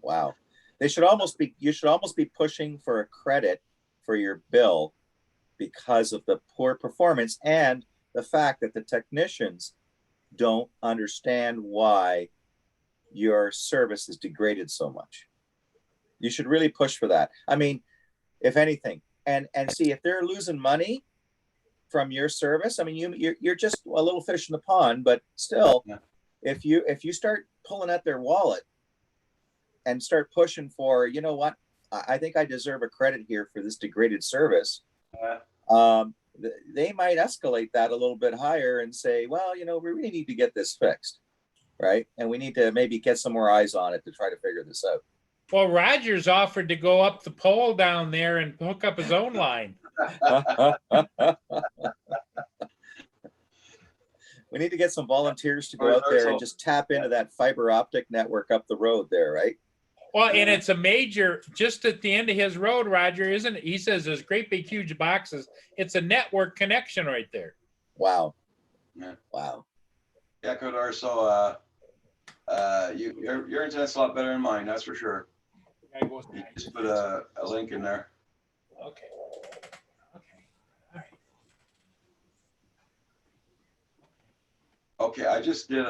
Speaker 5: Wow. You should almost be pushing for a credit for your bill because of the poor performance and the fact that the technicians don't understand why your service is degraded so much. You should really push for that. I mean, if anything, and see if they're losing money from your service. I mean, you're just a little fish in the pond, but still,
Speaker 1: Yeah.
Speaker 5: if you start pulling at their wallet and start pushing for, you know what, I think I deserve a credit here for this degraded service. They might escalate that a little bit higher and say, well, we really need to get this fixed, right? And we need to maybe get some more eyes on it to try to figure this out.
Speaker 2: Well, Rogers offered to go up the pole down there and hook up his own line.
Speaker 5: We need to get some volunteers to go out there and just tap into that fiber optic network up the road there, right?
Speaker 2: Well, and it's a major, just at the end of his road, Roger, isn't it? He says there's great big huge boxes. It's a network connection right there.
Speaker 5: Wow.
Speaker 1: Yeah.
Speaker 5: Wow.
Speaker 1: Yeah, Kodar. So your internet's a lot better than mine, that's for sure. You just put a link in there.
Speaker 2: Okay. All right.
Speaker 1: Okay, I just did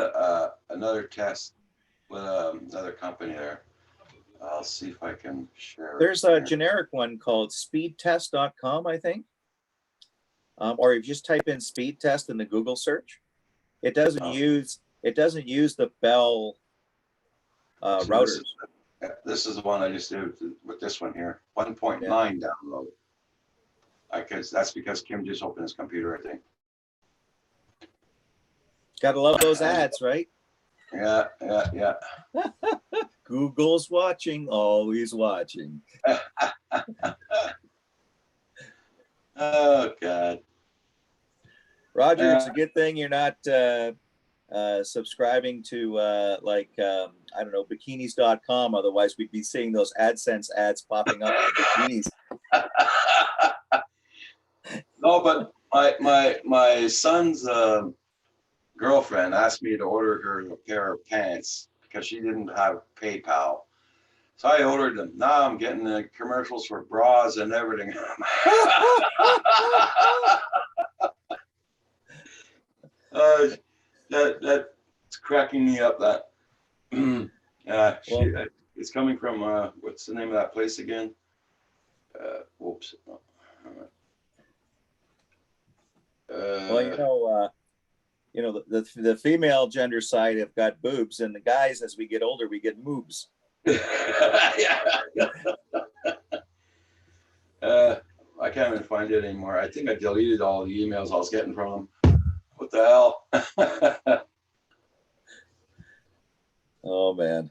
Speaker 1: another test with another company there. I'll see if I can share it.
Speaker 5: There's a generic one called speedtest.com, I think. Or if you just type in speed test in the Google search, it doesn't use the Bell routers.
Speaker 1: This is the one I just did with this one here. 1.9 download. That's because Kim just opened his computer, I think.
Speaker 5: Gotta love those ads, right?
Speaker 1: Yeah.
Speaker 5: Google's watching, always watching.
Speaker 1: Oh God.
Speaker 5: Roger, it's a good thing you're not subscribing to I don't know, bikinis.com. Otherwise we'd be seeing those AdSense ads popping up for bikinis.
Speaker 1: No, but my son's girlfriend asked me to order her a pair of pants because she didn't have PayPal. So I ordered them. Now I'm getting the commercials for bras and everything. That's cracking me up. That it's coming from what's the name of that place again? Whoops.
Speaker 5: Well, the female gender side have got boobs, and the guys, as we get older, we get moobs.
Speaker 1: I can't even find it anymore. I think I deleted all the emails I was getting from them. What the hell?
Speaker 5: Oh man.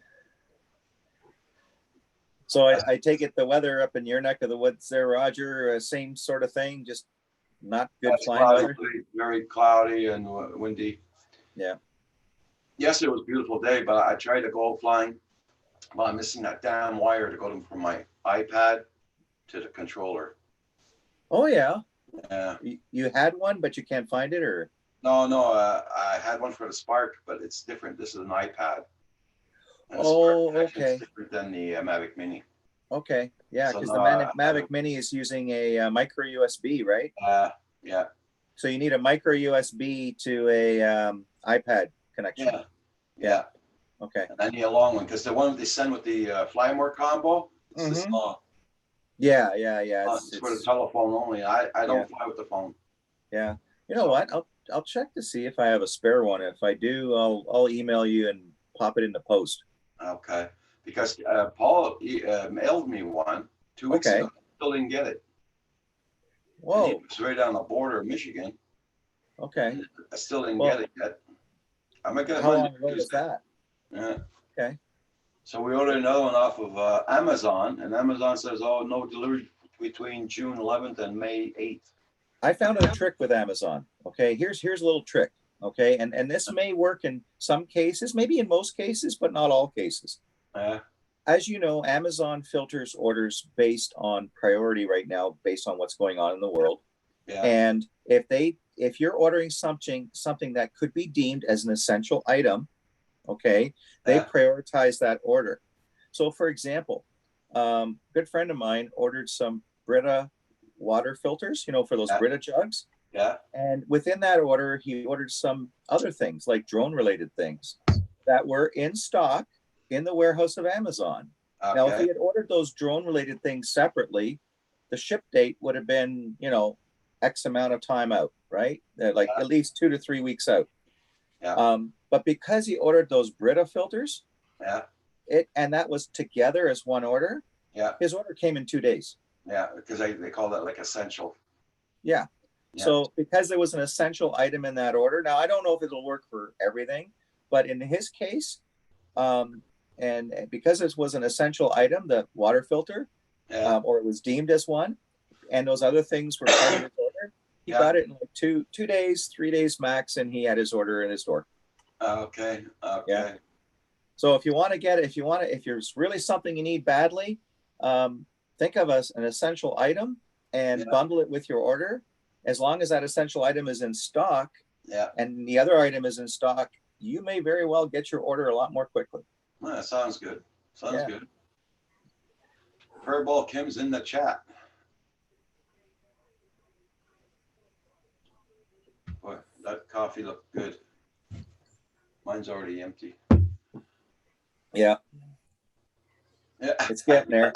Speaker 5: So I take it the weather up in your neck of the woods there, Roger, same sort of thing, just not good flying weather?
Speaker 1: Very cloudy and windy.
Speaker 5: Yeah.
Speaker 1: Yes, it was a beautiful day, but I tried to go flying. Well, I'm missing that damn wire to go from my iPad to the controller.
Speaker 5: Oh yeah.
Speaker 1: Yeah.
Speaker 5: You had one, but you can't find it, or?
Speaker 1: No. I had one for the Spark, but it's different. This is an iPad. And
Speaker 5: okay.
Speaker 1: It's different than the Mavic Mini.
Speaker 5: Okay. Yeah, because the Mavic Mini is using a micro USB, right?
Speaker 1: Yeah.
Speaker 5: So you need a micro USB to a iPad connection.
Speaker 1: Yeah.
Speaker 5: Okay.
Speaker 1: And I need a long one because the one they send with the Flymore combo, it's this long.
Speaker 5: Yeah.
Speaker 1: It's for the telephone only. I don't fly with the phone.
Speaker 5: Yeah. You know what? I'll check to see if I have a spare one. If I do, I'll email you and pop it in the post.
Speaker 1: Okay. Because Paul mailed me one 2 weeks ago. still didn't get it. And
Speaker 5: Whoa,
Speaker 1: it's right on the border of Michigan.
Speaker 5: okay.
Speaker 1: I still didn't
Speaker 5: Well,
Speaker 1: get it yet. I'm not gonna.
Speaker 5: How long ago was that?
Speaker 1: Yeah.
Speaker 5: Okay.
Speaker 1: So we ordered another one off of Amazon, and Amazon says, "Oh, no delivery between June 11th and May 8th."
Speaker 5: I found a trick with Amazon. Okay, here's a little trick. Okay, and this may work in some cases, maybe in most cases, but not all cases.
Speaker 1: Yeah,
Speaker 5: As you know, Amazon filters orders based on priority right now, based on what's going on in the world.
Speaker 1: yeah,
Speaker 5: And if you're ordering something that could be deemed as an essential item, okay, they
Speaker 1: Yeah.
Speaker 5: prioritize that order. So, for example, good friend of mine ordered some Brita water filters, for those
Speaker 1: Yeah.
Speaker 5: Brita jugs.
Speaker 1: yeah.
Speaker 5: And within that order, he ordered some other things like drone related things that were in stock in the warehouse of Amazon. Now, if he
Speaker 1: Okay,
Speaker 5: had ordered those drone related things separately, the ship date would have been, X amount of time out, right? Like
Speaker 1: Yeah.
Speaker 5: at least 2 to 3 weeks out.
Speaker 1: Yeah.
Speaker 5: But because he ordered those Brita filters,
Speaker 1: yeah,
Speaker 5: and that was together as one order,
Speaker 1: yeah,
Speaker 5: his order came in 2 days.
Speaker 1: yeah. Because they call that like essential.
Speaker 5: Yeah.
Speaker 1: Yeah.
Speaker 5: So because there was an essential item in that order, now I don't know if it'll work for everything, but in his case, and because this was an essential item, the water filter,
Speaker 1: Yeah,
Speaker 5: or it was deemed as one, and those other things were part of his order, he
Speaker 1: Yeah.
Speaker 5: got it in like two days, 3 days max, and he had his order in his door.
Speaker 1: okay, okay.
Speaker 5: Yeah. So if you want to get it, if there's really something you need badly, think of as an essential item and
Speaker 1: Yeah.
Speaker 5: bundle it with your order. As long as that essential item is in stock
Speaker 1: Yeah,
Speaker 5: and the other item is in stock, you may very well get your order a lot more quickly.
Speaker 1: well, that sounds good. Sounds
Speaker 5: Yeah.
Speaker 1: good. Furball Kim's in the chat. Boy, that coffee looked good. Mine's already empty.
Speaker 5: Yeah,
Speaker 1: Yeah.
Speaker 5: it's getting there.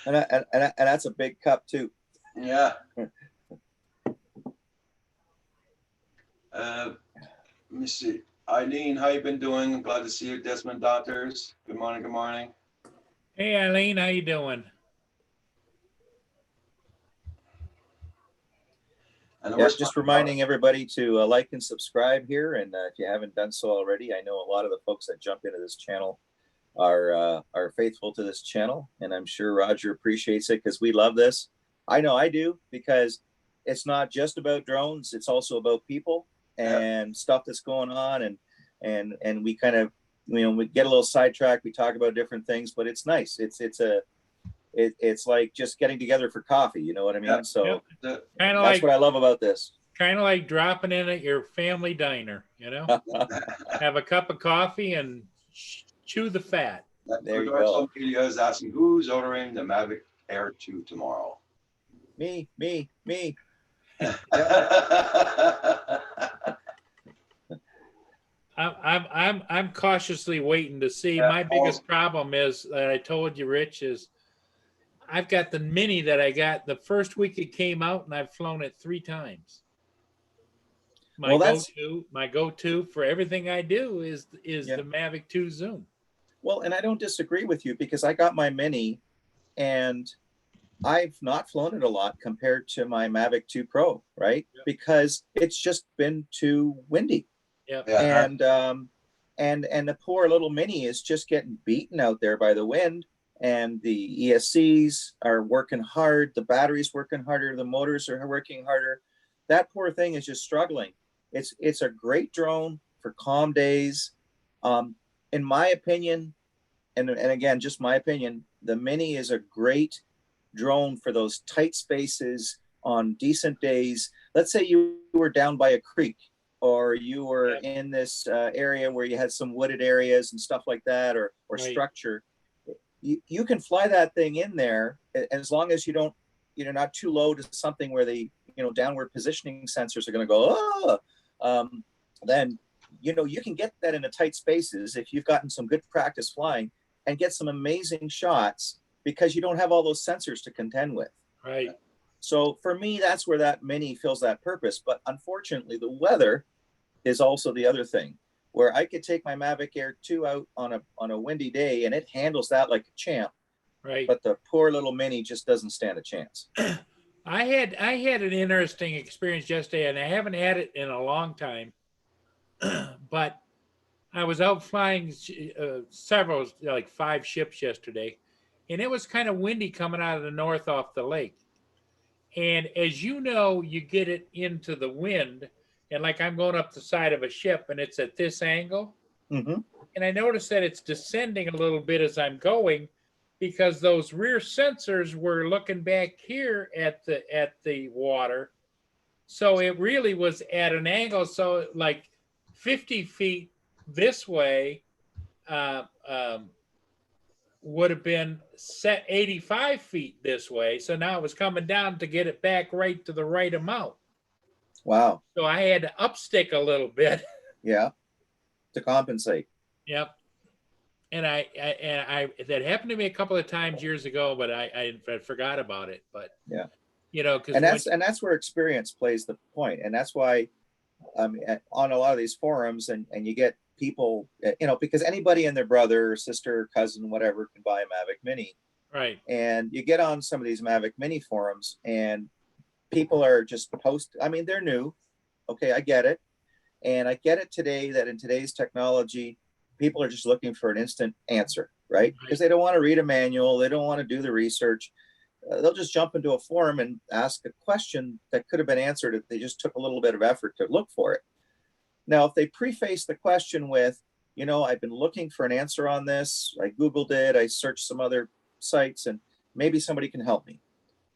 Speaker 5: And that's a big cup too.
Speaker 1: Yeah. Let me see. Eileen, how you been doing? I'm glad to see you. Desmond Doctors. Good morning. Good morning.
Speaker 2: Hey, Eileen, how you doing?
Speaker 1: And
Speaker 5: Yeah,
Speaker 1: we're
Speaker 5: just reminding everybody to like and subscribe here. And if you haven't done so already, I know a lot of the folks that jump into this channel are faithful to this channel, and I'm sure Roger appreciates it because we love this. I know I do, because it's not just about drones; it's also about people and stuff that's going on, and we kind of we get a little sidetracked. We talk about different things, but it's nice. It's like just getting together for coffee. You know what I mean?
Speaker 1: Yeah.
Speaker 5: So
Speaker 2: Yep.
Speaker 1: The-
Speaker 2: Kind of
Speaker 5: that's
Speaker 2: like
Speaker 5: what I love about this.
Speaker 2: dropping in at your family diner. Have a cup of coffee and chew the fat.
Speaker 5: There you
Speaker 1: Regards
Speaker 5: go.
Speaker 1: on Media is asking who's ordering the Mavic Air 2 tomorrow.
Speaker 5: Me.
Speaker 2: I'm cautiously waiting to see.
Speaker 1: Yeah,
Speaker 2: My biggest problem is that I told you, Rich, is I've got the Mini that I got the first week it came out, and I've flown it 3 times.
Speaker 5: Well, that's-
Speaker 2: My go-to for everything I do is
Speaker 5: Yeah.
Speaker 2: the Mavic 2 Zoom.
Speaker 5: Well, and I don't disagree with you, because I got my Mini and I've not flown it a lot compared to my Mavic 2 Pro, right?
Speaker 2: Yeah.
Speaker 5: Because it's just been too windy.
Speaker 2: Yeah.
Speaker 1: Yeah.
Speaker 5: And the poor little Mini is just getting beaten out there by the wind, and the ESCs are working hard, the battery's working harder, the motors are working harder. That poor thing is just struggling. It's a great drone for calm days. In my opinion, and again, just my opinion, the Mini is a great drone for those tight spaces on decent days. Let's say you were down by a creek, or you were in this area where you had some wooded areas and stuff like that, or
Speaker 2: Right.
Speaker 5: structure. You can fly that thing in there, as long as you're not too low to something where the downward positioning sensors are going to go, then you can get that into tight spaces if you've gotten some good practice flying, and get some amazing shots, because you don't have all those sensors to contend with.
Speaker 2: Right.
Speaker 5: So for me, that's where that Mini fills that purpose. But unfortunately, the weather is also the other thing, where I could take my Mavic Air 2 out on a windy day, and it handles that like a champ.
Speaker 2: Right.
Speaker 5: but the poor little Mini just doesn't stand a chance.
Speaker 2: I had an interesting experience yesterday, and I haven't had it in a long time. But I was out flying several, like 5 ships yesterday, and it was kind of windy coming out of the north off the lake. And as you know, you get it into the wind, and like I'm going up the side of a ship, and it's at this angle,
Speaker 5: Mm-hmm.
Speaker 2: and I noticed that it's descending a little bit as I'm going, because those rear sensors were looking back here at the water, so it really was at an angle. So like 50 feet this way uh, um, would have been set 85 feet this way. So now it was coming down to get it back right to the right amount.
Speaker 5: Wow.
Speaker 2: So I had to upstick a little bit.
Speaker 5: Yeah. To compensate.
Speaker 2: Yep. And I that happened to me a couple of times years ago, but I forgot about it. But
Speaker 5: Yeah.
Speaker 2: you know, because
Speaker 5: And that's where experience plays the point, and that's why on a lot of these forums, and you get people, because anybody and their brother or sister or cousin, whatever, can buy a Mavic Mini.
Speaker 2: right.
Speaker 5: And you get on some of these Mavic Mini forums, and people are just they're new. Okay, I get it. And I get it today that in today's technology, people are just looking for an instant answer, right? Because they don't want to read a manual. They don't want to do the research. They'll just jump into a forum and ask a question that could have been answered if they just took a little bit of effort to look for it. Now, if they preface the question with, I've been looking for an answer on this. I Googled it. I searched some other sites, and maybe somebody can help me.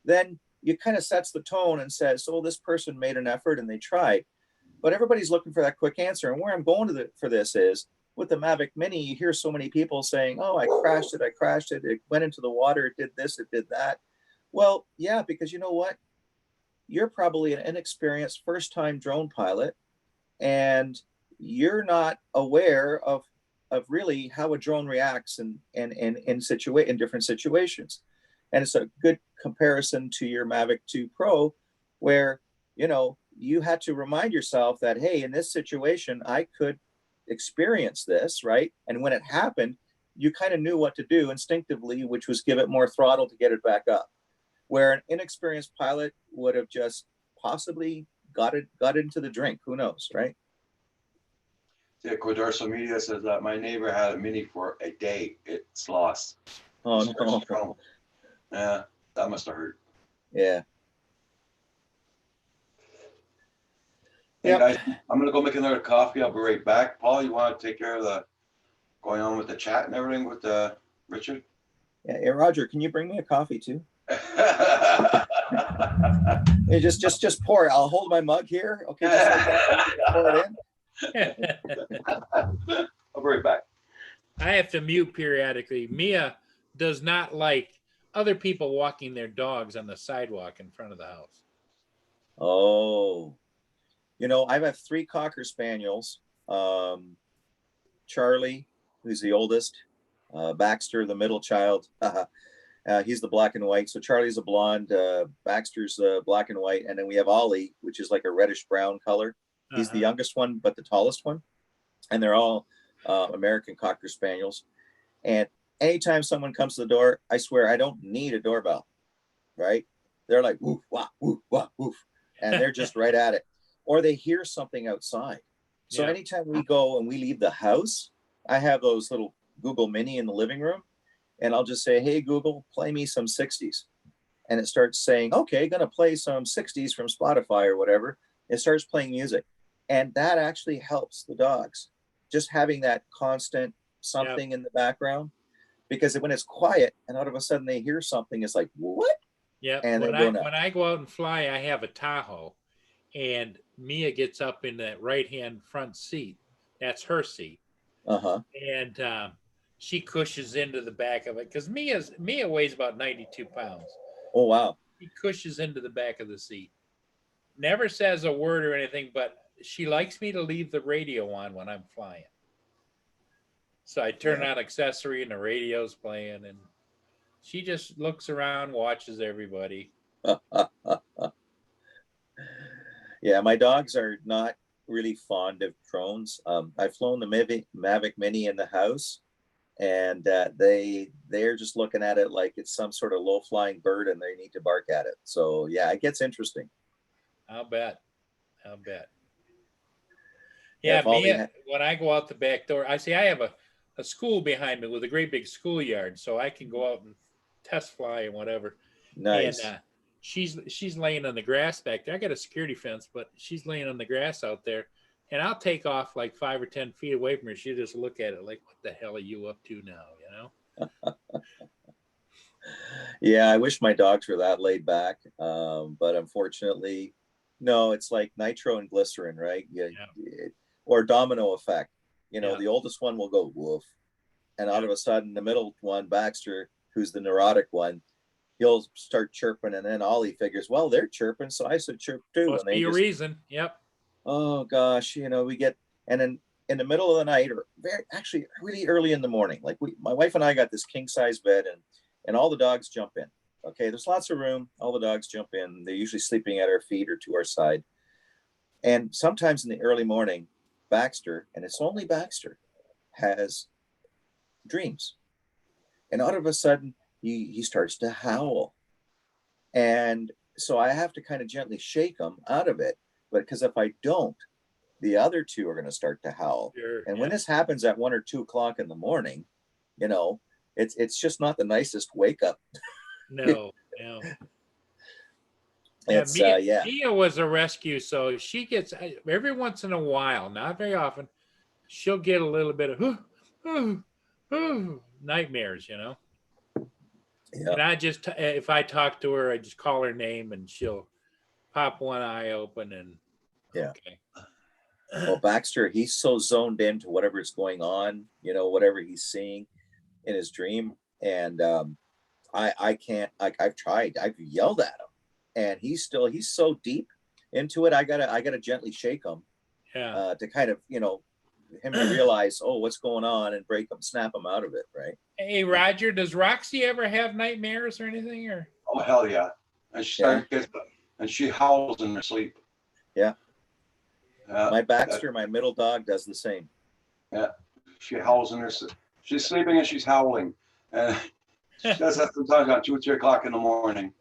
Speaker 5: Then you kind of sets the tone and says, oh, this person made an effort and they tried. But everybody's looking for that quick answer. And where I'm going for this is, with the Mavic Mini, you hear so many people saying, oh, I crashed it. It went into the water. It did this, it did that. Well, yeah, because you know what? You're probably an inexperienced first-time drone pilot, and you're not aware of really how a drone reacts in different situations. And it's a good comparison to your Mavic 2 Pro, where you had to remind yourself that, hey, in this situation, I could experience this, right? And when it happened, you kind of knew what to do instinctively, which was give it more throttle to get it back up. Where an inexperienced pilot would have just possibly got into the drink. Who knows, right?
Speaker 1: Yeah, Quadarso Media says that my neighbor had a Mini for a day. It's lost.
Speaker 5: Oh,
Speaker 1: It's
Speaker 5: no.
Speaker 1: strong. Yeah, that must have hurt.
Speaker 5: Yeah.
Speaker 1: Hey
Speaker 5: Yep.
Speaker 1: guys, I'm gonna go make another coffee. I'll be right back. Paul, you want to take care of the going on with the chat and everything with Richard?
Speaker 5: Yeah. Hey, Roger, can you bring me a coffee too? Hey, just pour it. I'll hold my mug here. Okay, just like that. Pour it in.
Speaker 1: I'll be right back.
Speaker 2: I have to mute periodically. Mia does not like other people walking their dogs on the sidewalk in front of the house.
Speaker 5: Oh, I have 3 Cocker Spaniels. Charlie, who's the oldest, Baxter, the middle child. He's the black and white. So Charlie's a blonde, Baxter's black and white. And then we have Ollie, which is like a reddish brown color. He's the youngest one, but the tallest one. And they're all American Cocker Spaniels. And anytime someone comes to the door, I swear I don't need a doorbell, right? They're like, woof, wah, woof, wah, woof. And they're just right at it. Or they hear something outside. So anytime we go and we leave the house, I have those little Google Mini in the living room. And I'll just say, hey, Google, play me some 60s. And it starts saying, okay, going to play some 60s from Spotify or whatever. It starts playing music. And that actually helps the dogs. Just having that constant something in the background. Because when it's quiet and all of a sudden they hear something, it's like, what?
Speaker 2: Yeah.
Speaker 5: And
Speaker 2: when I go out and fly, I have a Tahoe. And Mia gets up in that right-hand front seat. That's her seat.
Speaker 5: Uh-huh.
Speaker 2: And she cushions into the back of it because Mia weighs about 92 pounds.
Speaker 5: Oh, wow.
Speaker 2: She cushions into the back of the seat. Never says a word or anything, but she likes me to leave the radio on when I'm flying. So I turn on accessory and the radio's playing, and she just looks around, watches everybody.
Speaker 5: Yeah, my dogs are not really fond of drones. I've flown the Mavic Mini in the house, and they're just looking at it like it's some sort of low flying bird, and they need to bark at it. So yeah, it gets interesting.
Speaker 2: I'll bet. I'll bet.
Speaker 5: Yeah,
Speaker 2: Yeah,
Speaker 5: if all
Speaker 2: me,
Speaker 5: they ha-
Speaker 2: when I go out the back door, I see I have a school behind me with a great big schoolyard, so I can go out and test fly and whatever.
Speaker 5: Nice.
Speaker 2: And she's laying on the grass back there. I got a security fence, but she's laying on the grass out there. And I'll take off like 5 or 10 feet away from her. She'll just look at it like, what the hell are you up to now? You know?
Speaker 5: Yeah, I wish my dogs were that laid back, but unfortunately, no. It's like nitro and glycerin, right? Yeah, or domino effect. You know,
Speaker 2: Yeah.
Speaker 5: the oldest one will go woof, and all
Speaker 2: Yeah.
Speaker 5: of a sudden, the middle one, Baxter, who's the neurotic one, he'll start chirping, and then Ollie figures, well, they're chirping, so I should chirp too.
Speaker 2: Must
Speaker 5: And they
Speaker 2: be a
Speaker 5: just,
Speaker 2: reason. Yep.
Speaker 5: oh gosh, we get, and then in the middle of the night, or actually really early in the morning, like my wife and I got this king size bed, and all the dogs jump in. Okay, there's lots of room. All the dogs jump in. They're usually sleeping at our feet or to our side. And sometimes in the early morning, Baxter, and it's only Baxter, has dreams. And out of a sudden, he starts to howl. And so I have to kind of gently shake him out of it. But because if I don't, the other two are going to start to howl.
Speaker 2: Sure.
Speaker 5: And when this happens at 1 or 2 o'clock in the morning, it's just not the nicest wake up.
Speaker 2: No, no.
Speaker 5: It's
Speaker 2: Mia was a rescue, so she gets every once in a while, not very often, she'll get a little bit of nightmares,
Speaker 5: Yeah.
Speaker 2: And I just, if I talk to her, I just call her name and she'll pop one eye open and
Speaker 5: Yeah.
Speaker 2: Okay.
Speaker 5: Well, Baxter, he's so zoned into whatever's going on, whatever he's seeing in his dream. And I can't, like, I've yelled at him, and he's so deep into it. I gotta gently shake him
Speaker 2: Yeah.
Speaker 5: to kind of, him to realize, oh, what's going on, and snap him out of it. Right.
Speaker 2: Hey, Roger, does Roxy ever have nightmares or anything? Or
Speaker 1: Oh, hell yeah. And she howls in her sleep.
Speaker 5: Yeah. My Baxter,
Speaker 1: that-
Speaker 5: my middle dog, does the same.
Speaker 1: Yeah. She howls in her sleep. She's sleeping and she's howling. And she does that sometimes at 2 or 3 o'clock in the morning.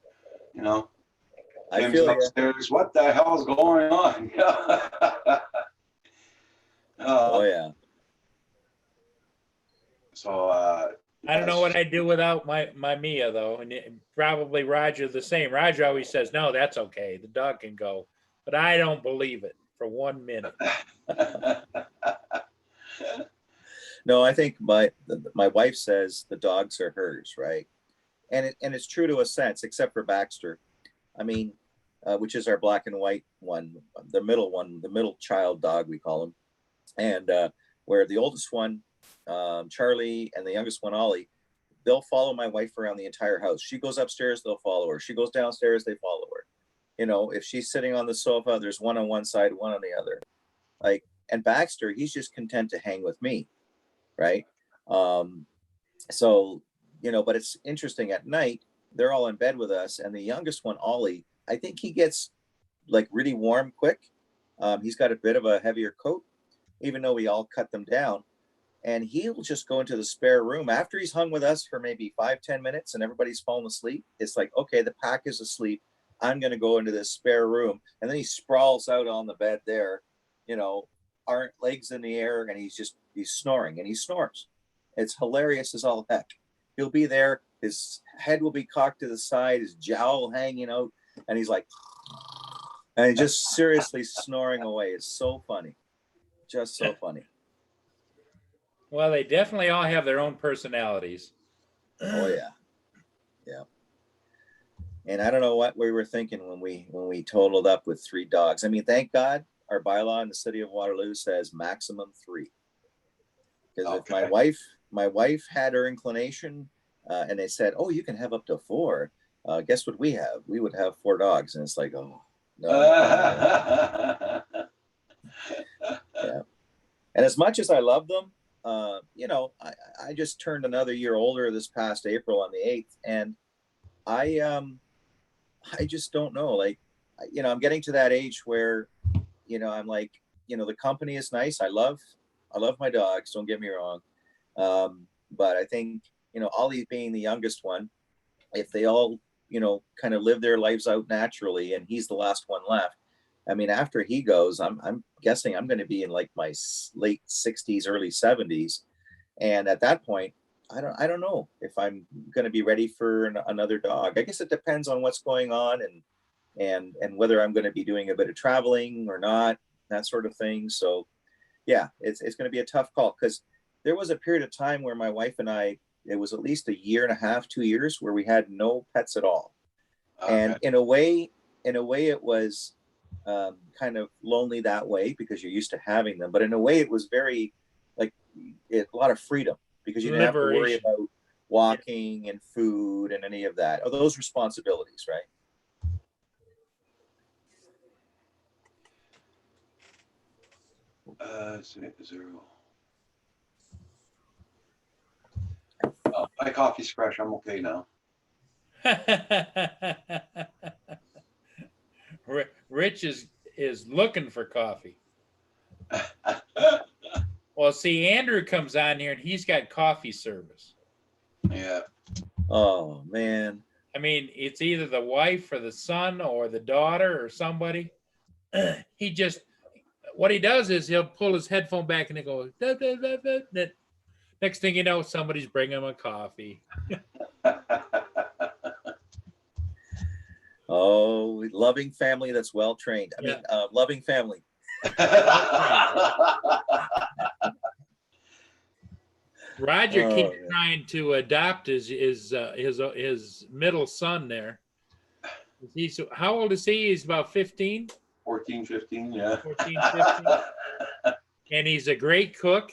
Speaker 5: I
Speaker 1: Tim's
Speaker 5: feel you.
Speaker 1: upstairs. What the hell's going on?
Speaker 5: Oh yeah.
Speaker 1: So
Speaker 2: I don't know what I'd do without my Mia though, and probably Roger the same. Roger always says, "No, that's okay. The dog can go," but I don't believe it for 1 minute.
Speaker 5: No, I think my wife says the dogs are hers, right? And it's true to a sense, except for Baxter. I mean, which is our black and white one, the middle child dog, we call him. And where the oldest one, Charlie, and the youngest one, Ollie, they'll follow my wife around the entire house. She goes upstairs, they'll follow her. She goes downstairs, they follow her. If she's sitting on the sofa, there's one on one side, one on the other. And Baxter, he's just content to hang with me. Right. So, but it's interesting at night, they're all in bed with us. And the youngest one, Ollie, I think he gets like really warm quick. He's got a bit of a heavier coat, even though we all cut them down. And he'll just go into the spare room after he's hung with us for maybe 5-10 minutes and everybody's fallen asleep. It's like, okay, the pack is asleep. I'm going to go into this spare room. And then he sprawls out on the bed there, legs in the air, and he's snoring, and he snores. It's hilarious as all heck. He'll be there, his head will be cocked to the side, his jowl hanging out, and he's like, and he's just seriously snoring away. It's so funny. Just so funny.
Speaker 2: Well, they definitely all have their own personalities.
Speaker 5: Oh yeah. Yeah. And I don't know what we were thinking when we totaled up with 3 dogs. I mean, thank God our bylaw in the city of Waterloo says maximum 3. Because if my wife had her inclination, and they said, "Oh, you can have up to 4," guess what we have? We would have 4 dogs, and it's like, oh no. Yeah. And as much as I love them, I just turned another year older this past April on the 8th, and I just don't know. Like, I'm getting to that age where, I'm like, the company is nice. I love my dogs. Don't get me wrong. But I think, Ollie being the youngest one, if they all, kind of live their lives out naturally, and he's the last one left. I mean, after he goes, I'm guessing I'm going to be in like my late 60s, early 70s, and at that point, I don't know if I'm going to be ready for another dog. I guess it depends on what's going on and whether I'm going to be doing a bit of traveling or not, that sort of thing. So, yeah, it's going to be a tough call, because there was a period of time where my wife and I, it was at least a year and a half, 2 years, where we had no pets at all.
Speaker 1: Okay.
Speaker 5: And in a way, it was kind of lonely that way, because you're used to having them. But in a way, it was very like a lot of freedom, because you didn't have to worry
Speaker 2: Liberation.
Speaker 5: about walking and food and any of that, or those responsibilities, right?
Speaker 1: Zero. Oh, my coffee's fresh. I'm okay now.
Speaker 2: Rich is looking for coffee. Well, see, Andrew comes on here and he's got coffee service.
Speaker 1: Yeah.
Speaker 5: Oh man.
Speaker 2: I mean, it's either the wife or the son or the daughter or somebody. What he does is he'll pull his headphone back and he goes, da, da, da, da, da. Next thing you know, somebody's bringing him a coffee.
Speaker 5: Oh, loving family that's well trained. I mean, loving family.
Speaker 2: Roger keeps trying to adopt his middle son there. How old is he? He's about 15?
Speaker 1: 14, 15, yeah.
Speaker 2: 14, 15. And he's a great cook.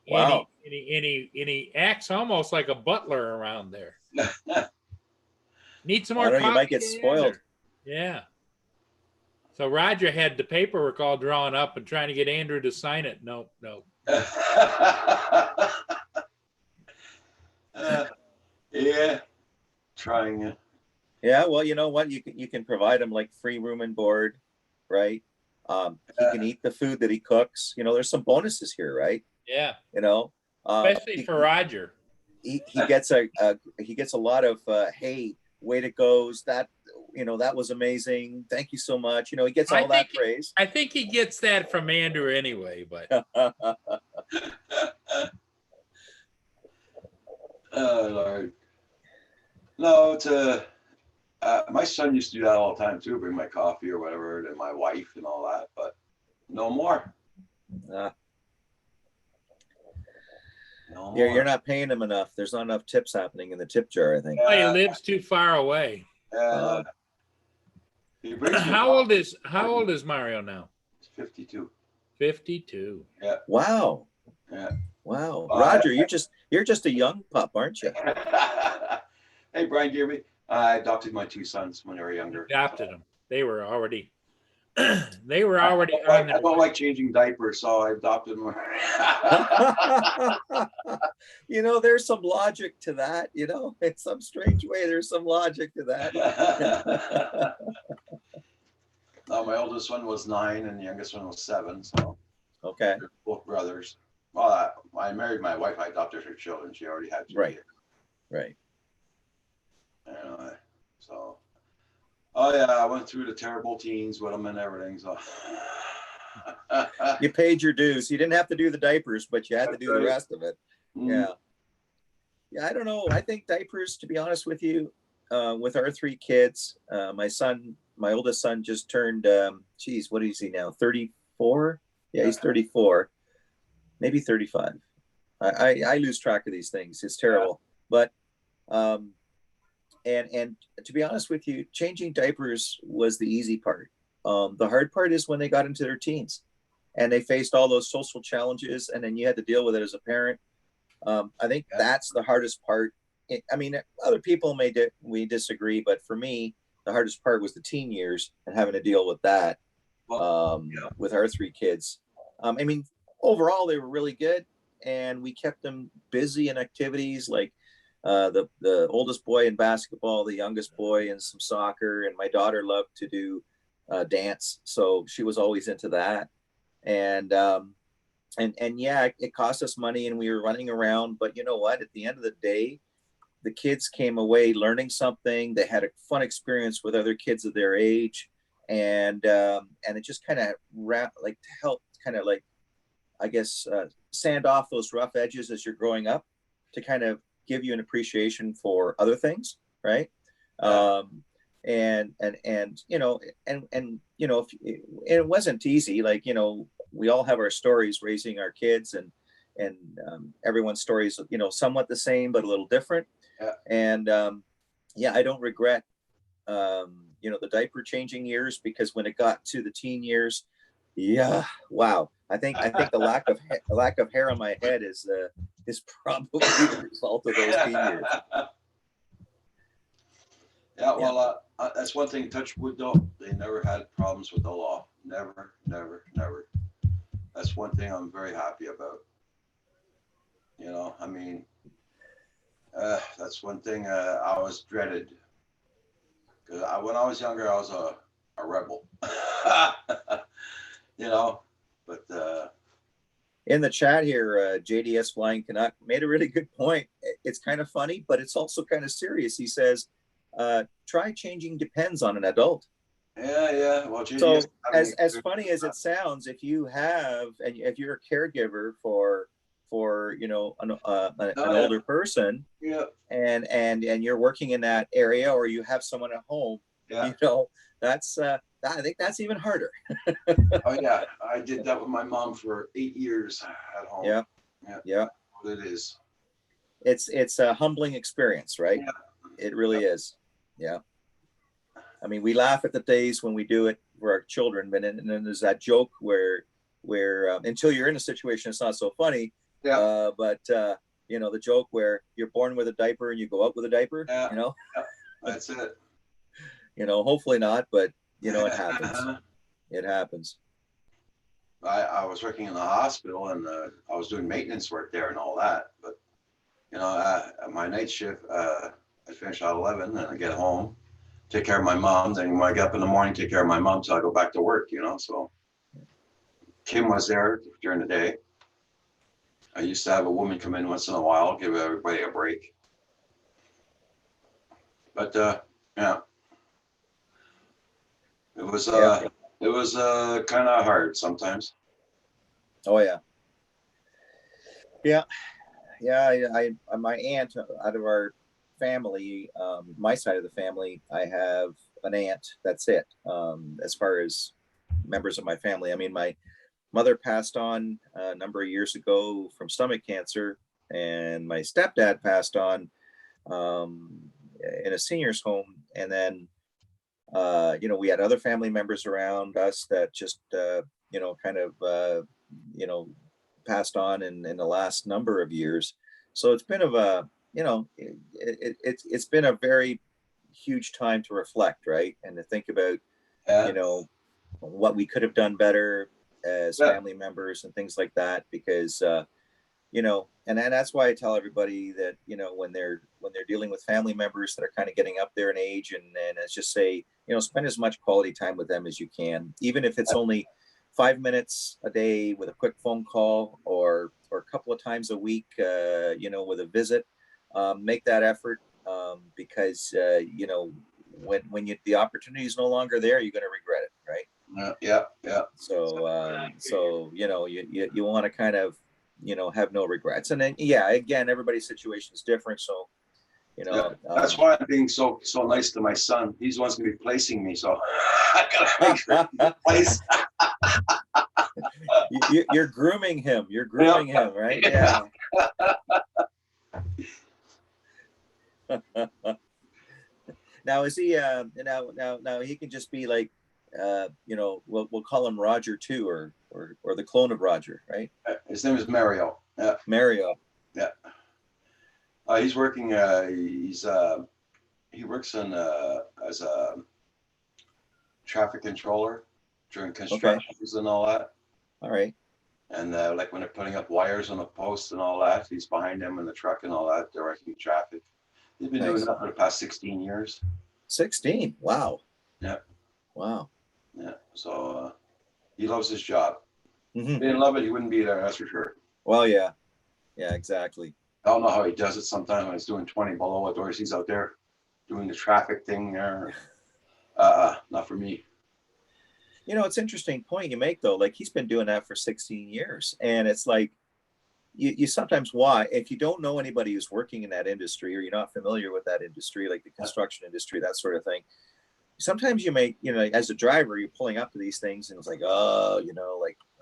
Speaker 5: Wow.
Speaker 2: And he acts almost like a butler around there. Need some more coffee?
Speaker 5: You might get spoiled.
Speaker 2: Yeah. So Roger had the paperwork all drawn up and trying to get Andrew to sign it. No.
Speaker 1: Yeah, trying it.
Speaker 5: Yeah, well, you know what? You can provide him like free room and board, right? He can eat the food that he cooks. There's some bonuses here, right?
Speaker 2: Yeah.
Speaker 5: Especially
Speaker 2: for Roger.
Speaker 5: He gets a lot of hey, way to goes. That was amazing. Thank you so much. He gets all that praise.
Speaker 2: I think he gets that from Andrew anyway, but
Speaker 1: oh Lord. No, it's my son used to do that all the time too, bring my coffee or whatever to my wife and all that, but no more. No more.
Speaker 5: You're not paying him enough. There's not enough tips happening in the tip jar, I think.
Speaker 2: He lives too far away. How old is Mario now?
Speaker 1: 52.
Speaker 2: 52.
Speaker 1: Yeah.
Speaker 5: Wow.
Speaker 1: Yeah.
Speaker 5: Wow. Roger, you're just a young pup, aren't you?
Speaker 1: Hey, Brian Gearby. I adopted my two sons when they were younger.
Speaker 2: Adopted them. They were already on their
Speaker 1: I don't like changing diapers, so I adopted them.
Speaker 5: There's some logic to that, in some strange way, there's some logic to that.
Speaker 1: My oldest one was 9 and the youngest one was 7. So
Speaker 5: okay,
Speaker 1: they're both brothers. Well, I married my wife. I adopted her children. She already had 2 kids.
Speaker 5: Right.
Speaker 1: Anyway, so I went through the terrible teens with them and everything. So
Speaker 5: you paid your dues. You didn't have to do the diapers, but you had to do the rest of it. Yeah. I don't know. I think diapers, to be honest with you, with our 3 kids, my oldest son just turned, what is he now? 34? Yeah, he's 34, maybe 35. I lose track of these things. It's terrible. But, and to be honest with you, changing diapers was the easy part. The hard part is when they got into their teens and they faced all those social challenges, and then you had to deal with it as a parent. I think that's the hardest part. I mean, other people we disagree, but for me, the hardest part was the teen years and having to deal with that with our 3 kids. I mean, overall, they were really good, and we kept them busy in activities like the oldest boy in basketball, the youngest boy in some soccer, and my daughter loved to do dance, so she was always into that. And and yeah, it cost us money and we were running around, but you know what? At the end of the day, the kids came away learning something. They had a fun experience with other kids of their age, and it just kind of like to help kind of like, I guess, sand off those rough edges as you're growing up, to kind of give you an appreciation for other things, right? And you know, and you know, it wasn't easy. Like, you know, we all have our stories raising our kids, and everyone's stories, you know, somewhat the same but a little different.
Speaker 1: Yeah.
Speaker 5: And yeah, I don't regret you know, the diaper changing years, because when it got to the teen years, yeah, wow. I think the lack of hair on my head is probably the result of those teen years.
Speaker 1: Yeah, well, that's one thing, touch wood though, they never had problems with the law. Never, never, never. That's one thing I'm very happy about. You know, I mean, that's one thing I was dreaded. Because when I was younger, I was a rebel. You know, but
Speaker 5: in the chat here, JDS Flying Canuck made a really good point. It's kind of funny, but it's also kind of serious. He says, try changing depends on an adult.
Speaker 1: Yeah. Well,
Speaker 5: so as funny as it sounds, if you have, and if you're a caregiver for you know, an older person,
Speaker 1: yeah,
Speaker 5: and you're working in that area, or you have someone at home,
Speaker 1: yeah,
Speaker 5: you know, that's I think that's even harder.
Speaker 1: Oh yeah, I did that with my mom for 8 years at home.
Speaker 5: Yeah.
Speaker 1: It is.
Speaker 5: It's a humbling experience, right?
Speaker 1: Yeah.
Speaker 5: It really is. Yeah. I mean, we laugh at the days when we do it for our children, but then there's that joke where until you're in a situation, it's not so funny.
Speaker 1: Yeah.
Speaker 5: But you know, the joke where you're born with a diaper and you go out with a diaper.
Speaker 1: Yeah.
Speaker 5: You know.
Speaker 1: Yeah. That's it.
Speaker 5: You know, hopefully not, but you know, it happens. It happens.
Speaker 1: I was working in the hospital, and I was doing maintenance work there and all that. But you know, my night shift, I finish at 11, and I get home, take care of my mom. Then when I get up in the morning, take care of my mom till I go back to work. You know, so Kim was there during the day. I used to have a woman come in once in a while, give everybody a break. But yeah, it was kind of hard sometimes.
Speaker 5: Oh yeah. I my aunt, out of our family, my side of the family, I have an aunt. That's it. As far as members of my family, I mean, my mother passed on a number of years ago from stomach cancer, and my stepdad passed on in a senior's home. And then, you know, we had other family members around us that just, you know, kind of, you know, passed on in the last number of years. So it's been you know, it's been a very huge time to reflect, right? And to think about, you know, what we could have done better as family members and things like that, because you know, and that's why I tell everybody that, you know, when they're dealing with family members that are kind of getting up there in age, and it's just say, you know, spend as much quality time with them as you can, even if it's only 5 minutes a day with a quick phone call, or a couple of times a week, you know, with a visit. Make that effort, because you know, when the opportunity is no longer there, you're going to regret it, right?
Speaker 1: Yeah.
Speaker 5: So you know, you want to kind of, you know, have no regrets. And then yeah, again, everybody's situation is different, so you know,
Speaker 1: that's why I'm being so nice to my son. He's the one's gonna be placing me, so I gotta make sure he's place.
Speaker 5: You're grooming him. You're grooming him, right? Yeah. Now is he? Now he can just be like, you know, we'll call him Roger too, or the clone of Roger, right?
Speaker 1: His name is Mario. Yeah.
Speaker 5: Mario.
Speaker 1: Yeah. He's working. He works in as a traffic controller during constructions and all that.
Speaker 5: All right.
Speaker 1: And like when they're putting up wires on the posts and all that, he's behind them in the truck and all that, directing traffic. He's been doing that for the past 16 years.
Speaker 5: 16. Wow.
Speaker 1: Yeah.
Speaker 5: Wow.
Speaker 1: Yeah. So he loves his job.
Speaker 5: Mhm.
Speaker 1: If he didn't love it, he wouldn't be there, that's for sure.
Speaker 5: Well, yeah, exactly.
Speaker 1: I don't know how he does it sometimes when he's doing 20 below outdoors. He's out there doing the traffic thing there. Not for me.
Speaker 5: It's an interesting point you make though. Like he's been doing that for 16 years, and it's like you sometimes why if you don't know anybody who's working in that industry or you're not familiar with that industry, like the construction industry, that sort of thing. Sometimes you make, as a driver, you're pulling up to these things and it's like, oh,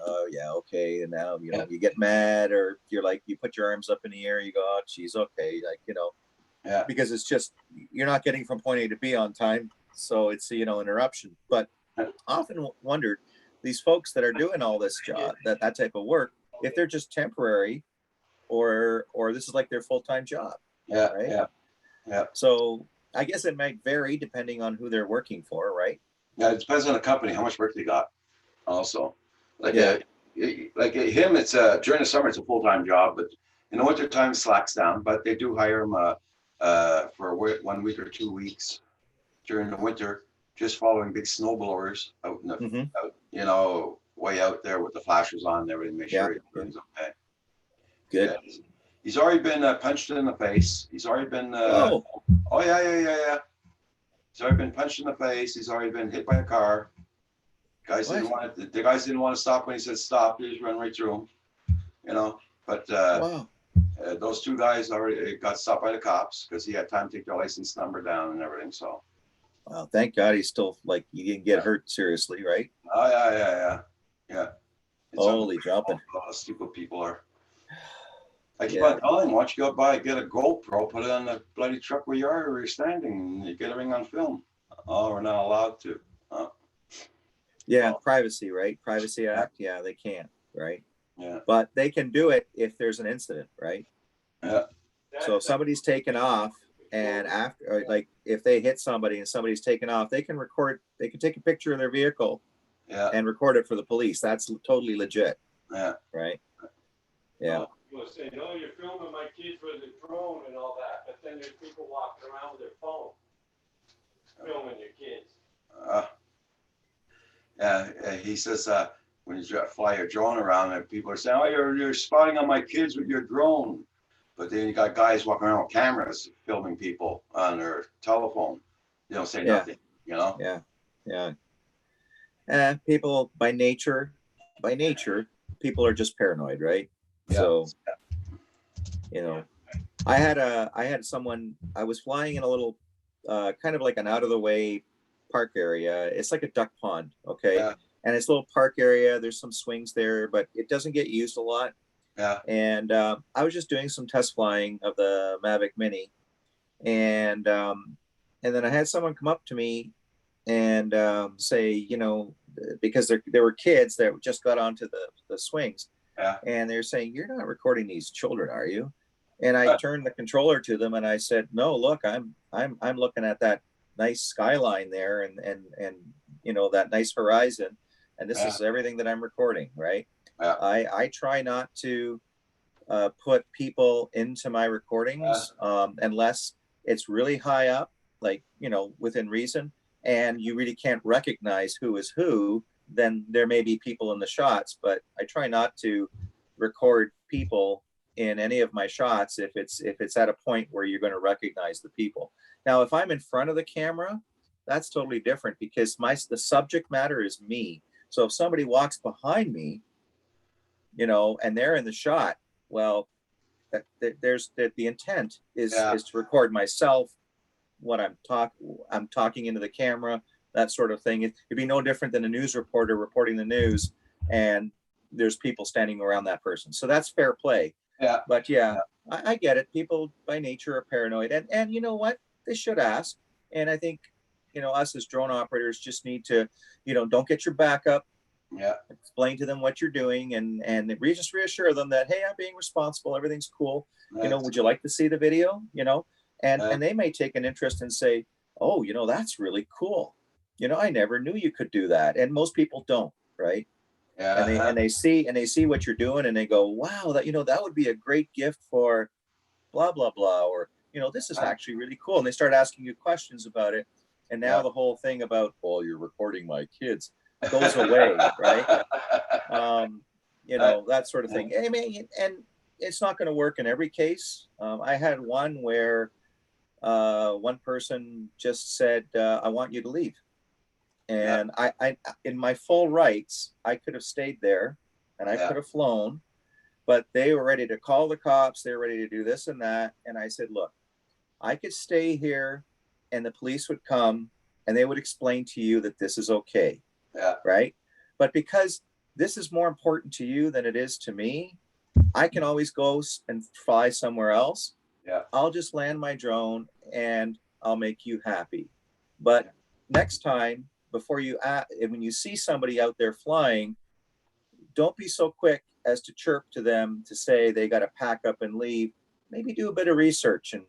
Speaker 5: oh yeah, okay. And now, you get mad or you're like, you put your arms up in the air, you go, oh, geez, okay.
Speaker 1: Yeah.
Speaker 5: Because it's just, you're not getting from point A to B on time. So it's, interruption. But often wondered these folks that are doing all this job, that type of work, if they're just temporary or this is like their full-time job.
Speaker 1: Yeah.
Speaker 5: Right.
Speaker 1: Yeah.
Speaker 5: So I guess it might vary depending on who they're working for, right?
Speaker 1: Yeah, it depends on the company, how much work they got also. Like,
Speaker 5: Yeah.
Speaker 1: like him, it's during the summer, it's a full-time job, but in the winter time, it slacks down, but they do hire him for 1 week or 2 weeks during the winter, just following big snow blowers out in the,
Speaker 5: Mhm.
Speaker 1: out, way out there with the flashers on and everything, make sure
Speaker 5: Yeah.
Speaker 1: everything's okay.
Speaker 5: Good.
Speaker 1: Yeah, he's already been punched in the face. He's already been,
Speaker 5: Oh,
Speaker 1: yeah. He's already been punched in the face. He's already been hit by a car. The guys didn't want to stop when he said stop. They just run right through him, But
Speaker 5: wow.
Speaker 1: those two guys already got stopped by the cops because he had time to take their license number down and everything. So,
Speaker 5: Wow. Thank God he's still he didn't get hurt seriously, right?
Speaker 1: oh yeah. It's
Speaker 5: Holy
Speaker 1: unbelievable
Speaker 5: jumping.
Speaker 1: how stupid people are. I keep
Speaker 5: Yeah.
Speaker 1: on telling him, why don't you go by, get a GoPro, put it on the bloody truck where you are, where you're standing, and you get everything on film. Oh, we're not allowed to.
Speaker 5: Yeah.
Speaker 1: Well,
Speaker 5: Privacy, right? Privacy Act. Yeah, they can't, right?
Speaker 1: Yeah.
Speaker 5: But they can do it if there's an incident, right?
Speaker 1: Yeah.
Speaker 5: So if somebody's taken off and after, like if they hit somebody and somebody's taken off, they can take a picture of their vehicle
Speaker 1: Yeah.
Speaker 5: and record it for the police. That's totally legit,
Speaker 1: Yeah.
Speaker 5: right? Yeah.
Speaker 6: You'll say, no, you're filming my kids with a drone and all that, but then there's people walking around with their phone, filming your kids.
Speaker 1: He says when you fly your drone around, and people are saying, "Oh, you're spying on my kids with your drone," but then you got guys walking around with cameras filming people on their telephone. They don't say nothing,
Speaker 5: Yeah. People by nature, people are just paranoid, right?
Speaker 1: Yeah.
Speaker 5: So, I had someone, I was flying in a little, kind of like an out of the way park area. It's like a duck pond. Okay.
Speaker 1: Yeah.
Speaker 5: And it's a little park area. There's some swings there, but it doesn't get used a lot.
Speaker 1: Yeah.
Speaker 5: And I was just doing some test flying of the Mavic Mini. And then I had someone come up to me and say, because there were kids that just got onto the swings.
Speaker 1: Yeah.
Speaker 5: And they're saying, "You're not recording these children, are you?" And I turned the controller to them and I said, "No, look, I'm looking at that nice skyline there and that nice horizon, and this is everything that I'm recording, right?"
Speaker 1: Yeah.
Speaker 5: I try not to put people into my recordings unless it's really high up, like within reason, and you really can't recognize who is who. Then there may be people in the shots, but I try not to record people in any of my shots if it's at a point where you're going to recognize the people. Now, if I'm in front of the camera, that's totally different because the subject matter is me. So if somebody walks behind me, and they're in the shot, well, the intent is to record myself, what I'm talking into the camera, that sort of thing. It'd be no different than a news reporter reporting the news and there's people standing around that person. So that's fair play.
Speaker 1: Yeah.
Speaker 5: But I get it. People by nature are paranoid, and you know what? They should ask. And I think, us as drone operators just need to, don't get your back up.
Speaker 1: Yeah.
Speaker 5: Explain to them what you're doing and just reassure them that, hey, I'm being responsible. Everything's cool. Would you like to see the video? And they may take an interest and say, oh, that's really cool. I never knew you could do that. And most people don't, right?
Speaker 1: Yeah.
Speaker 5: And they see what you're doing and they go, wow, that would be a great gift for blah, blah, blah. Or, this is actually really cool. And they start asking you questions about it. And now the whole thing about, well, you're recording my kids goes away, right? you know, that sort of thing. I mean, and it's not going to work in every case. I had one where one person just said, I want you to leave. And I, in my full rights, I could have stayed there and I could have flown, but they were ready to call the cops. They were ready to do this and that. And I said, look, I could stay here and the police would come and they would explain to you that this is okay.
Speaker 1: Yeah.
Speaker 5: Right. But because this is more important to you than it is to me, I can always go and fly somewhere else.
Speaker 1: Yeah.
Speaker 5: I'll just land my drone and I'll make you happy. But next time, before you when you see somebody out there flying, don't be so quick as to chirp to them to say they got to pack up and leave. Maybe do a bit of research and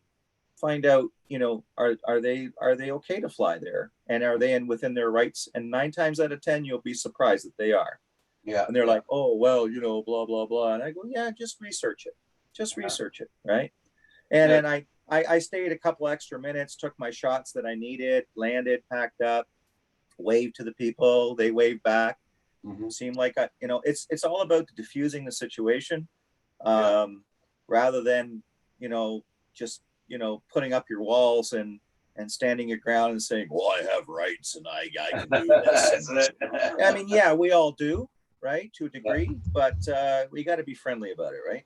Speaker 5: find out, you know, are they okay to fly there, and are they within their rights? And 9 times out of 10, you'll be surprised that they are.
Speaker 1: Yeah.
Speaker 5: And they're like, oh well, you know, blah blah blah. And I go, yeah, just research it. Just research it, right? And then I stayed a couple extra minutes, took my shots that I needed, landed, packed up, waved to the people, they waved back. Seemed like you know, it's all about diffusing the situation, rather than, you know, just, you know, putting up your walls and standing your ground and saying, well, I have rights and I can do this. I mean, yeah, we all do, right, to a degree, but we got to be friendly about it, right?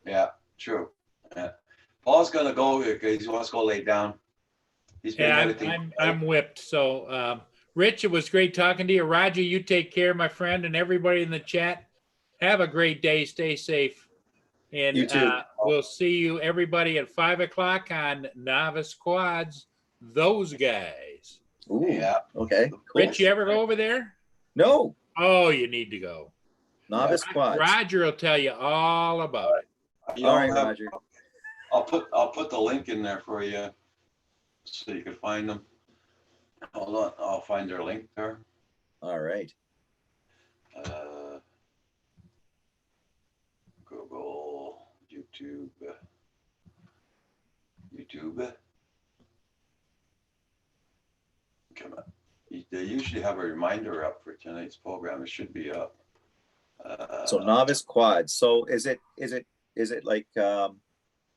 Speaker 1: Yeah, true. Yeah. Paul's gonna go because he wants to go lay down. He's been meditating.
Speaker 2: I'm whipped. So, Rich, it was great talking to you. Roger, you take care, my friend, and everybody in the chat. Have a great day. Stay safe. And
Speaker 5: You too.
Speaker 2: We'll see you, everybody, at 5 o'clock on Novice Quads. Those guys.
Speaker 5: Ooh,
Speaker 1: Yeah.
Speaker 5: okay. Cool.
Speaker 2: Rich, you ever go over there?
Speaker 5: No.
Speaker 2: Oh, you need to go.
Speaker 5: Novice Quads.
Speaker 2: Roger will tell you all about it.
Speaker 5: All right, Roger.
Speaker 1: I'll put the link in there for you so you can find them. Hold on, I'll find their link there.
Speaker 5: All right.
Speaker 1: Google, YouTube. Come on. They usually have a reminder up for tonight's program. It should be up.
Speaker 5: So Novice Quads. So is it like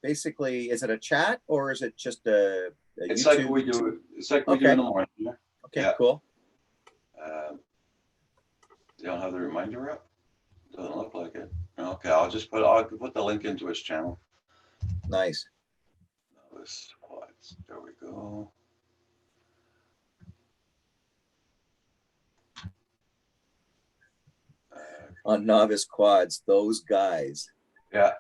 Speaker 5: basically, is it a chat or is it just a
Speaker 1: it's
Speaker 5: YouTube?
Speaker 1: like we do. It's like we do in the morning. Yeah.
Speaker 5: Okay,
Speaker 1: Yeah.
Speaker 5: cool.
Speaker 1: They don't have the reminder up. Doesn't look like it. Okay, I'll put the link into his channel.
Speaker 5: Nice.
Speaker 1: Novice Quads. There we go.
Speaker 5: On Novice Quads, those guys.
Speaker 1: Yeah.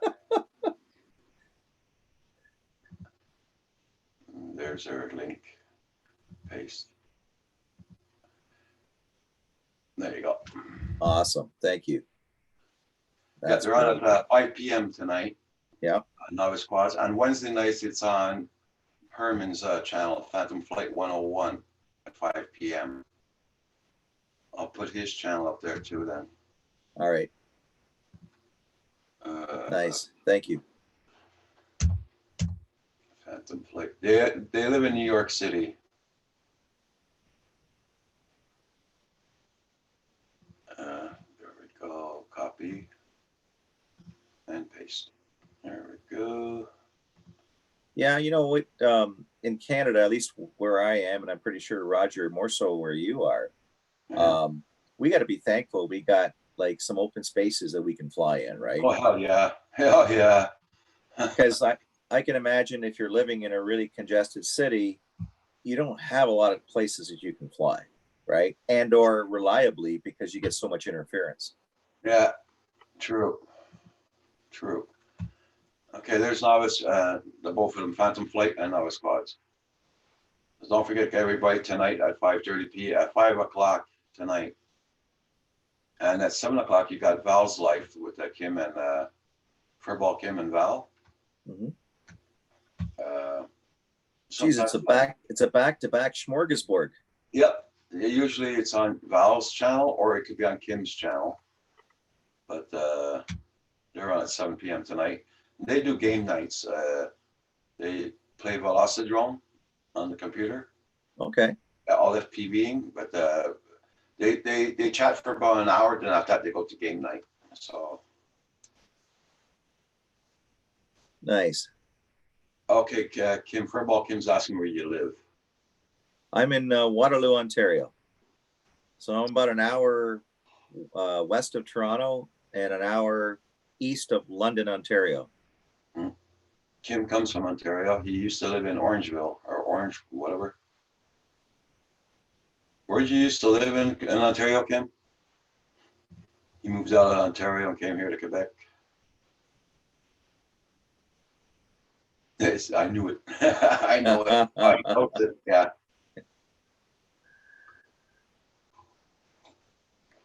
Speaker 1: There's our link. Paste. There you go.
Speaker 5: Awesome. Thank you.
Speaker 1: Yeah, they're on
Speaker 5: great.
Speaker 1: at 5 p.m. tonight.
Speaker 5: Yeah.
Speaker 1: Novice Quads. On Wednesday nights, it's on Herman's channel, Phantom Flight 101 at 5 p.m. I'll put his channel up there too then.
Speaker 5: All right. Nice. Thank you.
Speaker 1: Phantom Flight. They live in New York City. There we go. Copy and paste. There we go.
Speaker 5: Yeah, you know what? In Canada, at least where I am, and I'm pretty sure Roger, more so where you are, we got to be thankful we got like some open spaces that we can fly in, right?
Speaker 1: Oh hell yeah, hell yeah.
Speaker 5: Because I can imagine if you're living in a really congested city, you don't have a lot of places that you can fly, right? And or reliably because you get so much interference.
Speaker 1: Yeah, true. Okay, there's Novice, the both of them, Phantom Flight and Novice Quads. So don't forget everybody tonight at 5:30 p.m. at 5 o'clock tonight. And at 7 o'clock, you got Val's Life with Kim and Furball Kim and Val.
Speaker 5: Mm-hmm.
Speaker 1: Geez,
Speaker 5: it's a back-to-back smorgasbord.
Speaker 1: Yep. Usually it's on Val's channel or it could be on Kim's channel. But they're on at 7 p.m. tonight. They do game nights. They play Velocidrome on the computer.
Speaker 5: Okay.
Speaker 1: All FPVing, but they chat for about an hour. Then after that, they go to game night. So,
Speaker 5: Nice.
Speaker 1: okay, Kim Furball, Kim's asking where you live.
Speaker 5: I'm in Waterloo, Ontario. So I'm about an hour west of Toronto and an hour east of London, Ontario.
Speaker 1: Kim comes from Ontario. He used to live in Orangeville or Orange, whatever. Where'd you used to live in Ontario, Kim? He moved out of Ontario and came here to Quebec. Yes, I knew it. I know it. I hoped it. Yeah.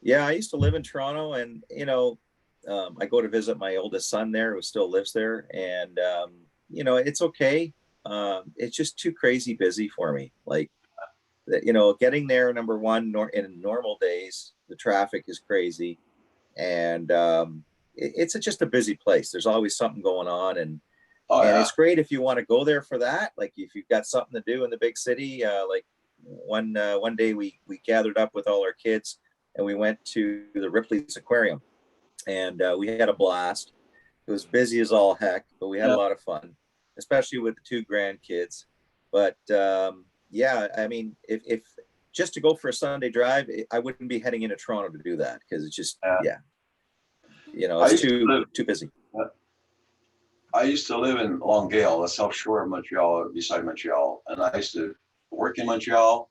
Speaker 5: Yeah, I used to live in Toronto, and I go to visit my oldest son there, who still lives there, and it's okay. It's just too crazy busy for me. Like, getting there, number one, in normal days, the traffic is crazy, and it's just a busy place. There's always something going on, and
Speaker 1: Oh, yeah.
Speaker 5: it's great if you want to go there for that. Like, if you've got something to do in the big city, like one day we gathered up with all our kids and we went to the Ripley's Aquarium, and we had a blast. It was busy as all heck, but we had a lot of fun, especially with the two grandkids. But yeah, I mean, if just to go for a Sunday drive, I wouldn't be heading into Toronto to do that, because it's just it's too busy.
Speaker 1: I used to live in Longueuil, the South Shore of Montreal, beside Montreal, and I used to work in Montreal.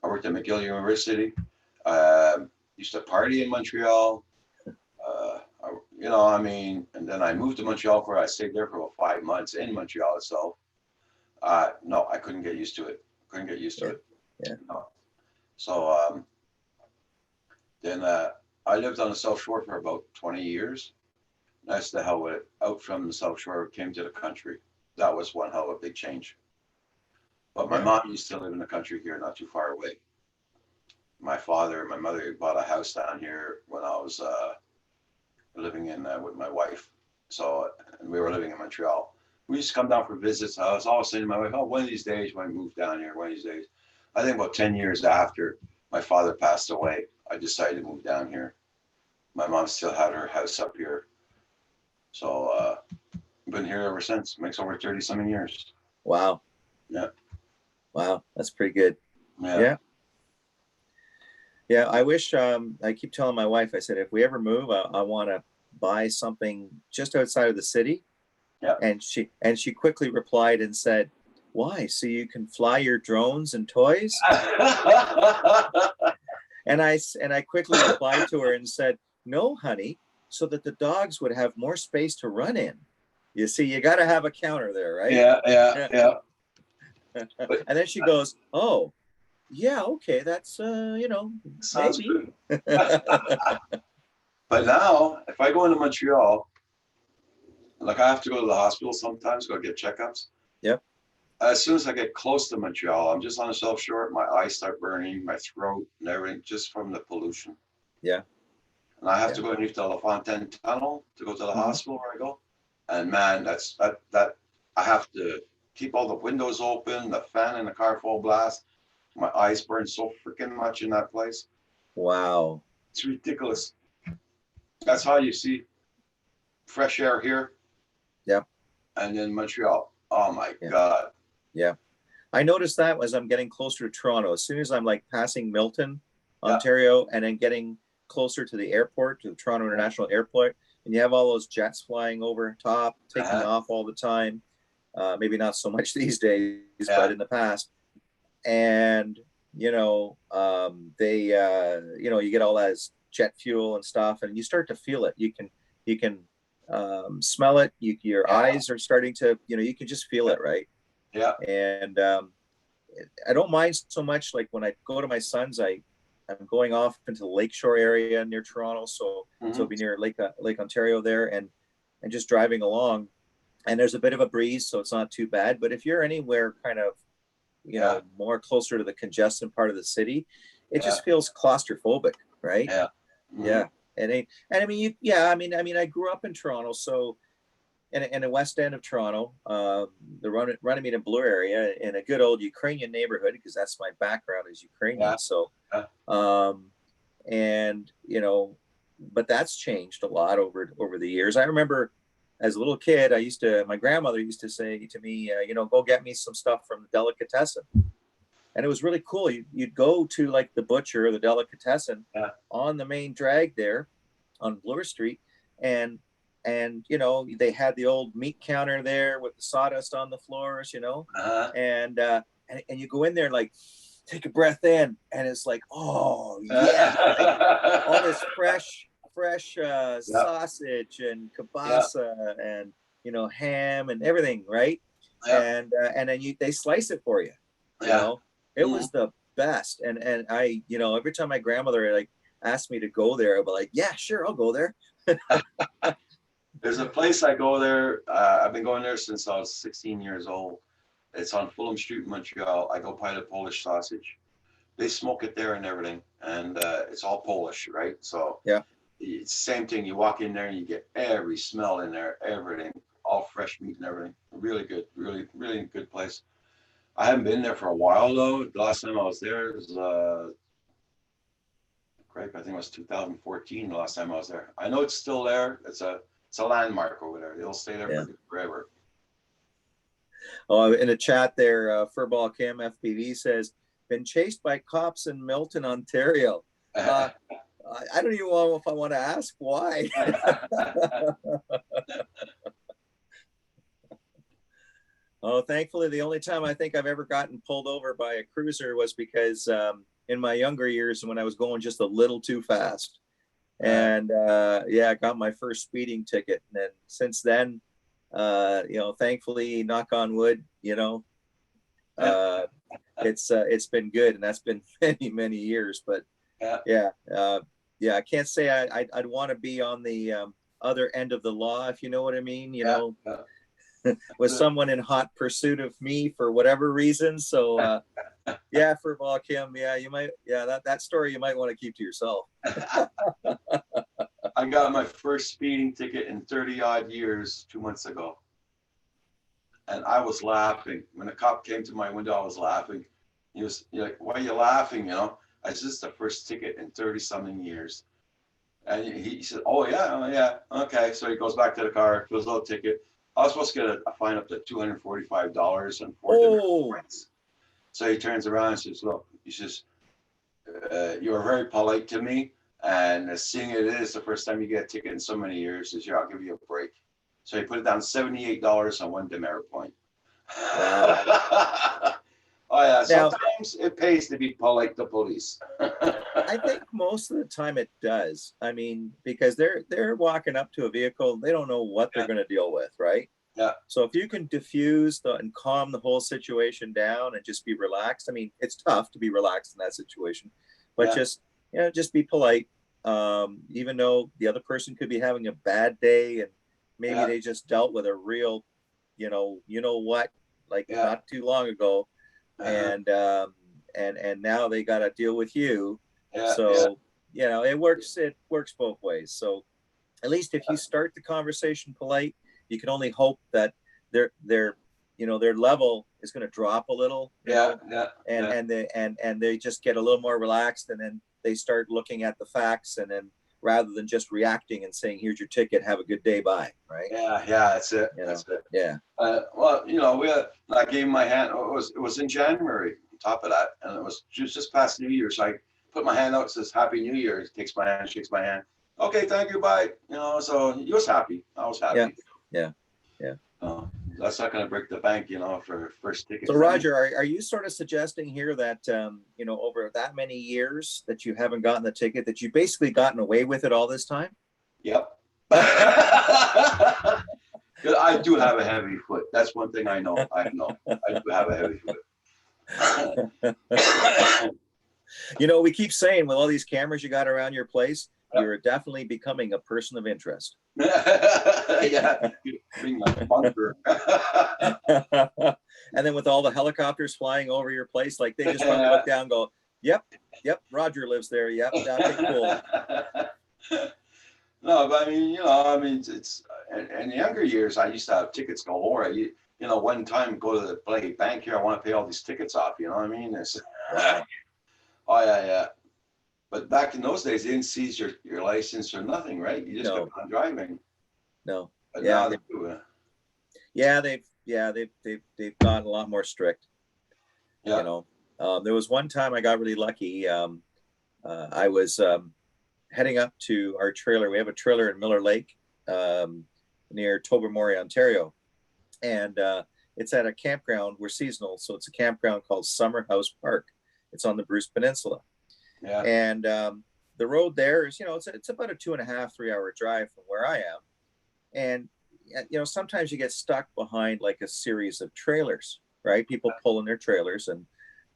Speaker 1: I worked at McGill University. Used to party in Montreal. And then I moved to Montreal I stayed there for about 5 months in Montreal itself. No, I couldn't get used to it.
Speaker 5: Yeah.
Speaker 1: No. So then I lived on the South Shore for about 20 years. That's the hell with it. Out from the South Shore, came to the country. That was one hell of a big change. But my mom used to live in the country here, not too far away. My father and my mother bought a house down here when I was living in with my wife. So, and we were living in Montreal. We used to come down for visits. I was always saying to my wife, "Oh, one of these days when I move down here, one of these days." I think about 10 years after my father passed away, I decided to move down here. My mom still had her house up here. So I've been here ever since. Makes over 30-something years.
Speaker 5: Wow.
Speaker 1: Yeah.
Speaker 5: Wow, that's pretty good.
Speaker 1: Yeah.
Speaker 5: Yeah, I wish, I keep telling my wife, I said, if we ever move, I want to buy something just outside of the city.
Speaker 1: Yeah.
Speaker 5: And she quickly replied and said, "Why? So you can fly your drones and toys?" And I quickly replied to her and said, "No, honey, so that the dogs would have more space to run in." You see, you got to have a counter there, right?
Speaker 1: Yeah.
Speaker 5: And then she goes, "Oh, yeah, okay, that's
Speaker 1: Sounds
Speaker 5: maybe."
Speaker 1: good. But now, if I go into Montreal, like I have to go to the hospital sometimes, go get checkups.
Speaker 5: Yep.
Speaker 1: As soon as I get close to Montreal, I'm just on the South Shore, my eyes start burning, my throat and everything, just from the pollution.
Speaker 5: Yeah.
Speaker 1: And I have to go underneath the La Fontaine Tunnel to go to the hospital where I go. And man, that I have to keep all the windows open, the fan in the car full blast. My eyes burn so freaking much in that place.
Speaker 5: Wow.
Speaker 1: It's ridiculous. That's how you see fresh air here.
Speaker 5: Yep.
Speaker 1: And in Montreal. Oh my God.
Speaker 5: Yeah. I noticed that as I'm getting closer to Toronto. As soon as I'm like passing Milton, Ontario, and then getting closer to the airport, to the Toronto International Airport, and you have all those jets flying over top, taking off all the time. Maybe not so much these days, but in the past. And you get all that jet fuel and stuff, and you start to feel it. You can smell it. Your eyes are starting to, you can just feel it, right?
Speaker 1: Yeah.
Speaker 5: And I don't mind so much. Like when I go to my son's, I'm going off into the lakeshore area near Toronto, so it'll be near Lake Ontario there, and just driving along, and there's a bit of a breeze, so it's not too bad. But if you're anywhere kind of more closer to the congested part of the city, it just feels claustrophobic, right?
Speaker 1: Yeah.
Speaker 5: Yeah. And I mean, I grew up in Toronto, so in the west end of Toronto, the Runnymede and Bloor area, in a good old Ukrainian neighborhood, because that's my background is Ukrainian. So, and but that's changed a lot over the years. I remember as a little kid, my grandmother used to say to me, go get me some stuff from the delicatessen. And it was really cool. You'd go to like the butcher or the delicatessen on the main drag there on Bloor Street. And they had the old meat counter there with the sawdust on the floors, and you go in there and like take a breath in, and it's like, oh yeah, like, all this fresh sausage and kielbasa and ham and everything, right? And then they slice it for you. It was the best. And I, every time my grandmother like asked me to go there, I'd be like, yeah, sure, I'll go there.
Speaker 1: There's a place I go there. I've been going there since I was 16 years old. It's on Fulham Street in Montreal. I go buy the Polish sausage. They smoke it there and everything, and it's all Polish, right? So
Speaker 5: yeah,
Speaker 1: it's the same thing. You walk in there and you get every smell in there, everything, all fresh meat and everything. Really good, really, really good place. I haven't been there for a while though. The last time I was there was I think it was 2014. The last time I was there. I know it's still there. It's a landmark over there. It'll stay there forever.
Speaker 5: Oh, in the chat there, Furball Kim FPV says, been chased by cops in Milton, Ontario. I don't even know if I want to ask why. Oh, thankfully, the only time I think I've ever gotten pulled over by a cruiser was because in my younger years when I was going just a little too fast. And I got my first speeding ticket. And then since then, thankfully, knock on wood, it's been good, and that's been many, many years. But I can't say I'd want to be on the other end of the law, if you know what I mean, with someone in hot pursuit of me for whatever reason. So for Vol Kim, you might, that story you might want to keep to yourself.
Speaker 1: I got my first speeding ticket in 30 odd years 2 months ago. And I was laughing. When the cop came to my window, I was laughing. He was like, why are you laughing? I said, this is the first ticket in 30 something years. And he said, oh yeah. Okay. So he goes back to the car, fills out the ticket. I was supposed to get a fine up to $245 and 4 points. So he turns around and says, look, he says, you are very polite to me. And seeing it is the first time you get a ticket in so many years, he says, I'll give you a break. So he put it down $78 on one demerit point. Oh yeah, sometimes it pays to be polite to police.
Speaker 5: I think most of the time it does. I mean, because they're walking up to a vehicle, they don't know what they're going to deal with, right?
Speaker 1: Yeah.
Speaker 5: So if you can diffuse and calm the whole situation down and just be relaxed. I mean, it's tough to be relaxed in that situation, but just be polite. Even though the other person could be having a bad day and maybe they just dealt with a real, not too long ago. And now they got to deal with you. It works both ways. So at least if you start the conversation polite, you can only hope that their level is going to drop a little. And they just get a little more relaxed, and then they start looking at the facts, and then rather than just reacting and saying, here's your ticket, have a good day, bye. Right.
Speaker 1: That's it. That's it.
Speaker 5: Yeah.
Speaker 1: I gave him my hand. It was in January, on top of that. And it was just past New Year. So I put my hand out, says Happy New Year. He takes my hand, shakes my hand. Okay, thank you, bye. So he was happy. I was happy.
Speaker 5: Yeah.
Speaker 1: That's not going to break the bank, for first ticket.
Speaker 5: So Roger, are you sort of suggesting here that, over that many years that you haven't gotten the ticket, that you've basically gotten away with it all this time?
Speaker 1: Yep. I do have a heavy foot. That's one thing I know. I do have a heavy foot.
Speaker 5: We keep saying with all these cameras you got around your place, you're definitely becoming a person of interest.
Speaker 1: Being a bunker.
Speaker 5: And then with all the helicopters flying over your place, like they just probably look down and go, yep, Roger lives there. Yep, that'd be cool.
Speaker 1: No, but it's in the younger years, I used to have tickets galore. One time go to the bloody bank here, I want to pay all these tickets off. You know what I mean? Oh yeah. But back in those days, they didn't seize your license or nothing, right? You just
Speaker 5: No.
Speaker 1: kept on driving.
Speaker 5: No.
Speaker 1: But
Speaker 5: Yeah,
Speaker 1: now
Speaker 5: they-
Speaker 1: they do.
Speaker 5: They've gotten a lot more strict.
Speaker 1: Yeah.
Speaker 5: You know, there was one time I got really lucky. I was heading up to our trailer. We have a trailer in Miller Lake, near Tobermory, Ontario, and it's at a campground. We're seasonal, so it's a campground called Summer House Park. It's on the Bruce Peninsula,
Speaker 1: Yeah.
Speaker 5: and the road there is, it's about a 2.5, 3 hour drive from where I am, and sometimes you get stuck behind like a series of trailers, right? People pulling their trailers, and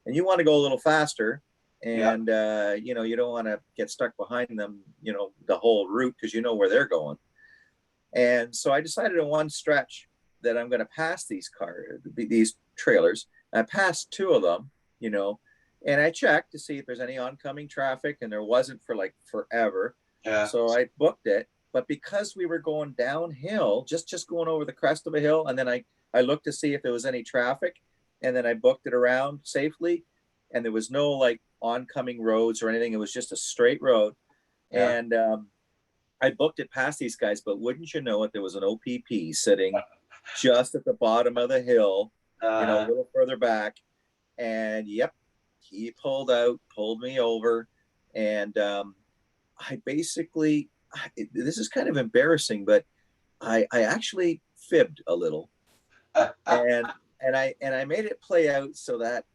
Speaker 5: you want to go a little faster, and you don't want to get stuck behind them, the whole route, because you know where they're going. And so I decided on one stretch that I'm going to pass these trailers. I passed 2 of them, and I checked to see if there's any oncoming traffic, and there wasn't for like forever.
Speaker 1: Yeah.
Speaker 5: So I booked it. But because we were going downhill, just going over the crest of a hill, and then I looked to see if there was any traffic, and then I booked it around safely, and there was no like oncoming roads or anything. It was just a straight road.
Speaker 1: Yeah.
Speaker 5: And I booked it past these guys, but wouldn't you know it, there was an OPP sitting just at the bottom of the hill, a little further back. And yep, he pulled me over. And I basically, this is kind of embarrassing, but I actually fibbed a little, and I made it play out so that,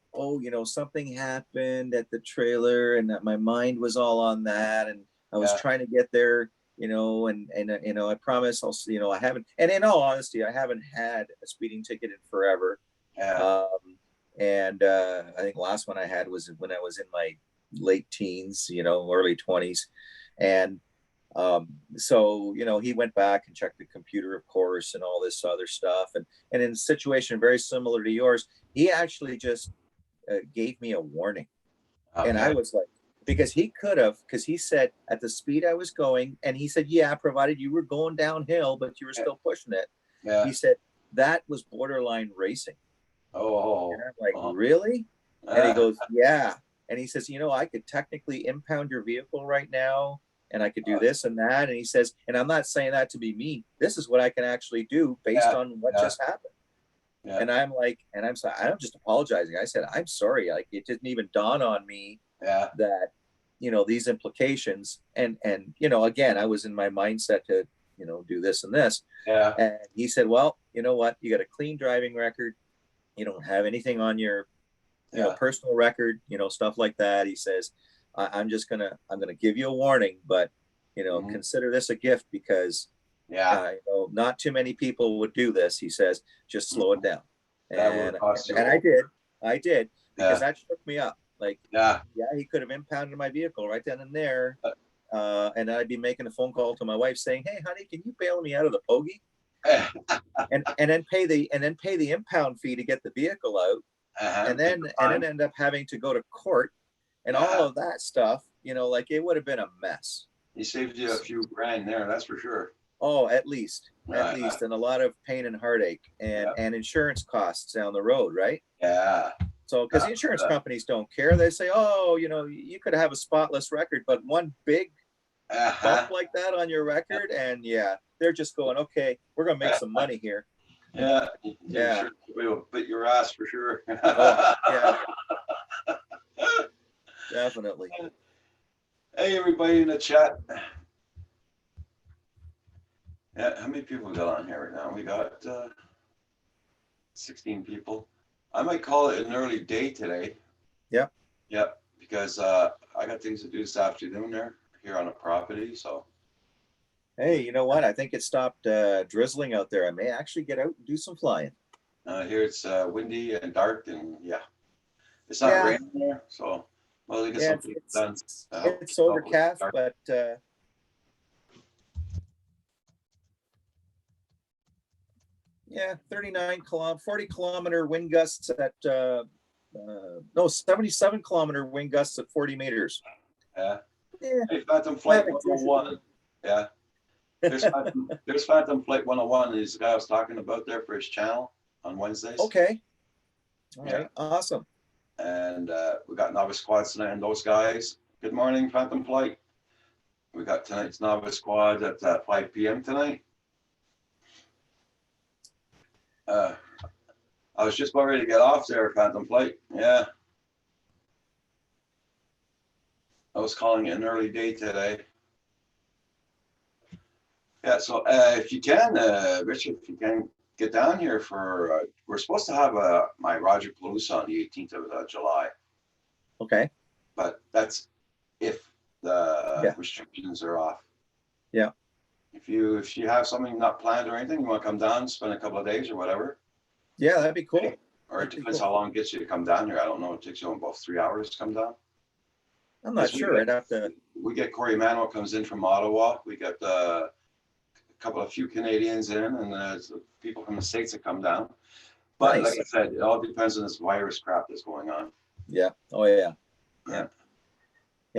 Speaker 5: something happened at the trailer, and that my mind was all on that, and I was trying to get there, and I promise I haven't, and in all honesty, I haven't had a speeding ticket in forever.
Speaker 1: Yeah.
Speaker 5: And I think the last one I had was when I was in my late teens, early 20s. And so, he went back and checked the computer, of course, and all this other stuff. And in a situation very similar to yours, he actually just gave me a warning.
Speaker 1: Okay.
Speaker 5: And I was like, because he could have, because he said at the speed I was going, and he said, yeah, provided you were going downhill, but you were still pushing it.
Speaker 1: Yeah.
Speaker 5: He said, that was borderline racing.
Speaker 1: Oh.
Speaker 5: And I'm like, really? And he goes, yeah. And he says, I could technically impound your vehicle right now, and I could do this and that. And he says, and I'm not saying that to be mean. This is what I can actually do based on what just happened. Yeah. And I'm like, I'm sorry, I'm just apologizing. I said, I'm sorry. Like, it didn't even dawn on me that, these implications. And, again, I was in my mindset to, do this and this.
Speaker 1: Yeah.
Speaker 5: And he said, well, you know what? You got a clean driving record. You don't have anything on your personal record, stuff like that. He says, I'm gonna give you a warning, but consider this a gift, because not too many people would do this. He says, just slow it down. And I did because that shook me up. Like, he could have impounded my vehicle right then and there. And I'd be making a phone call to my wife saying, hey honey, can you bail me out of the Pogey? and then pay the impound fee to get the vehicle out. And then end up having to go to court and all of that stuff, like it would have been a mess.
Speaker 1: He saved you a few grand there, that's for sure.
Speaker 5: Oh, at least, and a lot of pain and heartache and insurance costs down the road, right?
Speaker 1: Yeah. So,
Speaker 5: because the insurance companies don't care. They say, oh, you could have a spotless record, but one big bump like that on your record, and they're just going, okay, we're gonna make some money here.
Speaker 1: Yeah. Sure will bit your ass for sure.
Speaker 5: Definitely.
Speaker 1: Hey, everybody in the chat. Yeah, how many people we got on here right now? We got 16 people. I might call it an early day today. Yep, because I got things to do this afternoon here on the property. So.
Speaker 5: Hey, you know what? I think it stopped drizzling out there. I may actually get out and do some flying.
Speaker 1: Here it's windy and dark, and it's not raining there, so well, get something done.
Speaker 5: It's overcast, but 40 kilometer wind gusts at 77 kilometer wind gusts at 40 meters.
Speaker 1: Hey, Phantom Flight 101. Yeah. There's Phantom Flight 101. These guy I was talking about there for his channel on Wednesdays.
Speaker 5: Okay. All right. Awesome.
Speaker 1: And we got Novice Squads tonight and those guys. Good morning, Phantom Flight. We got tonight's novice squad at 5 p.m. tonight. I was just about ready to get off there, Phantom Flight. Yeah. I was calling it an early day today. Yeah, so if you can, Richard, if you can get down here for, we're supposed to have my Roger Palooza on the 18th of July,
Speaker 5: Okay.
Speaker 1: but that's if the
Speaker 5: Yeah.
Speaker 1: restrictions are off.
Speaker 5: Yeah.
Speaker 1: If you have something not planned or anything, you want to come down, spend a couple of days or whatever,
Speaker 5: Yeah, that'd be cool.
Speaker 1: or it
Speaker 5: That'd be
Speaker 1: depends
Speaker 5: cool.
Speaker 1: how long it gets you to come down here. I don't know. It takes you about 3 hours to come down.
Speaker 5: I'm not
Speaker 1: Yes, we
Speaker 5: sure. I'd have to.
Speaker 1: We get Corey Manuel comes in from Ottawa. We got a few Canadians in, and people from the States that come down. But
Speaker 5: Nice.
Speaker 1: like I said, it all depends on this virus crap that's going on.
Speaker 5: Yeah. Oh yeah.
Speaker 1: Yeah.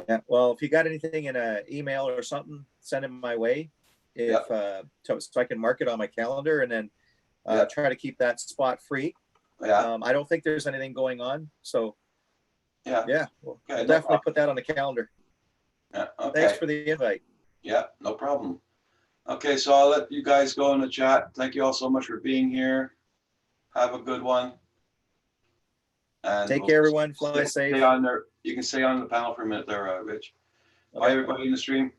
Speaker 5: Yeah. Well, if you got anything in an email or something, send it my way. If so I can mark it on my calendar and then
Speaker 1: Yeah.
Speaker 5: try to keep that spot free.
Speaker 1: Yeah.
Speaker 5: I don't think there's anything going on, so
Speaker 1: Yeah.
Speaker 5: yeah, we'll
Speaker 1: Okay, no
Speaker 5: definitely
Speaker 1: problem.
Speaker 5: put that on the calendar.
Speaker 1: Yeah. Okay.
Speaker 5: Thanks for the invite.
Speaker 1: Yeah. No problem. Okay. So I'll let you guys go in the chat. Thank you all so much for being here. Have a good one. And
Speaker 5: Take care, everyone. Fly safe.
Speaker 1: Stay on there. You can stay on the panel for a minute there, Rich. Bye,
Speaker 5: Okay.
Speaker 1: everybody in the stream.